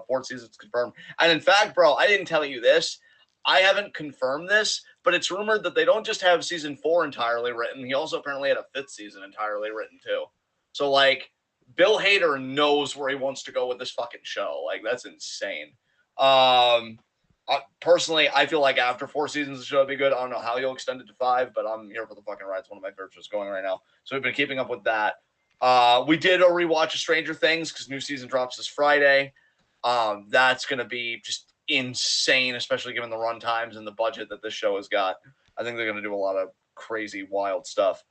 fourth season's confirmed. And in fact, bro, I didn't tell you this. I haven't confirmed this, but it's rumored that they don't just have Season 4 entirely written. He also apparently had a 5th season entirely written, too. So, like, Bill Hader knows where he wants to go with this fucking show. Like, that's insane. Personally, I feel like after 4 seasons, the show would be good. I don't know how you'll extend it to 5, but I'm here for the fucking ride. It's one of my favorite shows going right now. So we've been keeping up with that. We did a rewatch of Stranger Things because new season drops this Friday. That's going to be just insane, especially given the run times and the budget that this show has got. I think they're going to do a lot of crazy, wild stuff.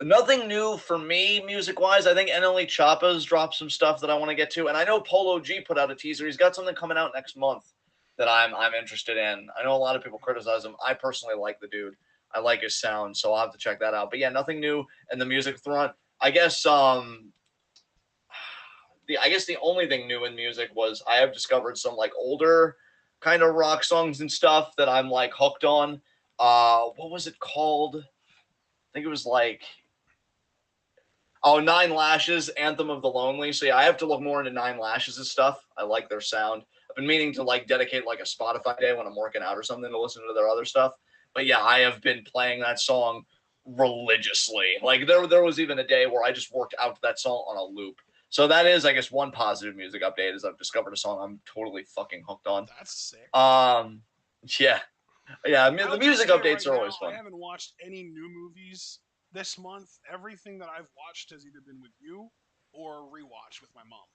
Nothing new for me, music-wise. I think NLE Choppa's dropped some stuff that I want to get to. And I know Polo G put out a teaser. He's got something coming out next month that I'm interested in. I know a lot of people criticize him. I personally like the dude. I like his sound, so I'll have to check that out. But yeah, nothing new in the music front. I guess the only thing new in music was I have discovered some like older kind of rock songs and stuff that I'm like hooked on. What was it called? I think it was like Nine Lashes, Anthem of the Lonely. So yeah, I have to look more into Nine Lashes' stuff. I like their sound. I've been meaning to like dedicate like a Spotify day when I'm working out or something to listen to their other stuff. But yeah, I have been playing that song religiously. Like there was even a day where I just worked out to that song on a loop. So that is, I guess, one positive music update is I've discovered a song I'm totally fucking hooked on. That's sick. Um, yeah, yeah. The I'll just music say updates right are now, always I fun. haven't watched any new movies this month. Everything that I've watched has either been with you or rewatched with my mom.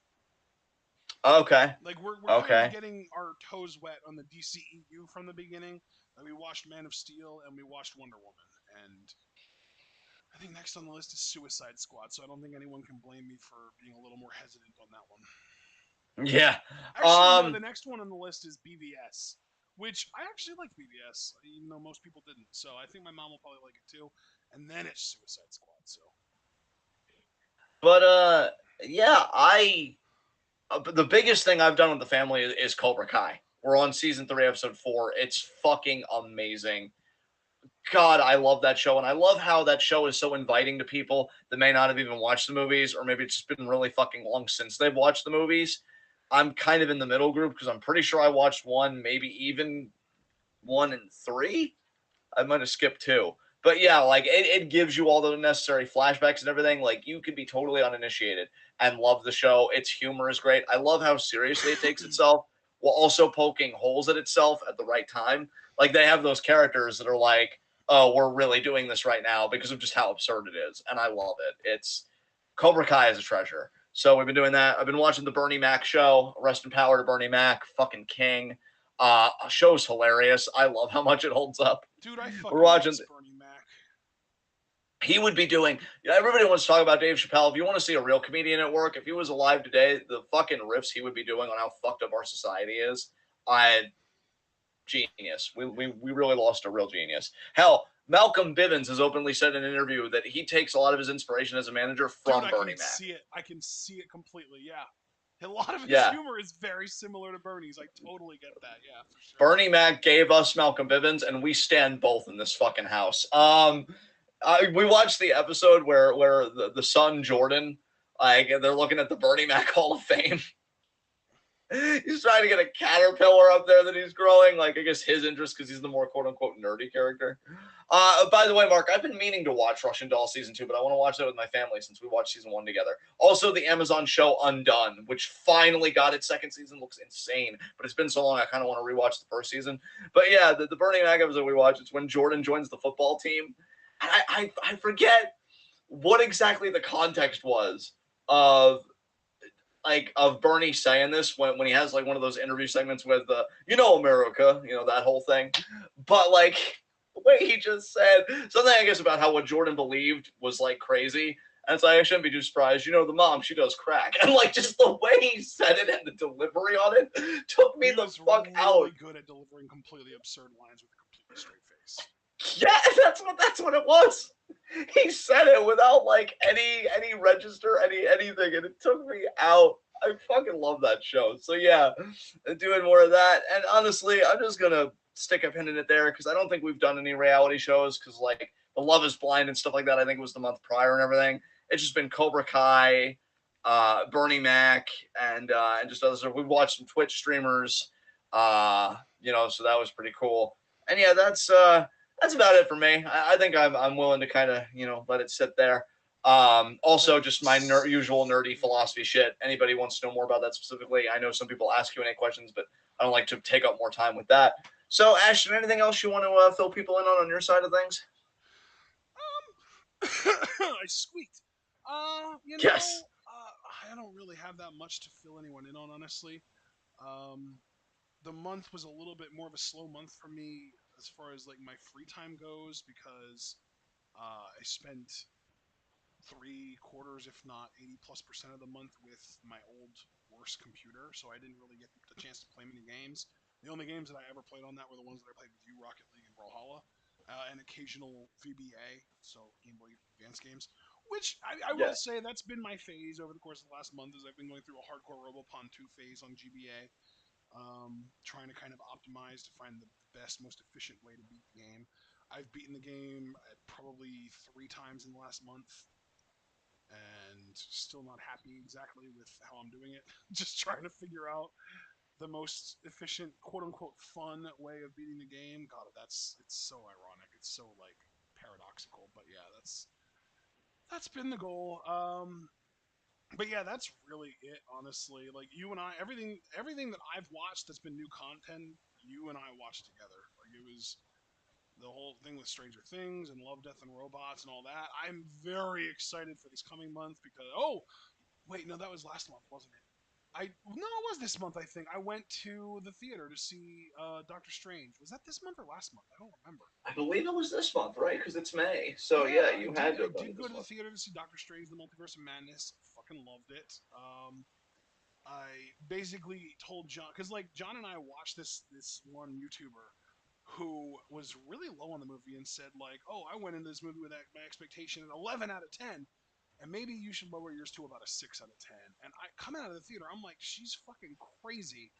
Okay, Like we're kind of okay. getting our toes wet on the DCEU from the beginning. Like we watched Man of Steel and we watched Wonder Woman, and I think next on the list is Suicide Squad. So I don't think anyone can blame me for being a little more hesitant on that one. Yeah. Actually, no, the Um, next one on the list is BVS, which I actually like BVS, even though most people didn't. So I think my mom will probably like it too. And then it's Suicide Squad. So but yeah, the biggest thing I've done with the family is Cobra Kai. We're on season 3, episode 4. It's fucking amazing. God, I love that show, and I love how that show is so inviting to people that may not have even watched the movies, or maybe it's just been really fucking long since they've watched the movies. I'm kind of in the middle group because I'm pretty sure I watched one, maybe even 1 and 3. I might have skipped 2. But yeah, like it gives you all the necessary flashbacks and everything. Like you could be totally uninitiated and love the show. Its humor is great. I love how seriously it takes itself while also poking holes at itself at the right time. Like they have those characters that are like, oh, we're really doing this right now because of just how absurd it is. And I love it. It's Cobra Kai is a treasure. So we've been doing that. I've been watching the Bernie Mac show. Rest in power to Bernie Mac, fucking king. Show's hilarious. I love how much it holds up. dude, I We're fucking watching. miss Bernie Mac. He would be doing. Everybody wants to talk about Dave Chappelle. If you want to see a real comedian at work, if he was alive today, the fucking riffs he would be doing on how fucked up our society is, I genius. We really lost a real genius. Hell, Malcolm Bivens has openly said in an interview that he takes a lot of his inspiration as a manager Dude, from I Bernie can Mac. see it. I can see it completely. Yeah. A lot of his Yeah, humor is very similar to Bernie's. I totally get that. Yeah, for sure. Bernie Mac gave us Malcolm Bivens, and we stand both in this fucking house. We watched the episode where the son Jordan, like they're looking at the Bernie Mac Hall of Fame. He's trying to get a caterpillar up there that he's growing. Like I guess his interest because he's the more quote unquote nerdy character. By the way, Mark, I've been meaning to watch Russian Doll season 2, but I want to watch that with my family since we watched season 1 together. Also, the Amazon show Undone, which finally got its second season, looks insane. But it's been so long, I kind of want to rewatch the first season. But yeah, the Bernie Mac episode we watched, it's when Jordan joins the football team. And I forget what exactly the context was of of Bernie saying this when he has like one of those interview segments with America, that whole thing. But like the way he just said something, I guess, about how what Jordan believed was like crazy. And it's like I shouldn't be too surprised. The mom, she does crack. And like just the way he said it and the delivery on it took me He the was fuck out. really good at delivering completely absurd lines with a completely straight face. Yeah, that's what it was. He said it without like any register, anything, and it took me out. I fucking love that show. So yeah, doing more of that. And honestly, I'm just gonna stick a pin in it there because I don't think we've done any reality shows because like the Love Is Blind and stuff like that. I think it was the month prior and everything. It's just been Cobra Kai, Bernie Mac, and just other stuff. We've watched some Twitch streamers, so that was pretty cool. And yeah, that's about it for me. I think I'm willing to kind of let it sit there. Also, just my usual nerdy philosophy shit. Anybody wants to know more about that specifically? I know some people ask Q&A questions, but I don't like to take up more time with that. So, Ashton, anything else you want to fill people in on your side of things? I squeaked. Yes. I don't really have that much to fill anyone in on, honestly. Um, the month was a little bit more of a slow month for me as far as like my free time goes because I spent 3/4, if not 80+% of the month with my old worse computer, so I didn't really get the chance to play many games. The only games that I ever played on that were the ones that I played with you, Rocket League and Brawlhalla, and occasional VBA, so Game Boy Advance games. Which I will Yeah. say that's been my phase over the course of the last month, as I've been going through a hardcore Robopon 2 phase on GBA, trying to kind of optimize to find the best, most efficient way to beat the game. I've beaten the game probably 3 times in the last month, and still not happy exactly with how I'm doing it. Just trying to figure out the most efficient, quote unquote, fun way of beating the game. God, it's so ironic. It's so like paradoxical, but yeah, that's been the goal. But yeah, that's really it, honestly. Like you and I, everything that I've watched that's been new content, you and I watched together. Like it was the whole thing with Stranger Things and Love, Death, and Robots and all that. I'm very excited for this coming month because wait, no, that was last month, wasn't it? No, it was this month. I think I went to the theater to see Doctor Strange. Was that this month or last month? I don't remember. I believe it was this month, right? Because it's May. So Yeah, yeah, I you did. had to I have done did it go this to the month. theater to see Doctor Strange: The Multiverse of Madness. Fucking loved it. I basically told John because like John and I watched this one YouTuber who was really low on the movie and said like, "Oh, I went into this movie with my expectation an 11 out of 10, and maybe you should lower yours to about a 6 out of 10." And I come out of the theater, I'm like, "She's fucking crazy."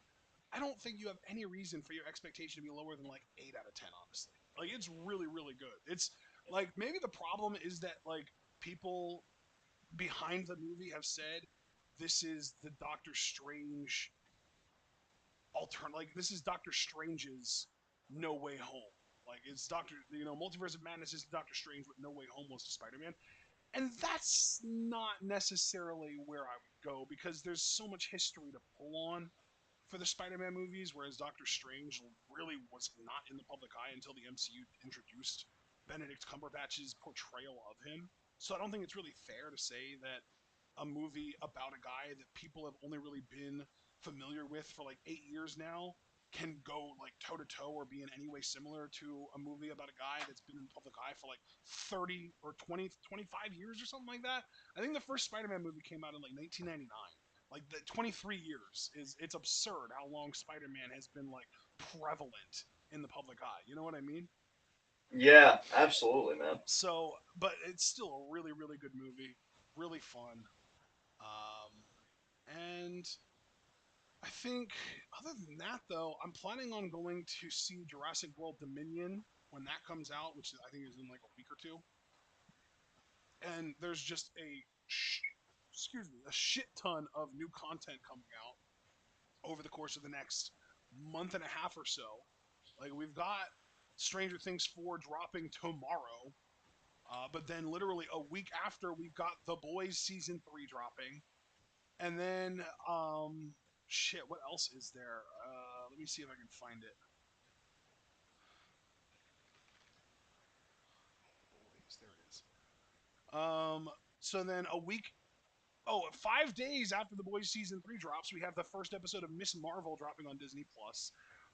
I don't think you have any reason for your expectation to be lower than like 8 out of 10, honestly. Like it's really really good. It's like maybe the problem is that like people behind the movie have said this is the Doctor Strange like this is Doctor Strange's No Way Home. Like it's Multiverse of Madness is Doctor Strange what No Way Home was to Spider-Man. And that's not necessarily where I would go because there's so much history to pull on for the Spider-Man movies, whereas Doctor Strange really was not in the public eye until the MCU introduced Benedict Cumberbatch's portrayal of him. So I don't think it's really fair to say that a movie about a guy that people have only really been familiar with for like 8 years now can go like toe to toe or be in any way similar to a movie about a guy that's been in the public eye for like 30 or 20, 25 years or something like that. I think the first Spider-Man movie came out in like 1999. Like the 23 years it's absurd how long Spider-Man has been like prevalent in the public eye. You know what I mean? Yeah, absolutely, man. So, but it's still a really really good movie, really fun. And I think other than that, though, I'm planning on going to see Jurassic World Dominion when that comes out, which I think is in like a week or two. And there's just excuse me, a shit ton of new content coming out over the course of the next month and a half or so. Like we've got Stranger Things 4 dropping tomorrow, but then literally a week after we've got The Boys season 3 dropping. And then, shit, what else is there? Let me see if I can find it. Boys, there it is. So then a week, 5 days after The Boys season 3 drops, we have the first episode of Miss Marvel dropping on Disney Plus.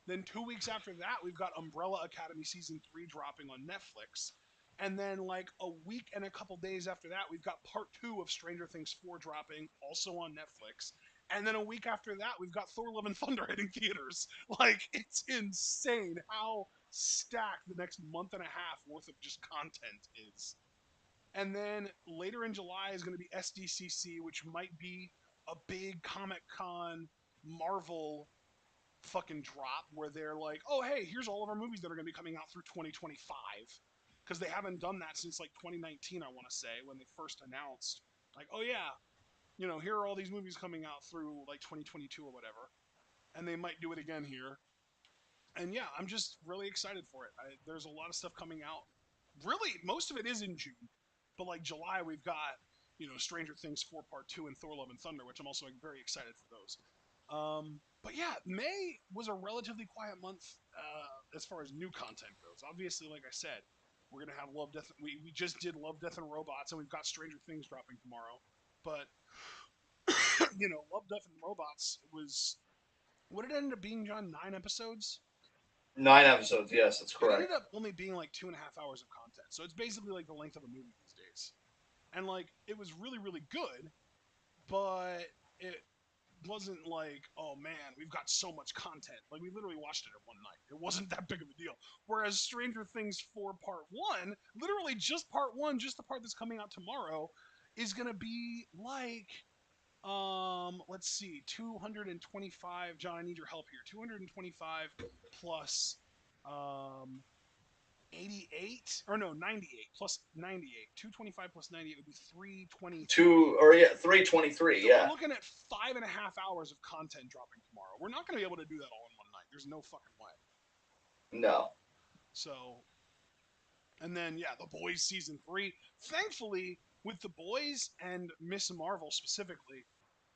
Then 2 weeks after that, we've got Umbrella Academy season 3 dropping on Netflix. And then like a week and a couple days after that, we've got part 2 of Stranger Things 4 dropping also on Netflix. And then a week after that, we've got Thor: Love and Thunder hitting theaters. Like it's insane how stacked the next month and a half worth of just content is. And then later in July is going to be SDCC, which might be a big Comic Con Marvel fucking drop where they're like, oh, hey, here's all of our movies that are going to be coming out through 2025. Because they haven't done that since like 2019, I want to say, when they first announced, like, oh, yeah, here are all these movies coming out through like 2022 or whatever. And they might do it again here. And yeah, I'm just really excited for it. There's a lot of stuff coming out. Really, most of it is in June, but like July, we've got Stranger Things 4 Part 2 and Thor: Love and Thunder, which I'm also like, very excited for those. But yeah, May was a relatively quiet month as far as new content goes. Obviously, like I said, we're gonna have Love, Death. We just did Love, Death, and Robots, and we've got Stranger Things dropping tomorrow. But Love, Death, and Robots was what it ended up being, John. 9 episodes. 9 episodes. Yes, that's It ended correct. up only being like 2.5 hours of content, so it's basically like the length of a movie these days. And like it was really really good, but it wasn't like, oh man, we've got so much content. Like we literally watched it in one night. It wasn't that big of a deal. Whereas Stranger Things 4 Part 1, literally just Part 1, just the part that's coming out tomorrow, is gonna be like let's see, 225. John, I need your help here. 225 plus 88, or no, 98 plus 98. 225 plus 98 would be 323. 323. So we're Yeah. looking at 5.5 hours of content dropping tomorrow. We're not going to be able to do that all in one night. There's no fucking way. No. So, and then yeah, The Boys season 3. Thankfully, with The Boys and Miss Marvel specifically,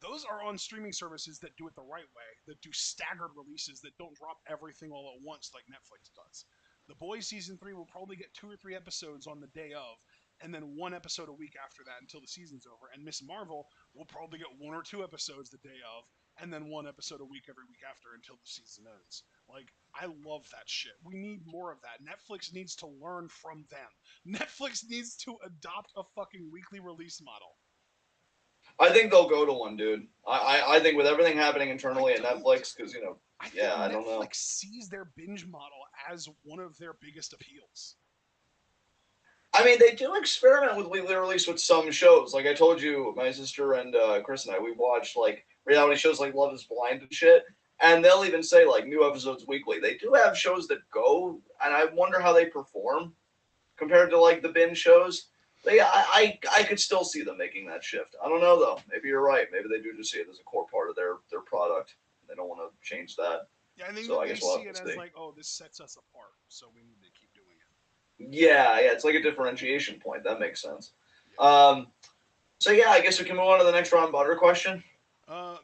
those are on streaming services that do it the right way, that do staggered releases, that don't drop everything all at once like Netflix does. The Boys season 3 will probably get 2 or 3 episodes on the day of, and then 1 episode a week after that until the season's over. And Miss Marvel will probably get 1 or 2 episodes the day of, and then 1 episode a week every week after until the season ends. Like, I love that shit. We need more of that. Netflix needs to learn from them. Netflix needs to adopt a fucking weekly release model. I think they'll go to one, dude. I think with everything happening I internally at don't. Netflix, because I think yeah, I don't know. Netflix sees their binge model as one of their biggest appeals. I mean, they do experiment with weekly release with some shows. Like I told you, my sister and Chris and I, we watched like reality shows like Love Is Blind and shit. And they'll even say like new episodes weekly. They do have shows that go, and I wonder how they perform compared to like the binge shows. But yeah, I could still see them making that shift. I don't know though. Maybe you're right. Maybe they do just see it as a core part of their product. They don't want to change that. Yeah, I think So that I they guess we'll see have it to as see. like, oh, this sets us apart, so we need to keep doing it. Yeah, it's like a differentiation point. That makes sense. Yeah. Um, so yeah, I guess we can move on to the next round butter question.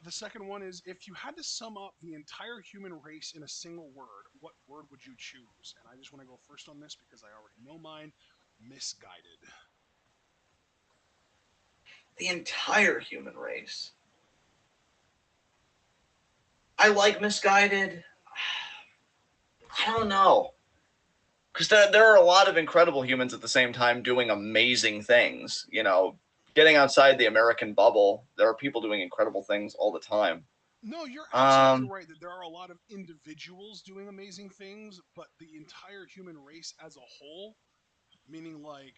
The second one is, if you had to sum up the entire human race in a single word, what word would you choose? And I just want to go first on this because I already know mine. Misguided. The entire human race. I like misguided. I don't know. Because there are a lot of incredible humans at the same time doing amazing things. Getting outside the American bubble, there are people doing incredible things all the time. No, you're absolutely Um, right that there are a lot of individuals doing amazing things, but the entire human race as a whole, meaning like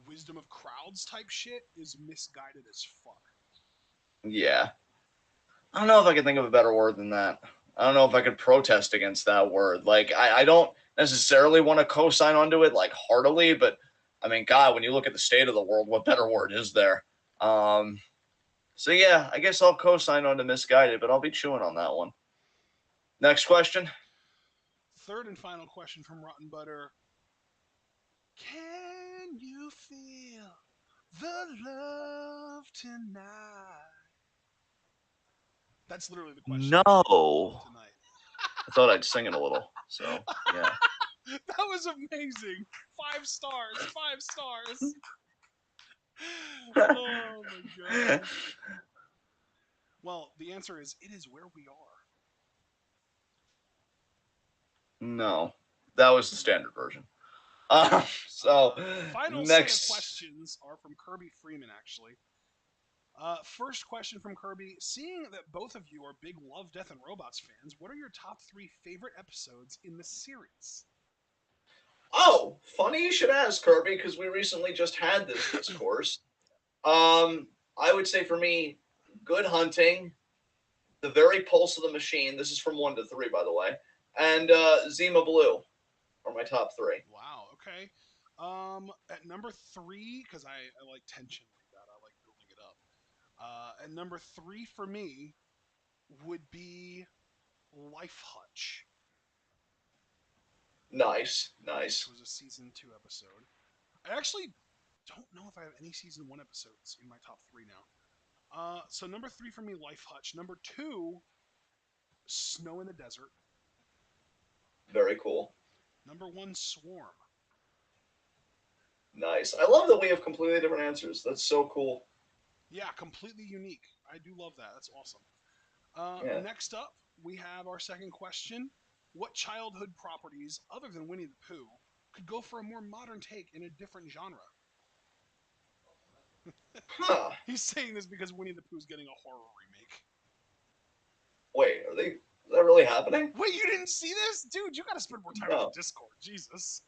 wisdom of crowds type shit, is misguided as fuck. yeah. I don't know if I can think of a better word than that. I don't know if I could protest against that word. Like, I don't necessarily want to co-sign onto it like heartily, but I mean, God, when you look at the state of the world, what better word is there? Um, so yeah, I guess I'll co-sign onto misguided, but I'll be chewing on that one. Next question. Third and final question from Rotten Butter. Can you feel the love tonight? That's literally the question. No. Can you feel the love I tonight? thought I'd sing it a little. So yeah. That was amazing. 5 stars. 5 stars. Oh my gosh. Well, the answer is it is where we are. No, that was the standard version. So Final set of next. questions are from Kirby Freeman, actually. First question from Kirby. Seeing that both of you are big Love, Death, and Robots fans, what are your top 3 favorite episodes in the series? Oh, funny you should ask, Kirby, because we recently just had this discourse. I would say for me, Good Hunting, The Very Pulse of the Machine. This is from 1 to 3, by the way, and Zima Blue are my top 3. Wow, okay. At number 3, because I like tension like that, I like building it up. At number 3 for me would be Life Hutch, Nice, which nice. was a season 2 episode. I actually don't know if I have any season 1 episodes in my top 3 now. So number 3 for me, Life Hutch. Number 2, Snow in the Desert. Very cool. Number 1, Swarm. Nice. I love that we have completely different answers. That's so cool. Yeah, completely unique. I do love that. That's awesome. Yeah. Next up, we have our second question. What childhood properties, other than Winnie the Pooh, could go for a more modern take in a different genre? Huh. He's saying this because Winnie the Pooh is getting a horror remake. Wait, are they? Is that really happening? Wait, you didn't see this, dude? You gotta spend more time in the No. Discord. Jesus.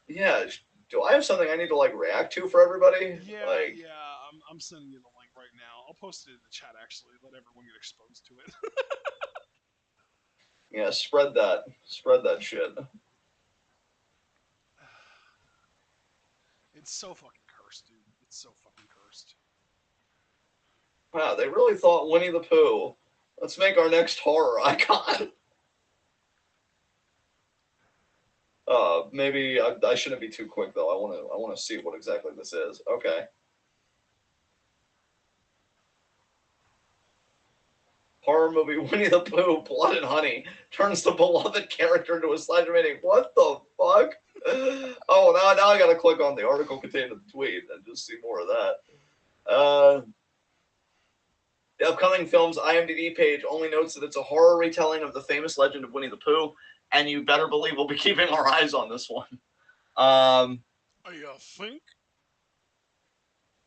Yeah. Do I have something I need to like react to for everybody? Yeah, Like, yeah. I'm sending you the link right now. I'll post it in the chat actually. Let everyone get exposed to it. yeah, spread that. Spread that shit. It's so fucking cursed, dude. It's so fucking cursed. Wow, they really thought Winnie the Pooh. Let's make our next horror icon. Maybe I shouldn't be too quick though. I want to see what exactly this is. Okay. Horror movie Winnie the Pooh, Blood and Honey turns the beloved character into a slasher meeting. What the fuck? Oh, now I gotta click on the article contained in the tweet and just see more of that. The upcoming film's IMDb page only notes that it's a horror retelling of the famous legend of Winnie the Pooh, and you better believe we'll be keeping our eyes on this one. You think?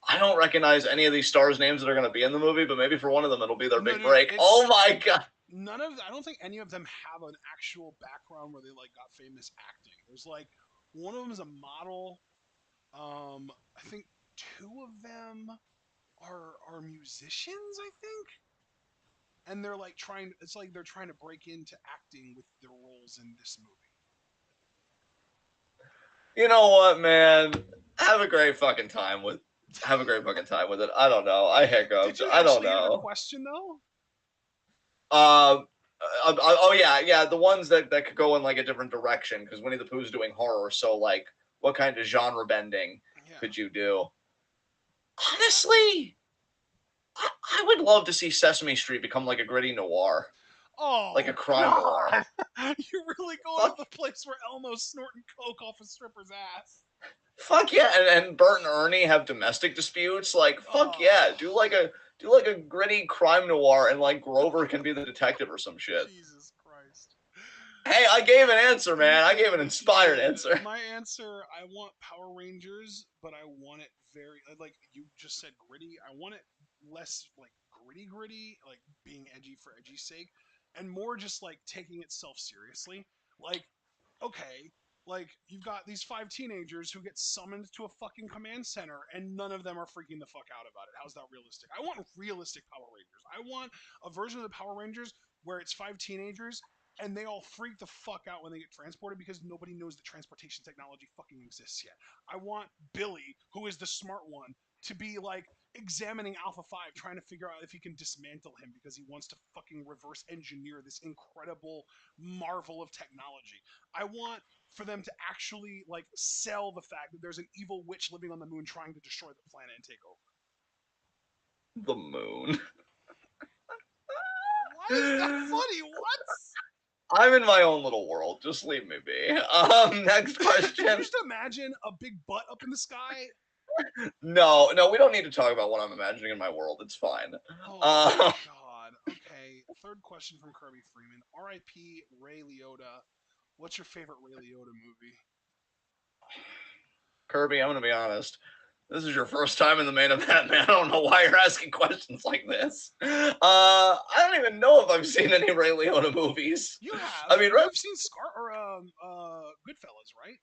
I don't recognize any of these stars' names that are going to be in the movie, but maybe for one of them it'll be their No, big no, no. break. Oh It's my god! none of. I don't think any of them have an actual background where they like got famous acting. There's like one of them is a model. I think two of them are musicians. I think, and they're like trying. It's like they're trying to break into acting with their roles in this movie. You know what, man? Have a great fucking time with. Have a great fucking time with it. I don't know. I Did hiccuped. you I don't actually hear the know. question though? Uh, oh yeah, yeah. The ones that could go in like a different direction because Winnie the Pooh's doing horror. So like, what kind of genre bending Yeah. could you do? I, Honestly, I would love to see Sesame Street become like a gritty noir, like a oh crime noir. God! You're really going to Fuck, the place where Elmo's snorting coke off a stripper's ass. fuck yeah, and Bert and Ernie have domestic disputes. Like fuck yeah, Oh, do like a gritty crime noir, and like Grover can be the detective or some shit. Jesus Christ. Hey, I gave an answer, You man. I gave an did. You inspired did. answer. My answer, I want Power Rangers, but I want it very, like you just said, gritty. I want it less like gritty, like being edgy for edgy's sake, and more just like taking itself seriously. Like, okay, like you've got these five teenagers who get summoned to a fucking command center and none of them are freaking the fuck out about it. How's that realistic? I want realistic Power Rangers. I want a version of the Power Rangers where it's five teenagers and they all freak the fuck out when they get transported because nobody knows that transportation technology fucking exists yet. I want Billy, who is the smart one, to be like examining Alpha 5, trying to figure out if he can dismantle him because he wants to fucking reverse engineer this incredible marvel of technology. I want for them to actually like sell the fact that there's an evil witch living on the moon trying to destroy the planet and take over. The moon. Why is that funny? What? I'm in my own little world. Just leave me be. Next Could you question. just imagine a big butt up in the sky? No, no, we don't need to talk about what I'm imagining in my world. It's fine. Oh my Uh, god. Okay. Third question from Kirby Freeman. R.I.P. Ray Liotta. What's your favorite Ray Liotta movie? Kirby, I'm gonna be honest. This is your first time in the main event, man. I don't know why you're asking questions like this. I don't even know if I've seen any Ray Liotta movies. You have. I mean, You've seen Scar or Goodfellas, right?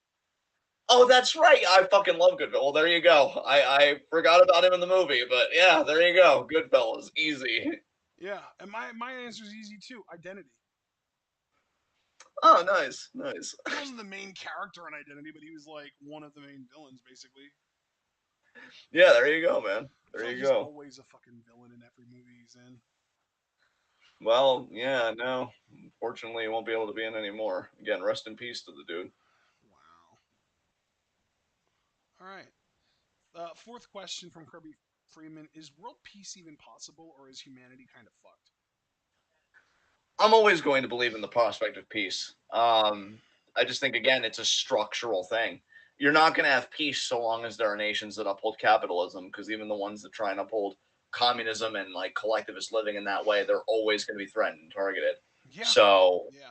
oh, that's right. I fucking love Goodfellas. Well, there you go. I forgot about him in the movie, but yeah, there you go. Goodfellas, easy. Yeah. And my answer is easy too. Identity. Oh, nice, nice. He wasn't the main character in Identity, but he was like one of the main villains, basically. Yeah, there you go, man. I feel There like you he's go. always a fucking villain in every movie he's in. Well, yeah, no. Unfortunately, he won't be able to be in anymore. Again, rest in peace to the dude. Wow. All right. Fourth question from Kirby Freeman: is world peace even possible, or is humanity kind of fucked? I'm always going to believe in the prospect of peace. I just think again, it's a structural thing. You're not going to have peace so long as there are nations that uphold capitalism, because even the ones that try and uphold communism and like collectivist living in that way, they're always going to be threatened and targeted. Yeah. So Yeah.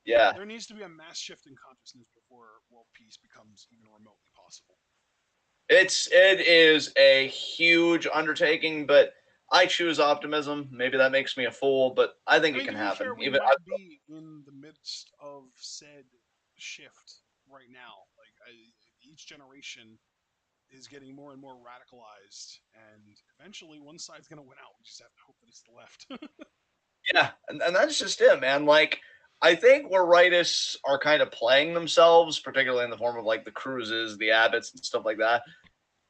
yeah, There needs to be a mass shift in consciousness before world peace becomes even remotely possible. it is a huge undertaking, but I choose optimism. Maybe that makes me a fool, but I think I it mean, can to be fair, happen. we Even might be in the midst of said shift right now. Each generation is getting more and more radicalized, and eventually one side's going to win out. We just have to hope that it's the left. yeah, and that's just it, man. Like, I think where rightists are kind of playing themselves, particularly in the form of like the Cruzes, the Abbotts, and stuff like that,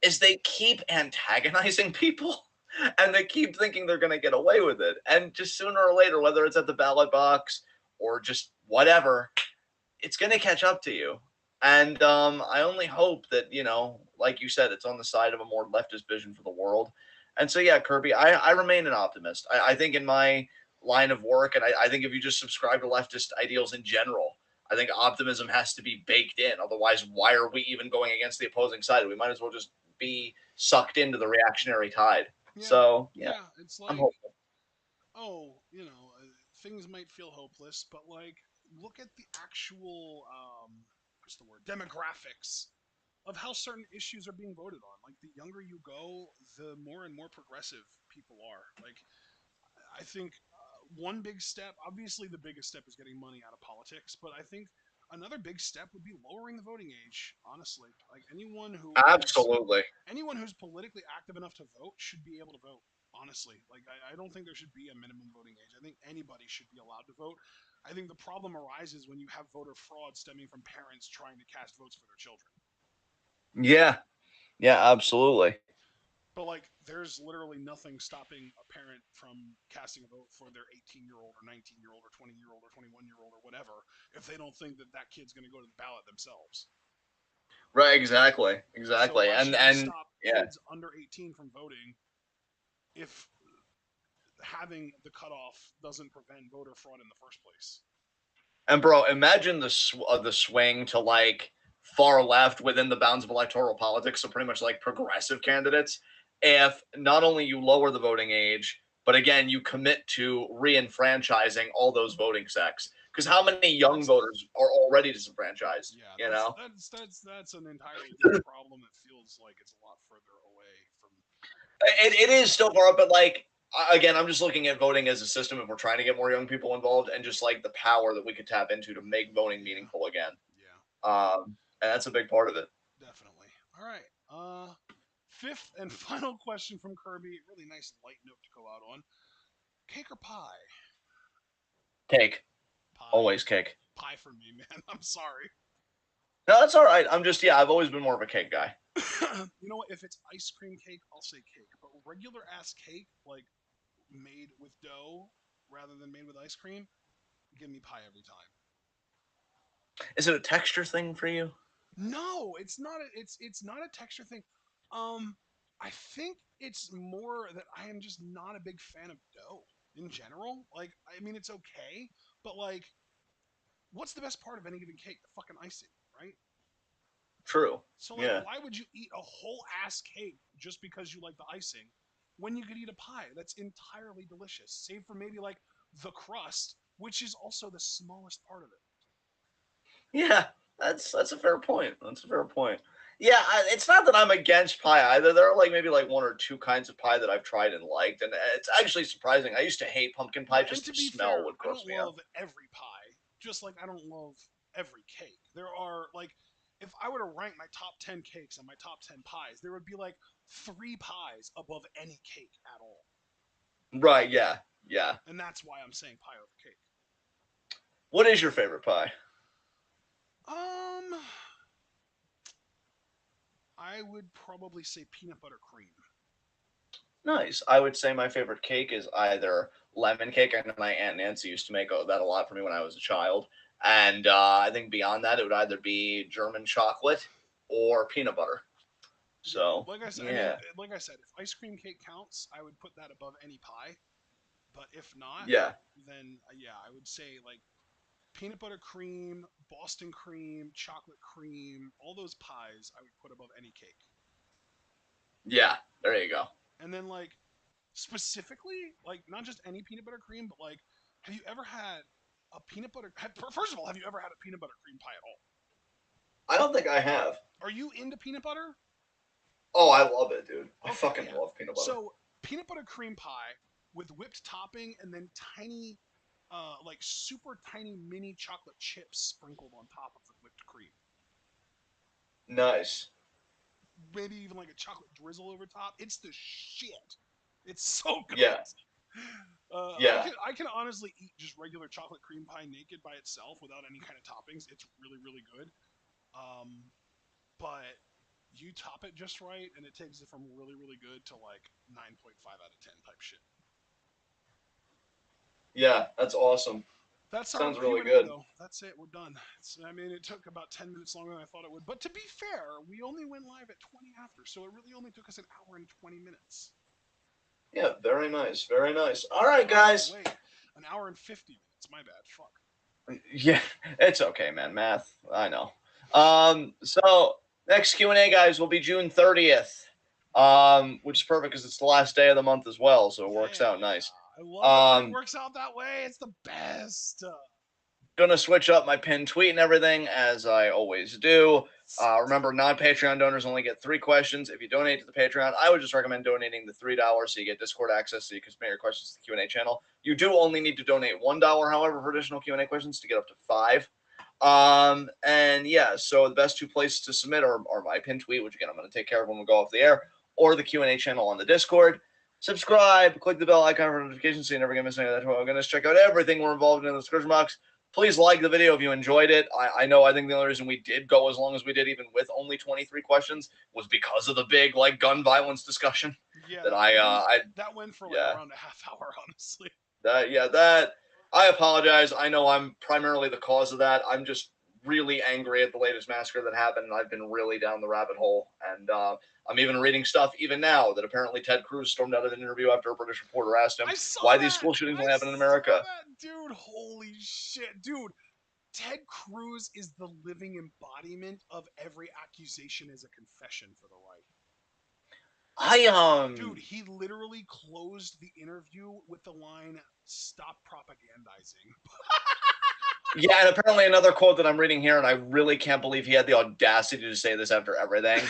is they keep antagonizing people and they keep thinking they're going to get away with it. And just sooner or later, whether it's at the ballot box or just whatever, it's going to catch up to you. And I only hope that, like you said, it's on the side of a more leftist vision for the world. And so, yeah, Kirby, I remain an optimist. I think in my line of work, and I think if you just subscribe to leftist ideals in general, I think optimism has to be baked in. Otherwise, why are we even going against the opposing side? We might as well just be sucked into the reactionary tide. Yeah, So, yeah, yeah. It's I'm like, hopeful. oh, things might feel hopeless, but like, look at the actual, what's the word, demographics of how certain issues are being voted on. Like, the younger you go, the more and more progressive people are. Like, I think one big step, obviously, the biggest step is getting money out of politics, but I think another big step would be lowering the voting age. Honestly, like Absolutely. anyone who's politically active enough to vote should be able to vote. Honestly, like I don't think there should be a minimum voting age. I think anybody should be allowed to vote. I think the problem arises when you have voter fraud stemming from parents trying to cast votes for their children. Yeah. Yeah, absolutely. But like, there's literally nothing stopping a parent from casting a vote for their 18-year-old or 19-year-old or 20-year-old or 21-year-old or whatever if they don't think that that kid's going to go to the ballot themselves. Right, exactly. So Exactly. why And should we and stop yeah. kids under 18 from voting if having the cutoff doesn't prevent voter fraud in the first place? And bro, imagine the swing to like far left within the bounds of electoral politics, so pretty much like progressive candidates. If not only you lower the voting age, but again you commit to re-enfranchising all those voting sects. Because how many young That's voters are already disenfranchised? Yeah, You know, that's an entirely different problem that feels like it's a lot further away from it us. is still far up, but like again, I'm just looking at voting as a system if we're trying to get more young people involved, and just like the power that we could tap into to make voting Yeah, meaningful again. yeah, And that's a big part of it. definitely. All right. Fifth and final question from Kirby. Really nice light note to go out on. Cake or pie? Cake, Pie. always cake. Pie for me, man. I'm sorry. No, that's all right. I'm just I've always been more of a cake guy. You know what? If it's ice cream cake, I'll say cake. But regular ass cake, like made with dough rather than made with ice cream, give me pie every time. Is it a texture thing for you? No, it's not. It's not a texture thing. Um, I think it's more that I am just not a big fan of dough in general. Like, I mean, it's okay, but like, what's the best part of any given cake? The fucking icing, right? True. So like, Yeah. why would you eat a whole ass cake just because you like the icing when you could eat a pie that's entirely delicious, save for maybe like the crust, which is also the smallest part of it. Yeah. That's a fair point. That's a fair point. Yeah, it's not that I'm against pie either. There are like maybe like one or two kinds of pie that I've tried and liked, and it's actually surprising. I used to hate pumpkin pie; Well, and just to the be smell fair, would I gross don't me out. love every pie, just like I don't love every cake. There are like, if I were to rank my top 10 cakes and my top 10 pies, there would be like three pies above any cake at all. Right? Yeah. Yeah. And that's why I'm saying pie over cake. What is your favorite pie? Um, I would probably say peanut butter cream. Nice. I would say my favorite cake is either lemon cake. I know my aunt Nancy used to make that a lot for me when I was a child, and I think beyond that, it would either be German chocolate or peanut butter. Yeah, So like I said, I mean, yeah, like I said, if ice cream cake counts, I would put that above any pie. But if not, yeah, then yeah, I would say like peanut butter cream, Boston cream, chocolate cream, all those pies I would put above any cake. yeah. There you go. And then like specifically, like not just any peanut butter cream, but like have you ever had a peanut butter first of all, have you ever had a peanut butter cream pie at all? I don't think I have. Are you into peanut butter? Oh, I love it, dude. I Okay, fucking yeah. love peanut butter. So peanut butter cream pie with whipped topping and then tiny, like super tiny mini chocolate chips sprinkled on top of the whipped cream. Nice. Maybe even like a chocolate drizzle over top. It's the shit. It's so Yeah. good. Yeah. I can honestly eat just regular chocolate cream pie naked by itself without any kind of toppings. It's really good. But you top it just right, and it takes it from really good to like 9.5 out of 10 type shit. Yeah. That's awesome. That's our Sounds Q really and A good. though. That's it. We're done. I mean, it took about 10 minutes longer than I thought it would. But to be fair, we only went live at 20 after, so it really only took us an hour and 20 minutes. Yeah. Very nice. Very nice. All right, Oh guys. wait, an hour and 50 minutes. My bad. Fuck. Yeah. It's okay, man. Math. I know. So next Q&A, guys, will be June 30th. Which is perfect because it's the last day of the month as well, so it works Yeah, out nice. I love it when it Um, works out that way. It's the best. Gonna switch up my pinned tweet and everything as I always do. Remember, non-Patreon donors only get 3 questions. If you donate to the Patreon, I would just recommend donating the $3 so you get Discord access so you can submit your questions to the Q&A channel. You do only need to donate $1, however, for additional Q&A questions to get up to 5. And yeah, so the best 2 places to submit are my pinned tweet, which again I'm going to take care of when we go off the air, or the Q&A channel on the Discord. Subscribe, click the bell icon for notifications so you never get missing anything. I'm going to check out everything we're involved in the description box. Please like the video if you enjoyed it. I think the only reason we did go as long as we did, even with only 23 questions, was because of the big like gun violence discussion. Yeah, That I that went for like yeah around a half hour, honestly. that I apologize. I know I'm primarily the cause of that. I'm just really angry at the latest massacre that happened, and I've been really down the rabbit hole. And I'm even reading stuff even now that apparently Ted Cruz stormed out of an interview after a British reporter asked him I saw why these that. school shootings I only happen in saw America. that, dude. Holy shit, dude. Ted Cruz is the living embodiment of every accusation is a confession for the right. I Dude, he literally closed the interview with the line, "Stop propagandizing." Yeah, and apparently another quote that I'm reading here, and I really can't believe he had the audacity to say this after everything.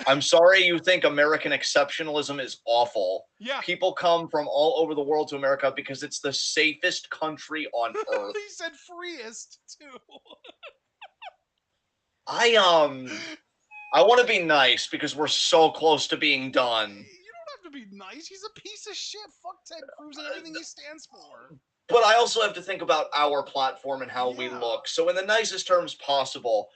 I'm sorry you think American exceptionalism is awful. Yeah. People come from all over the world to America because it's the safest country on earth. He said freest too. I I want to be nice because we're so close to being done. You don't have to be nice. He's a piece of shit. Fuck Ted Cruz and everything he stands for. But I also have to think about our platform and how we Yeah. look. So in the nicest terms possible,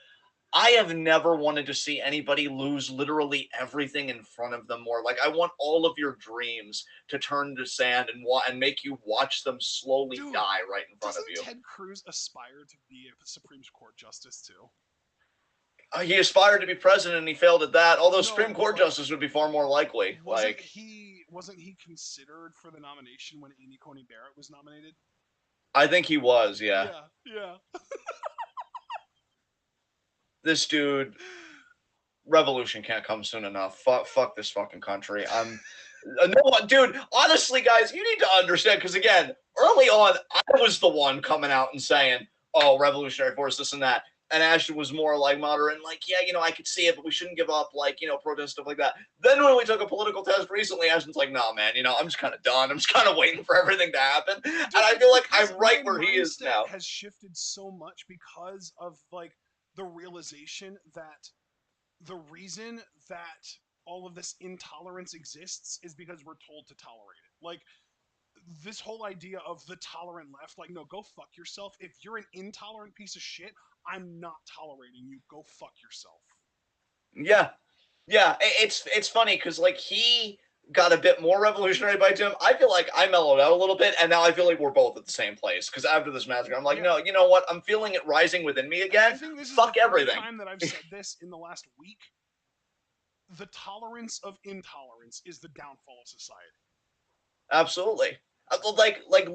I have never wanted to see anybody lose literally everything in front of them more. Like I want all of your dreams to turn to sand and make you watch them slowly Dude, die right in front of doesn't you. Ted Cruz aspire to be a Supreme Court justice too? He aspired to be president and he failed at that. Although Supreme No, Court but justice would be far more likely. wasn't he considered for the nomination when Amy Coney Barrett was nominated? I think he was, yeah. Yeah. This dude, revolution can't come soon enough. Fuck this fucking country. No, dude. Honestly, guys, you need to understand because again, early on, I was the one coming out and saying, "Oh, revolutionary force, this and that." And Ashton was more like moderate and like, yeah, I could see it, but we shouldn't give up, like, protest stuff like that. Then when we took a political test recently, Ashton's like, no, man, I'm just kind of done. I'm just kind of waiting for everything to happen. Dude, and I feel like I'm right my where he is now. Has shifted so much because of like the realization that the reason that all of this intolerance exists is because we're told to tolerate it. Like this whole idea of the tolerant left, like, no, go fuck yourself. If you're an intolerant piece of shit, I'm not tolerating you. Go fuck yourself. Yeah. It's funny because like he got a bit more revolutionary by Jim. I feel like I mellowed out a little bit, and now I feel like we're both at the same place. Because after this massacre, I'm like, no, you know what? I'm feeling it rising within me again. I think this is Fuck the everything. first time that I've said this in the last week. The tolerance of intolerance is the downfall of society. Absolutely. Like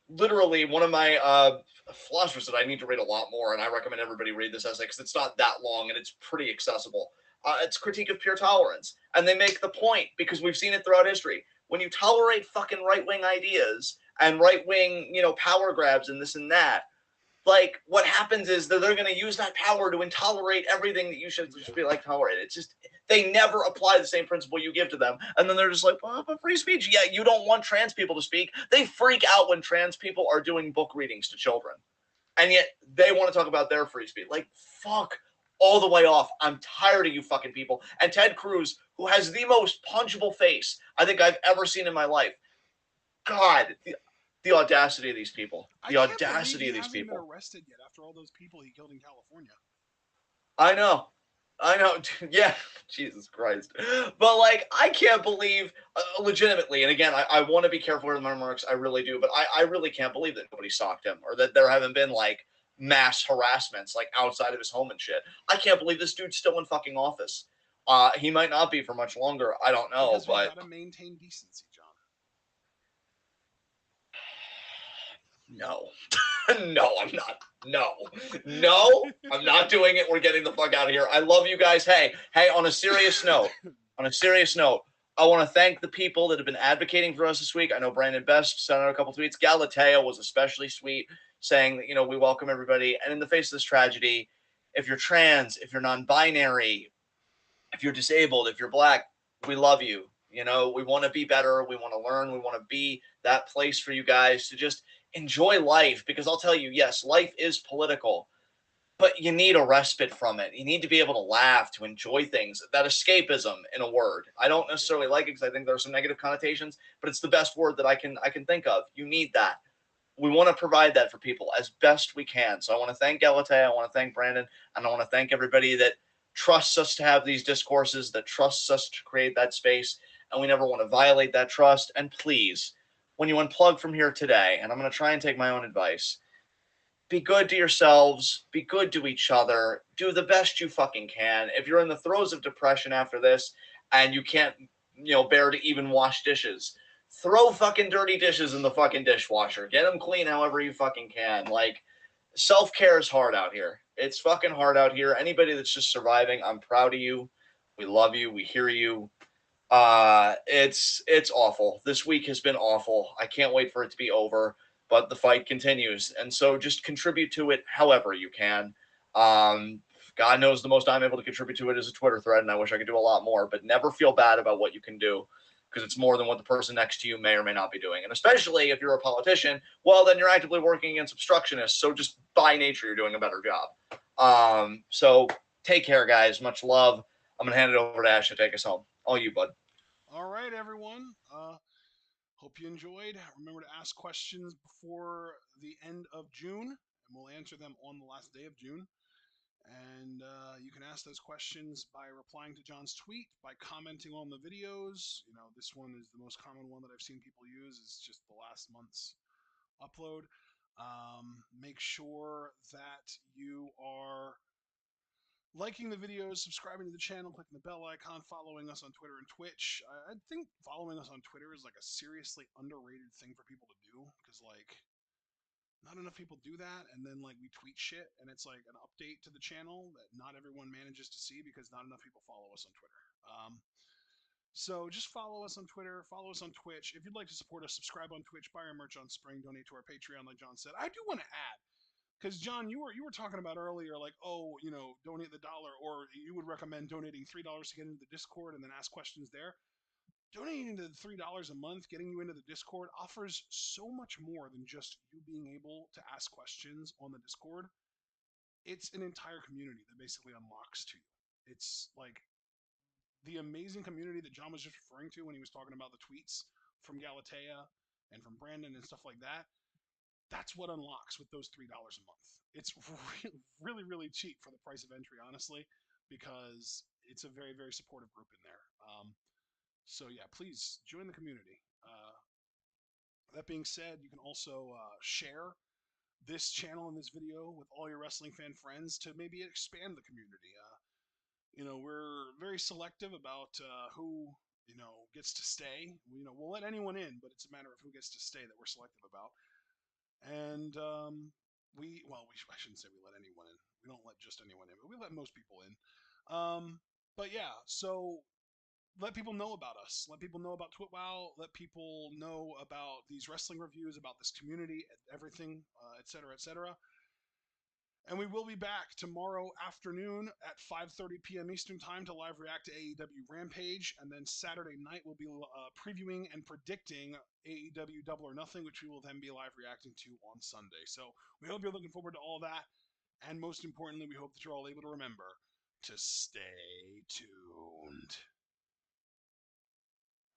literally one of my philosophers that I need to read a lot more, and I recommend everybody read this essay because it's not that long and it's pretty accessible. It's Critique of Pure Tolerance, and they make the point because we've seen it throughout history. When you tolerate fucking right-wing ideas and right-wing, power grabs and this and that, like what happens is that they're going to use that power to intolerate everything that you should be like tolerate. It's just They never apply the same principle you give to them. And then they're just like, well, but free speech. Yeah, you don't want trans people to speak. They freak out when trans people are doing book readings to children. And yet they want to talk about their free speech. Like, fuck all the way off. I'm tired of you fucking people. And Ted Cruz, who has the most punchable face I think I've ever seen in my life. God, the audacity of these people. I The can't believe audacity he of these hasn't been people. arrested yet after all those people he killed in California. I know. I know. Yeah, Jesus Christ. But, like, I can't believe, legitimately, and again, I want to be careful with my remarks. I really do. But I really can't believe that nobody socked him or that there haven't been, like, mass harassments, like, outside of his home and shit. I can't believe this dude's still in fucking office. He might not be for much longer. I don't know. Because we've But got to maintain decency, John. no. No, I'm not. No, no, I'm not doing it. We're getting the fuck out of here. I love you guys. Hey, on a serious note, I want to thank the people that have been advocating for us this week. I know Brandon Best sent out a couple tweets. Galatea was especially sweet, saying that, we welcome everybody. And in the face of this tragedy, if you're trans, if you're non-binary, if you're disabled, if you're black, we love you. We want to be better. We want to learn. We want to be that place for you guys to just enjoy life. Because I'll tell you, yes, life is political, but you need a respite from it. You need to be able to laugh, to enjoy things. That escapism, in a word. I don't necessarily like it because I think there are some negative connotations, but it's the best word that I can think of. You need that. We want to provide that for people as best we can. So I want to thank Galatea, I want to thank Brandon, and I want to thank everybody that trusts us to have these discourses, that trusts us to create that space, and we never want to violate that trust. And please, when you unplug from here today, and I'm going to try and take my own advice, be good to yourselves, be good to each other, do the best you fucking can. If you're in the throes of depression after this and you can't, bear to even wash dishes, throw fucking dirty dishes in the fucking dishwasher. Get them clean however you fucking can. Like, self-care is hard out here. It's fucking hard out here. Anybody that's just surviving, I'm proud of you. We love you. We hear you. It's awful. This week has been awful. I can't wait for it to be over, but the fight continues. And so just contribute to it however you can. Um, God knows the most I'm able to contribute to it is a Twitter thread, and I wish I could do a lot more, but never feel bad about what you can do because it's more than what the person next to you may or may not be doing. And especially if you're a politician, well, then you're actively working against obstructionists. So just by nature, you're doing a better job. So take care, guys. Much love. I'm going to hand it over to Ash to take us home. All you, bud. All right, everyone. Hope you enjoyed. Remember to ask questions before the end of June, and we'll answer them on the last day of June. And you can ask those questions by replying to John's tweet, by commenting on the videos. This one is the most common one that I've seen people use. It's just the last month's upload. Make sure that you are liking the videos, subscribing to the channel, clicking the bell icon, following us on Twitter and Twitch. I think following us on Twitter is like a seriously underrated thing for people to do because, like, not enough people do that. And then, like, we tweet shit and it's like an update to the channel that not everyone manages to see because not enough people follow us on Twitter. So just follow us on Twitter, follow us on Twitch. If you'd like to support us, subscribe on Twitch, buy our merch on Spring, donate to our Patreon, like John said. I do want to add, because John, you were talking about earlier, like, oh, donate the dollar, or you would recommend donating $3 to get into the Discord and then ask questions there. Donating the $3 a month, getting you into the Discord, offers so much more than just you being able to ask questions on the Discord. It's an entire community that basically unlocks to you. It's like the amazing community that John was just referring to when he was talking about the tweets from Galatea and from Brandon and stuff like that. That's what unlocks with those $3 a month. It's really, really cheap for the price of entry, honestly, because it's a very, very supportive group in there. So yeah, please join the community. That being said, you can also share this channel and this video with all your wrestling fan friends to maybe expand the community. We're very selective about who gets to stay. We'll let anyone in, but it's a matter of who gets to stay that we're selective about. And I shouldn't say we let anyone in. We don't let just anyone in, but we let most people in. But yeah, so let people know about us. Let people know about TwitWoW. Let people know about these wrestling reviews, about this community, everything, et cetera, et cetera. And we will be back tomorrow afternoon at 5:30 p.m. Eastern Time to live react to AEW Rampage, and then Saturday night we'll be previewing and predicting AEW Double or Nothing, which we will then be live reacting to on Sunday. So we hope you're looking forward to all that, and most importantly, we hope that you're all able to remember to stay tuned.